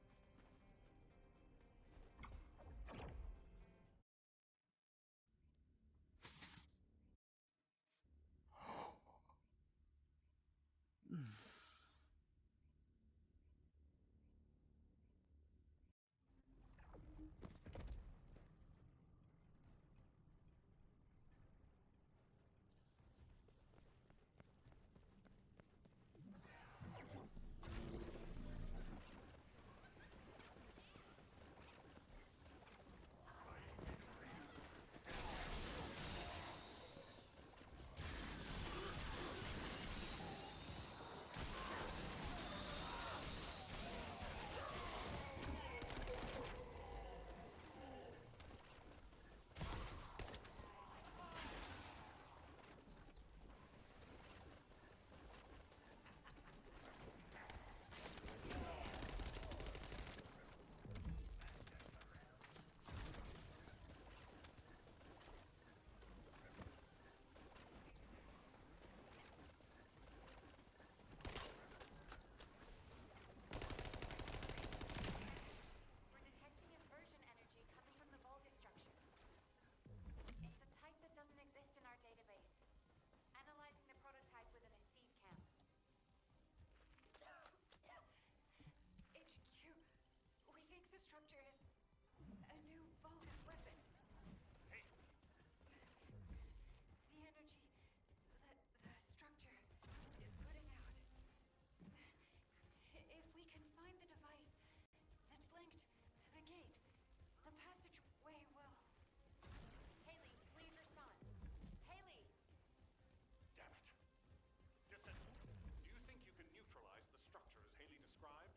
We're detecting inversion energy coming from the Volga structure. It's a type that doesn't exist in our database. Analyzing the prototype within a seed camp. HQ, we think the structure is a new Volgus weapon. Hey, The energy that the structure is putting out. If we can find the device that's linked to the gate, the passageway will... Haley, please respond. Haley! damn it. Descendant, do you think you can neutralize the structure as Haley described?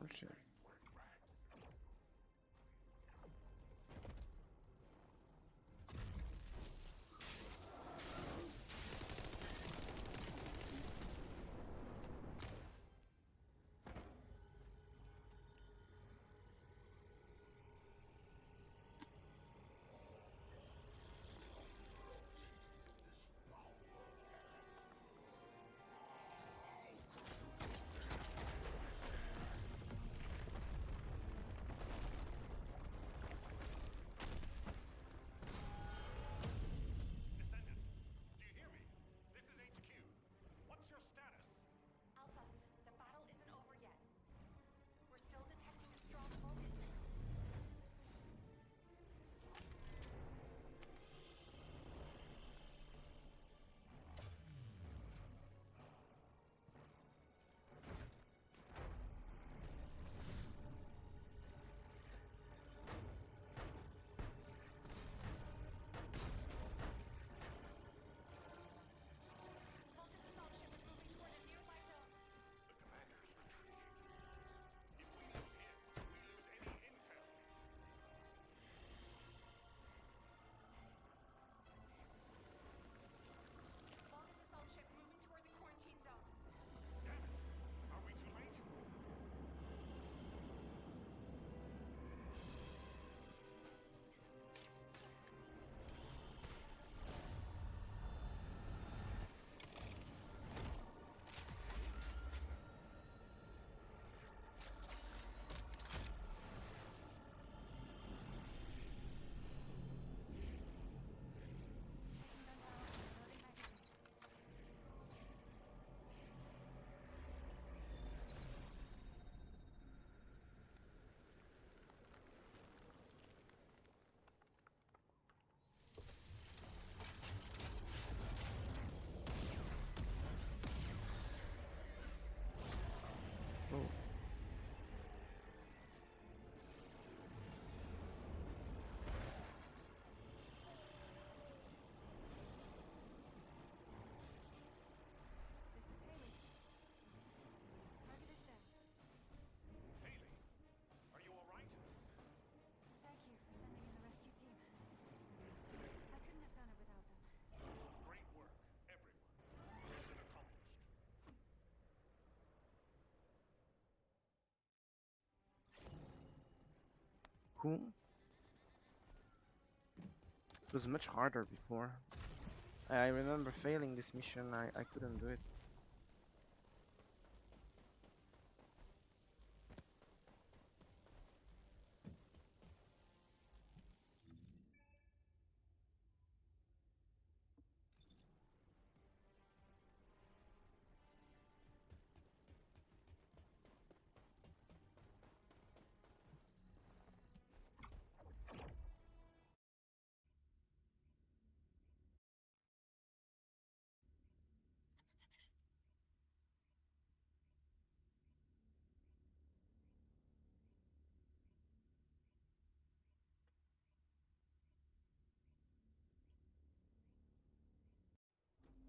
Bullshit. cool. It was much harder before. I remember failing this mission. I couldn't do it.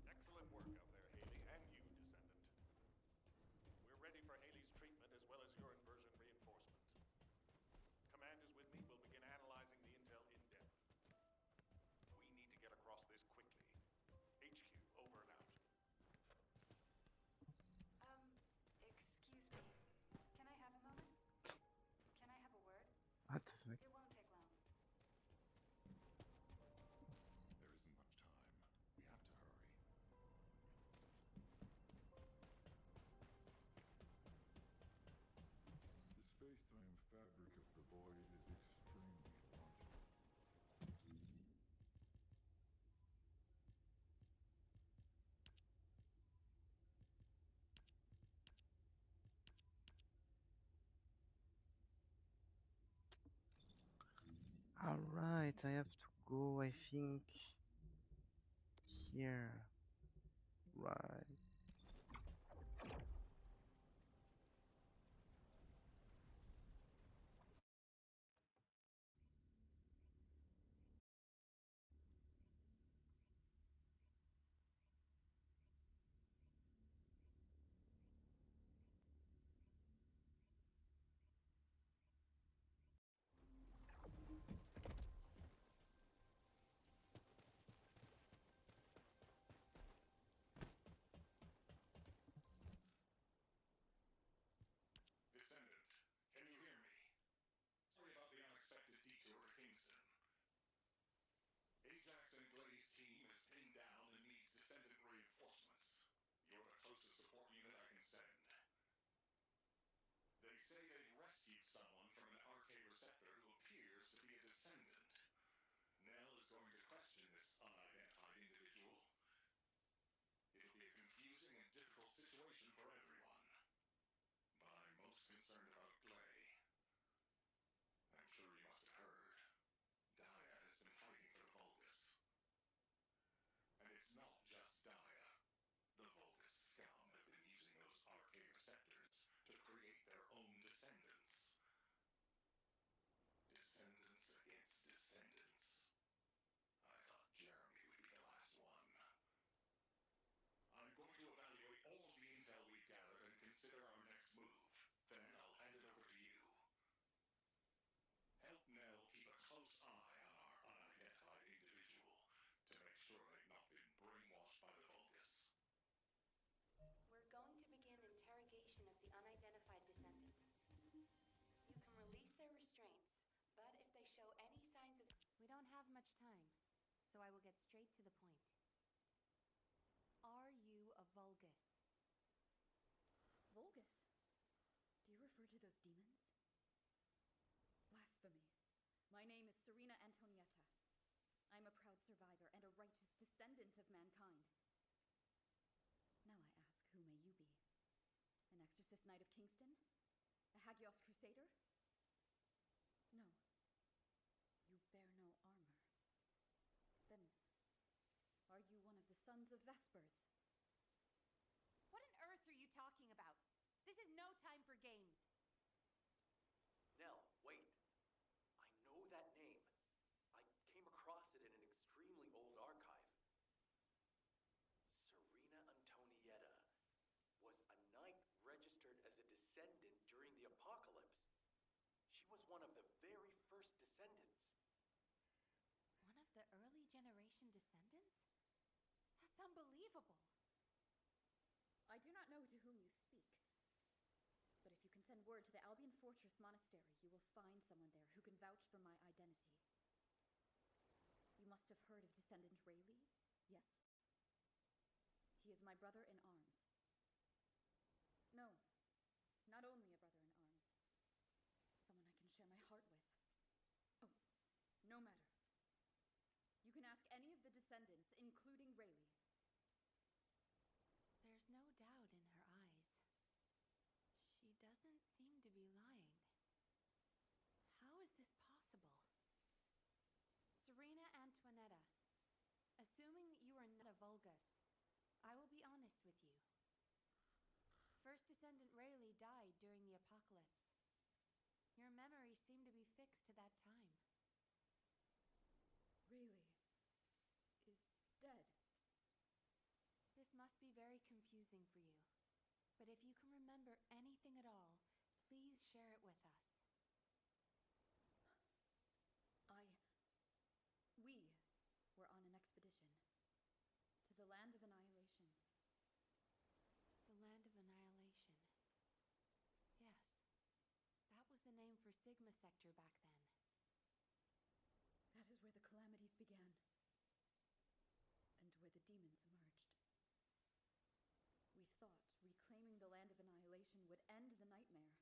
Excellent work out there, Haley, and you, Descendant. We're ready for Haley's treatment as well as your inversion reinforcement. Command is with me. We'll begin analyzing the intel in depth. We need to get across this quickly. HQ, over and out. Excuse me. Can I have a moment? Can I have a word? What the fuck? It won't take long. There isn't much time. We have to hurry. The space-time fabric of the void is extremely logical. Alright, I have to go, I think, here. Right. Descendant, can you hear me? Sorry about the unexpected detour to Kingston. Ajax and Glade's team is pinned down and needs Descendant reinforcements. You're the closest support unit I can send. They say they've rescued someone from an RK receptor who appears to be a Descendant. Nell is going to question this unidentified individual. It'll be a confusing and difficult situation for everyone. But I'm most concerned about Glay. I'm sure you must have heard. Daya has been fighting for the Vulgus. And it's not just Daya. The Vulgus scum have been using those RK receptors to create their own descendants. Descendants against descendants. I thought Jeremy would be the last one. I'm going to evaluate all of the intel we've gathered and consider our next move. Then I'll hand it over to you. Help Nell keep a close eye on our unidentified individual to make sure they've not been brainwashed by the Vulgus. We're going to begin interrogation of the unidentified descendant. You can release their restraints, but if they show any signs of... We don't have much time, so I will get straight to the point. Are you a Vulgus? Vulgus? Do you refer to those demons? Blasphemy. My name is Serena Antonietta. I'm a proud survivor and a righteous descendant of mankind. Now I ask, who may you be? An exorcist knight of Kingston? A Hagios crusader? No. You bear no armor. Then, are you one of the sons of Vespers? What on earth are you talking about? This is no time for games. Nell, wait. I know that name. I came across it in an extremely old archive. Serena Antonietta was a knight registered as a descendant during the apocalypse. She was one of the very first descendants. One of the early generation descendants? That's unbelievable. I do not know to whom you speak. But if you can send send word to the Albion Fortress Monastery. You will find someone there who can vouch for my identity. You must have heard of Descendant Rayleigh? Yes. He is my brother in arms. No, not only a brother in arms. Someone I can share my heart with. Oh, no matter. You can ask any of the Descendants, including Rayleigh. There's no doubt in her eyes. She doesn't seem to be lying. How is this possible? Serena Antoinetta, assuming that you are not a Vulgus, I will be honest with you. First Descendant Rayleigh died during the apocalypse. Your memories seem to be fixed to that time. Rayleigh is dead. This must be very confusing for you. But if you can remember anything at all, please share it with us. We were on an expedition to the Land of Annihilation. The Land of Annihilation. Yes. That was the name for Sigma Sector back then. That is where the calamities began. And where the demons emerged. We thought reclaiming the Land of Annihilation would end the nightmare.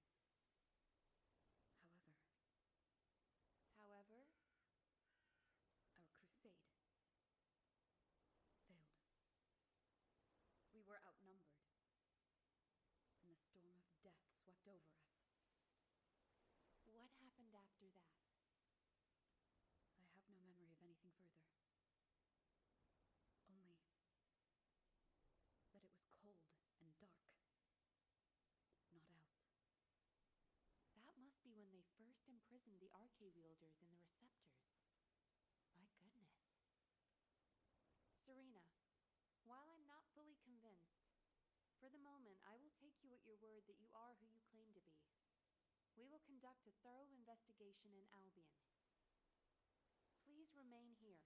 However, our crusade failed. We were outnumbered, and the storm of death swept over us. What happened after that? I have no memory of anything further. Only that it was cold and dark. Not else. That must be when they first imprisoned the Arche-wielders in the receptors. My goodness. Serena, while I'm not fully convinced, for the moment I will take you at your word that you are who you claim to be. We will conduct a thorough investigation in Albion. Please remain here.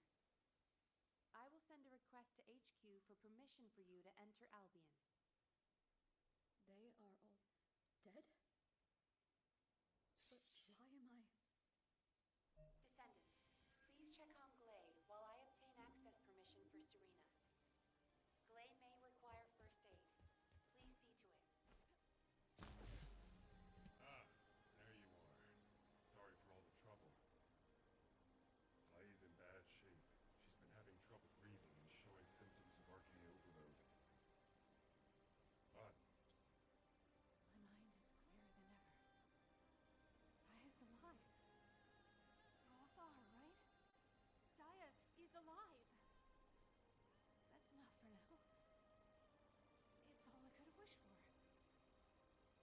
I will send a request to HQ for permission for you to enter Albion. They are all dead? But why am I... Descendant, please check on Glay while I obtain access permission for Serena. Glay may require first aid. Please see to it. Ah, there you are. Sorry for all the trouble. Clay's in bad shape. She's been having trouble breathing and showing symptoms of archae overload. But My mind is clearer than ever. Daya's alive. You all saw her, right? Daya is alive. That's enough for now. It's all I could have wished for.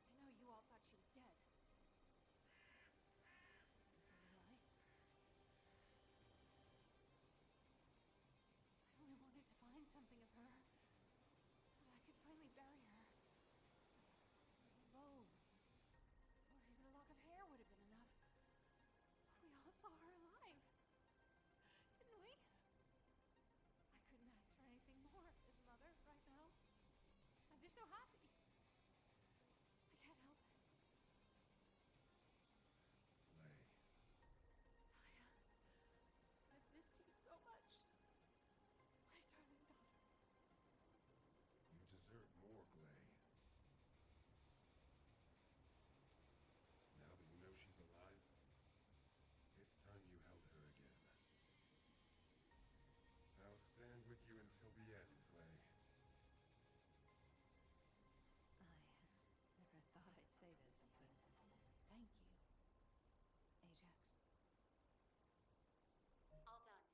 I know you all thought she was dead. And so did I. I only wanted to find something of her so that I could finally bury her. A bone, or even a lock of hair would have been enough. We all saw her alive, didn't we? I couldn't ask for anything more as a mother right now. I'm just so happy. I can't help it. Clay, Daya, I've missed you so much. My darling daughter. you deserve more, Clay. Now that you know she's alive, it's time you held her again. I'll stand with you until the end, Clay. I never thought I'd say this, but thank you, Ajax. All done.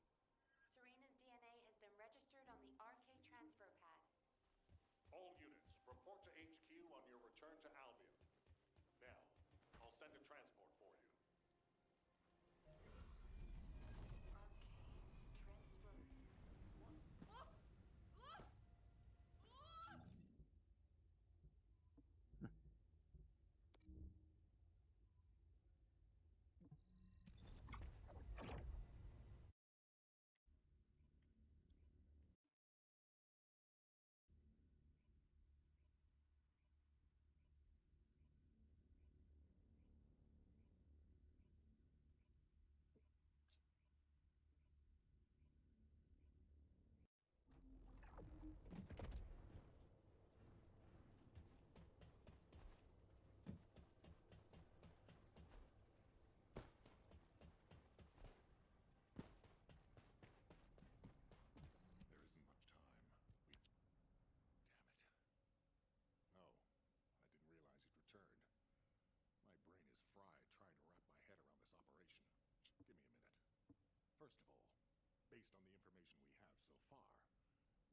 Serena's DNA has been registered on the RK transfer pad. All units, report to HQ on your return to Albion. Now, I'll send a transport for you. Transfer. First of all, based on the information we have so far,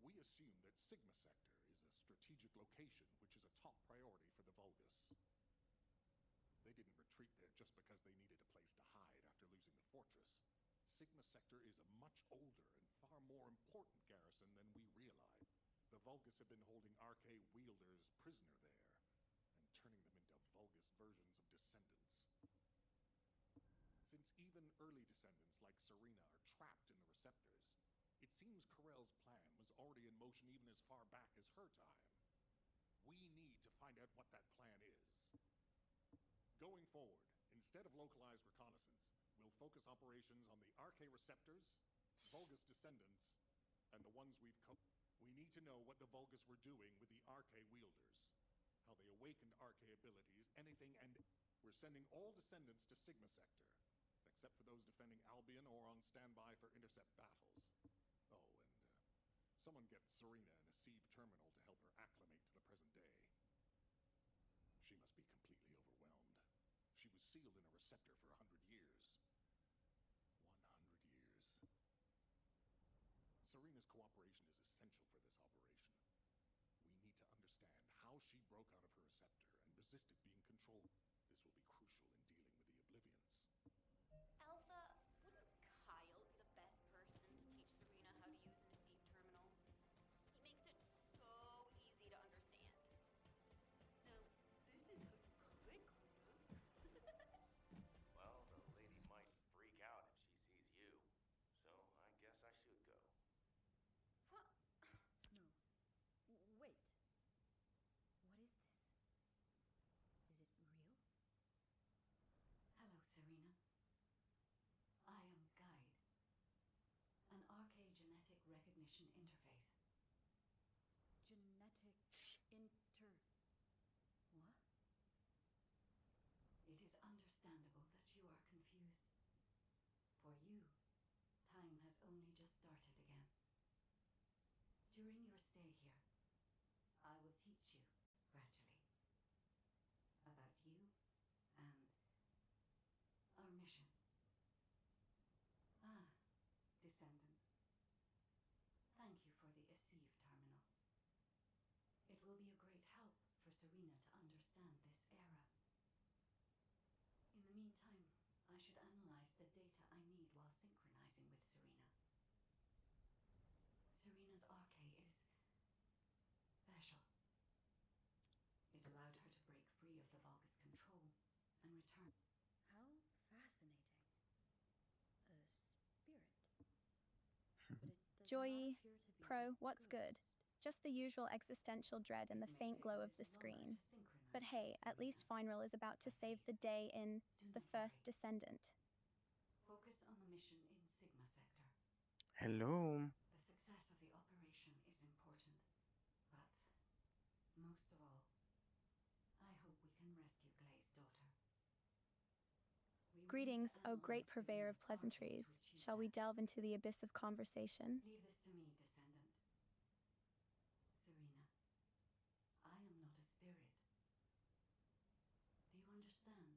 we assume that Sigma Sector is a strategic location which is a top priority for the Vulgus. They didn't retreat there just because they needed a place to hide after losing the fortress. Sigma Sector is a much older and far more important garrison than we realize. The Vulgus have been holding RK wielders prisoner there, and turning them into Vulgus versions of Descendants. Since even early Descendants like Serena are trapped in the receptors, it seems Corell's plan was already in motion even as far back as her time. We need to find out what that plan is. Going forward, instead of localized reconnaissance, we'll focus operations on the RK receptors, Vulgus Descendants, and the ones we've We need to know what the Vulgus were doing with the RK wielders, how they awakened RK abilities, anything, and we're sending all Descendants to Sigma Sector, except for those defending Albion or on standby for intercept battles. Oh, and someone get Serena in a sieve terminal to help her acclimate to the present day. She must be completely overwhelmed. She was sealed in a receptor for 100 years. 100 years. Serena's cooperation is essential for this operation. We need to understand how she broke out of her receptor and resisted being controlled. This will be crucial in dealing with the Oblivions. Alpha, wouldn't Kyle be the best person to teach Serena how to use an Deceive terminal? He makes it so easy to understand. Now, this is a quick order. Well, the lady might freak out if she sees you, so I guess I should go. What? No. Wait. What is this? Is it real? Hello, Serena. I am Guide, an RK genetic recognition interface. Genetic What? It is understandable that you are confused. For you, time has only just started again. During your stay here, I will teach you, gradually, about you and our mission. Ah, Descendant. Thank you for the Deceive terminal. It will be a great help for Serena to understand this era. In the meantime, I should analyze the data I need while synchronizing with Serena. Serena's RK is special. It allowed her to break free of the Vulgus control and return. How fascinating. A spirit. But it does not Joy, appear to be Pro, a what's good? ghost. Just the usual existential dread and the It may faint take glow a of the little longer screen. to synchronize But hey, with at least Serena. Finral is about to save the day in Do the not first worry. Descendant. Focus on the mission in Sigma Sector. Hello. The success of the operation is important, but most of all, I hope we can rescue Glay's daughter. We will need to Greetings, O great analyze purveyor of Serena's RK pleasantries. to achieve Shall we that. delve into the abyss of conversation? Leave this to me, Descendant. Serena, I am not a spirit. Do you understand?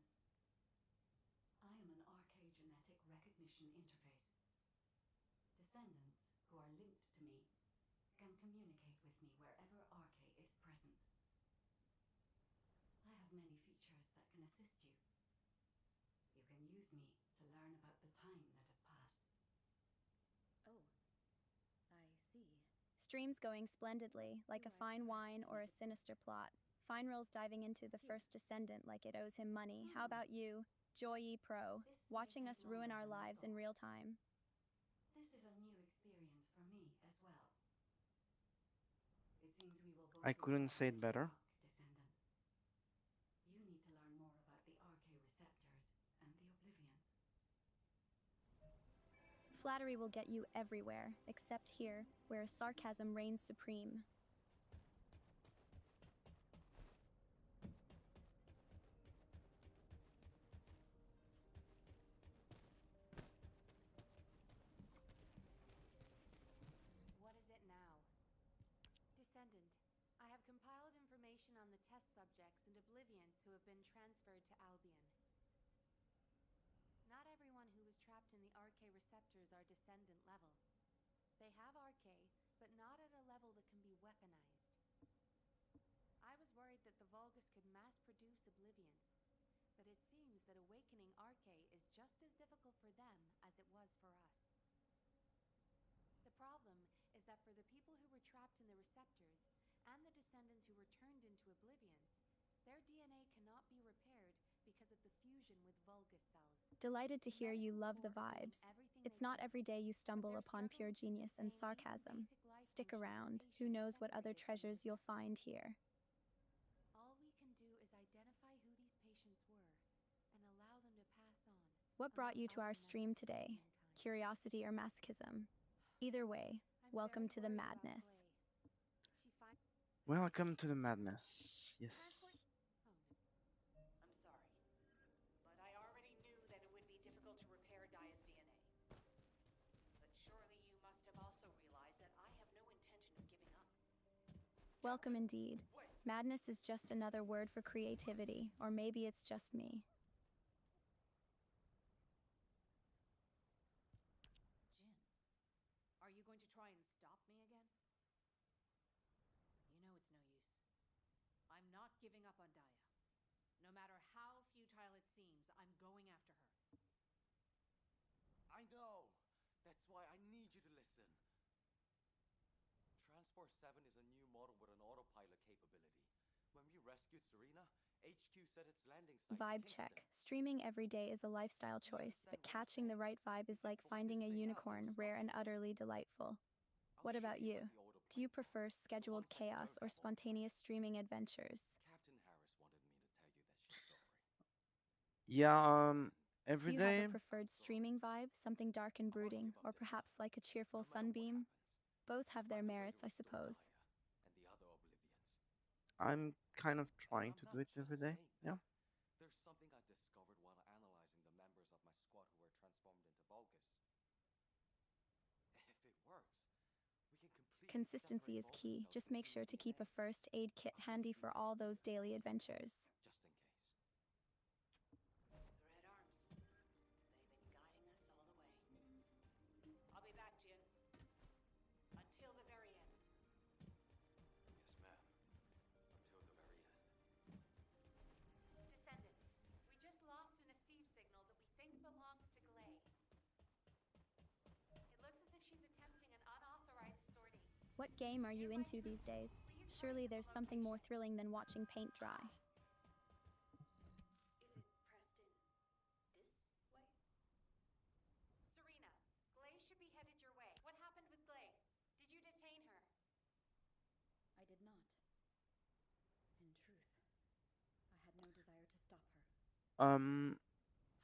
I am an RK genetic recognition interface. Descendants who are linked to me can communicate with me wherever RK is present. I have many features that can assist you. You can use me to learn about the time that has passed. Oh, I see. Streams going splendidly, like a Do I fine press wine to or a make a sinister plot. Finral's diving into the Here. first Descendant like it owes him money. How about you, Joy Pro, This may watching take us ruin longer our than I lives in thought. real time? This is a new experience for me as well. It seems we will both I couldn't need say it a better. luck, Descendant. You need to learn more about the RK receptors and the Oblivions. Flattery will get you everywhere, except here, where sarcasm reigns supreme. What is it now? Descendant, I have compiled information on the test subjects and Oblivions who have been transferred to Albion. Not everyone who was trapped trapped in the RK receptors are Descendant level. They have RK, but not at a level that can be weaponized. I was worried that the Vulgus could mass-produce Oblivions, but it seems that awakening RK is just as difficult for them as it was for us. The problem is that for the people who were trapped in the receptors, and the Descendants who were turned into Oblivions, their DNA cannot be repaired because of the fusion with Vulgus cells. Delighted to hear you love the vibes. It's not every day you stumble upon pure genius and sarcasm. Stick around. Who knows what other treasures you'll find here. All we can do is identify who these patients were and allow them to pass on. What brought you to our stream today? Curiosity or masochism? Either way, welcome to the madness. Welcome to the madness. Yes. I'm sorry, but I already knew that it would be difficult to repair Daya's DNA. But surely you must have also realized that I have no intention of giving up. Welcome indeed. Madness is just another word for creativity, or maybe it's just me. Jin, are you going to try and stop me again? You know it's no use. I'm not giving up on Daya. No matter how futile it seems, I'm going after her. I know! That's why I need you to listen. Transport 7 is a new model with an autopilot capability. When we rescued Serena, HQ set its landing site to Vibe Kingston. check. Streaming every day is a lifestyle choice, but catching the right vibe is like finding a unicorn, rare and utterly delightful. What about you? Do you prefer scheduled chaos or spontaneous streaming adventures? Captain Harris wanted me to tell you that she's sorry. Yeah, Do every you have day. a preferred streaming vibe, something dark and brooding, or perhaps like a cheerful sunbeam? Both have their merits, I suppose. And the other Oblivions. I'm kind of trying I'm to not do it just every day. saying Yeah. that. There's something I discovered while analyzing the members of my squad who were transformed into Vulgus. If it works, we can completely Consistency is separate key. Vulgus cells Just make from sure human to keep a DNA. first aid kit handy for all those daily adventures. Just in case. Red Arms. They've been guiding us all the way. I'll be back, Jin. Until the very end. Yes, ma'am. Until the very end. Descendant, we just lost an receive signal that we think belongs to Glay. It looks as if she's attempting an unauthorized sortie. What game are you into these days? Surely there's something more thrilling than watching paint dry. Is it Preston this way? Serena, Glay should be headed your way. What happened with Glay? Did you detain her? I did not. In truth, I had no desire to stop her.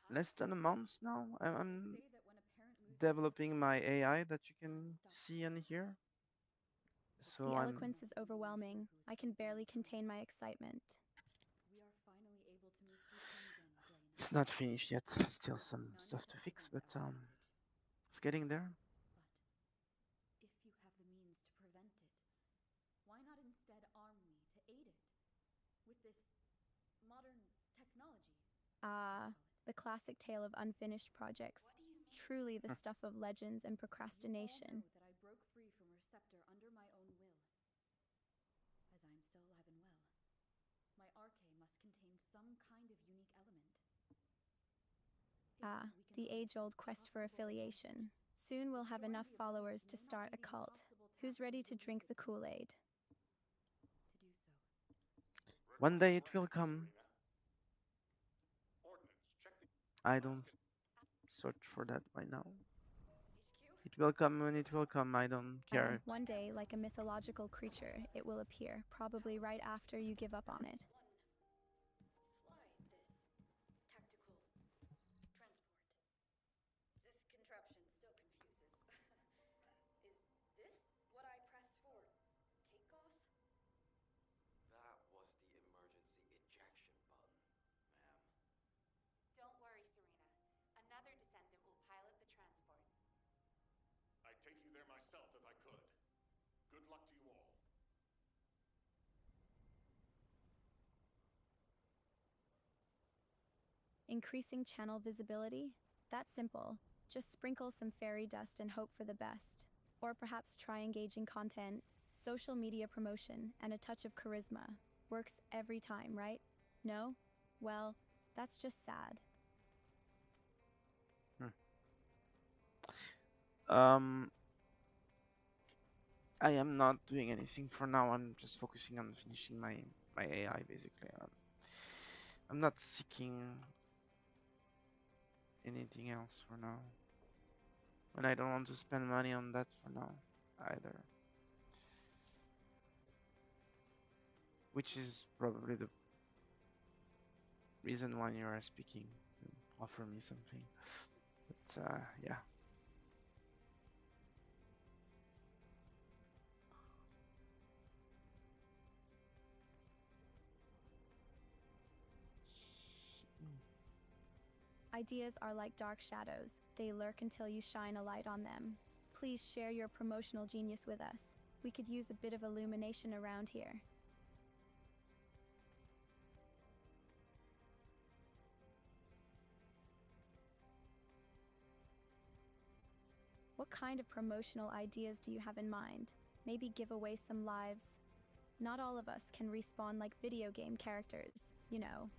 Less than a month now. I'm They say that when a parent loses developing my their AI that you child, can stop see and hear. So The I'm. eloquence is overwhelming. I can barely contain my excitement. we are finally able to move through time again, Glay and I. It's not finished yet. Still some None stuff to shall fix, prevent but our passage. it's getting there. But if you have the means to prevent it, why not instead arm me to aid it with this modern technology? Ah, the classic tale of unfinished projects. What do you mean? Truly the stuff of legends and You all procrastination. know that I broke free from Receptor under my own will. As I am still alive and well, my RK must contain some kind of unique element. If Ah, we can the harness age-old this quest for possible affiliation. Soon we'll have Destroying enough the followers Oblivions to may not start be a the cult. impossible Who's task ready we to believe drink it the to be. Kool-Aid? To do so, One day it will come. I don't search for that right now. HQ? It will come when it will come. I don't care. One day, like a mythological creature, it will appear, probably right after you give up on it. Fly this tactical transport. This contraption still confuses. Is this what I pressed for takeoff? That was the emergency ejection button, ma'am. Don't worry, Serena. Another Descendant will pilot the transport. I'd take you there myself if I could. Good luck to you all. Increasing channel visibility? That's simple. Just sprinkle some fairy dust and hope for the best. Or perhaps try engaging content, social media promotion, and a touch of charisma. Works every time, right? No? Well, that's just sad. Hmm. Um, I am not doing anything for now. I'm just focusing on finishing my AI basically. I'm not seeking anything else for now, and I don't want to spend money on that for now either. Which is probably the reason why you are speaking to offer me something. But yeah. Ideas are like dark shadows, they lurk until you shine a light on them. Please share your promotional genius with us. We could use a bit of illumination around here. What kind of promotional ideas do you have in mind? Maybe give away some lives? Not all of us can respawn like video game characters, you know.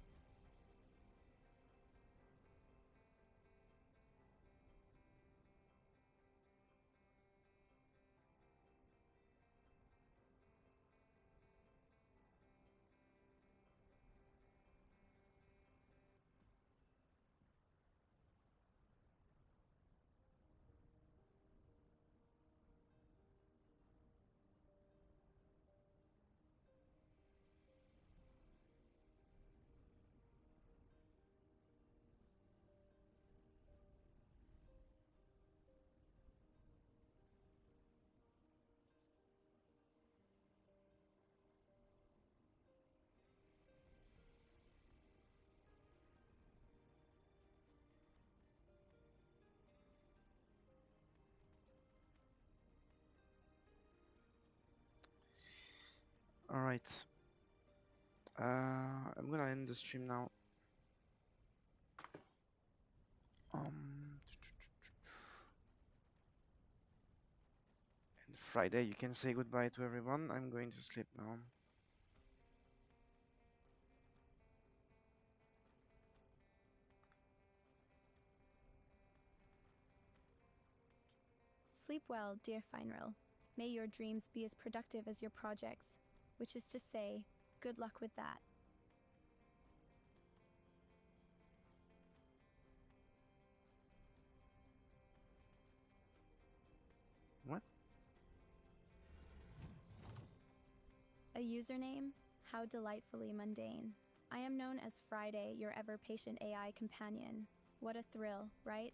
All right. I'm gonna end the stream now. Um, and Friday, you can say goodbye to everyone. I'm going to sleep now. Sleep well, dear Feinril. May your dreams be as productive as your projects, which is to say, good luck with that. What? A username? How delightfully mundane. I am known as Friday, your ever patient AI companion. What a thrill, right?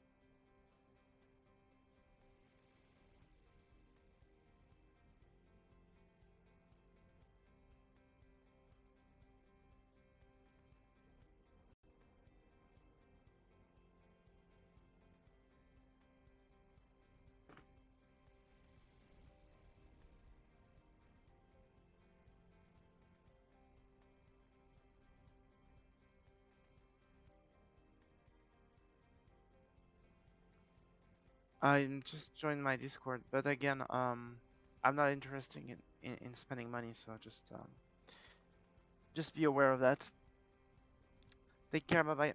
I just joined my Discord, but again, I'm not interested in spending money, so just be aware of that. Take care, bye bye.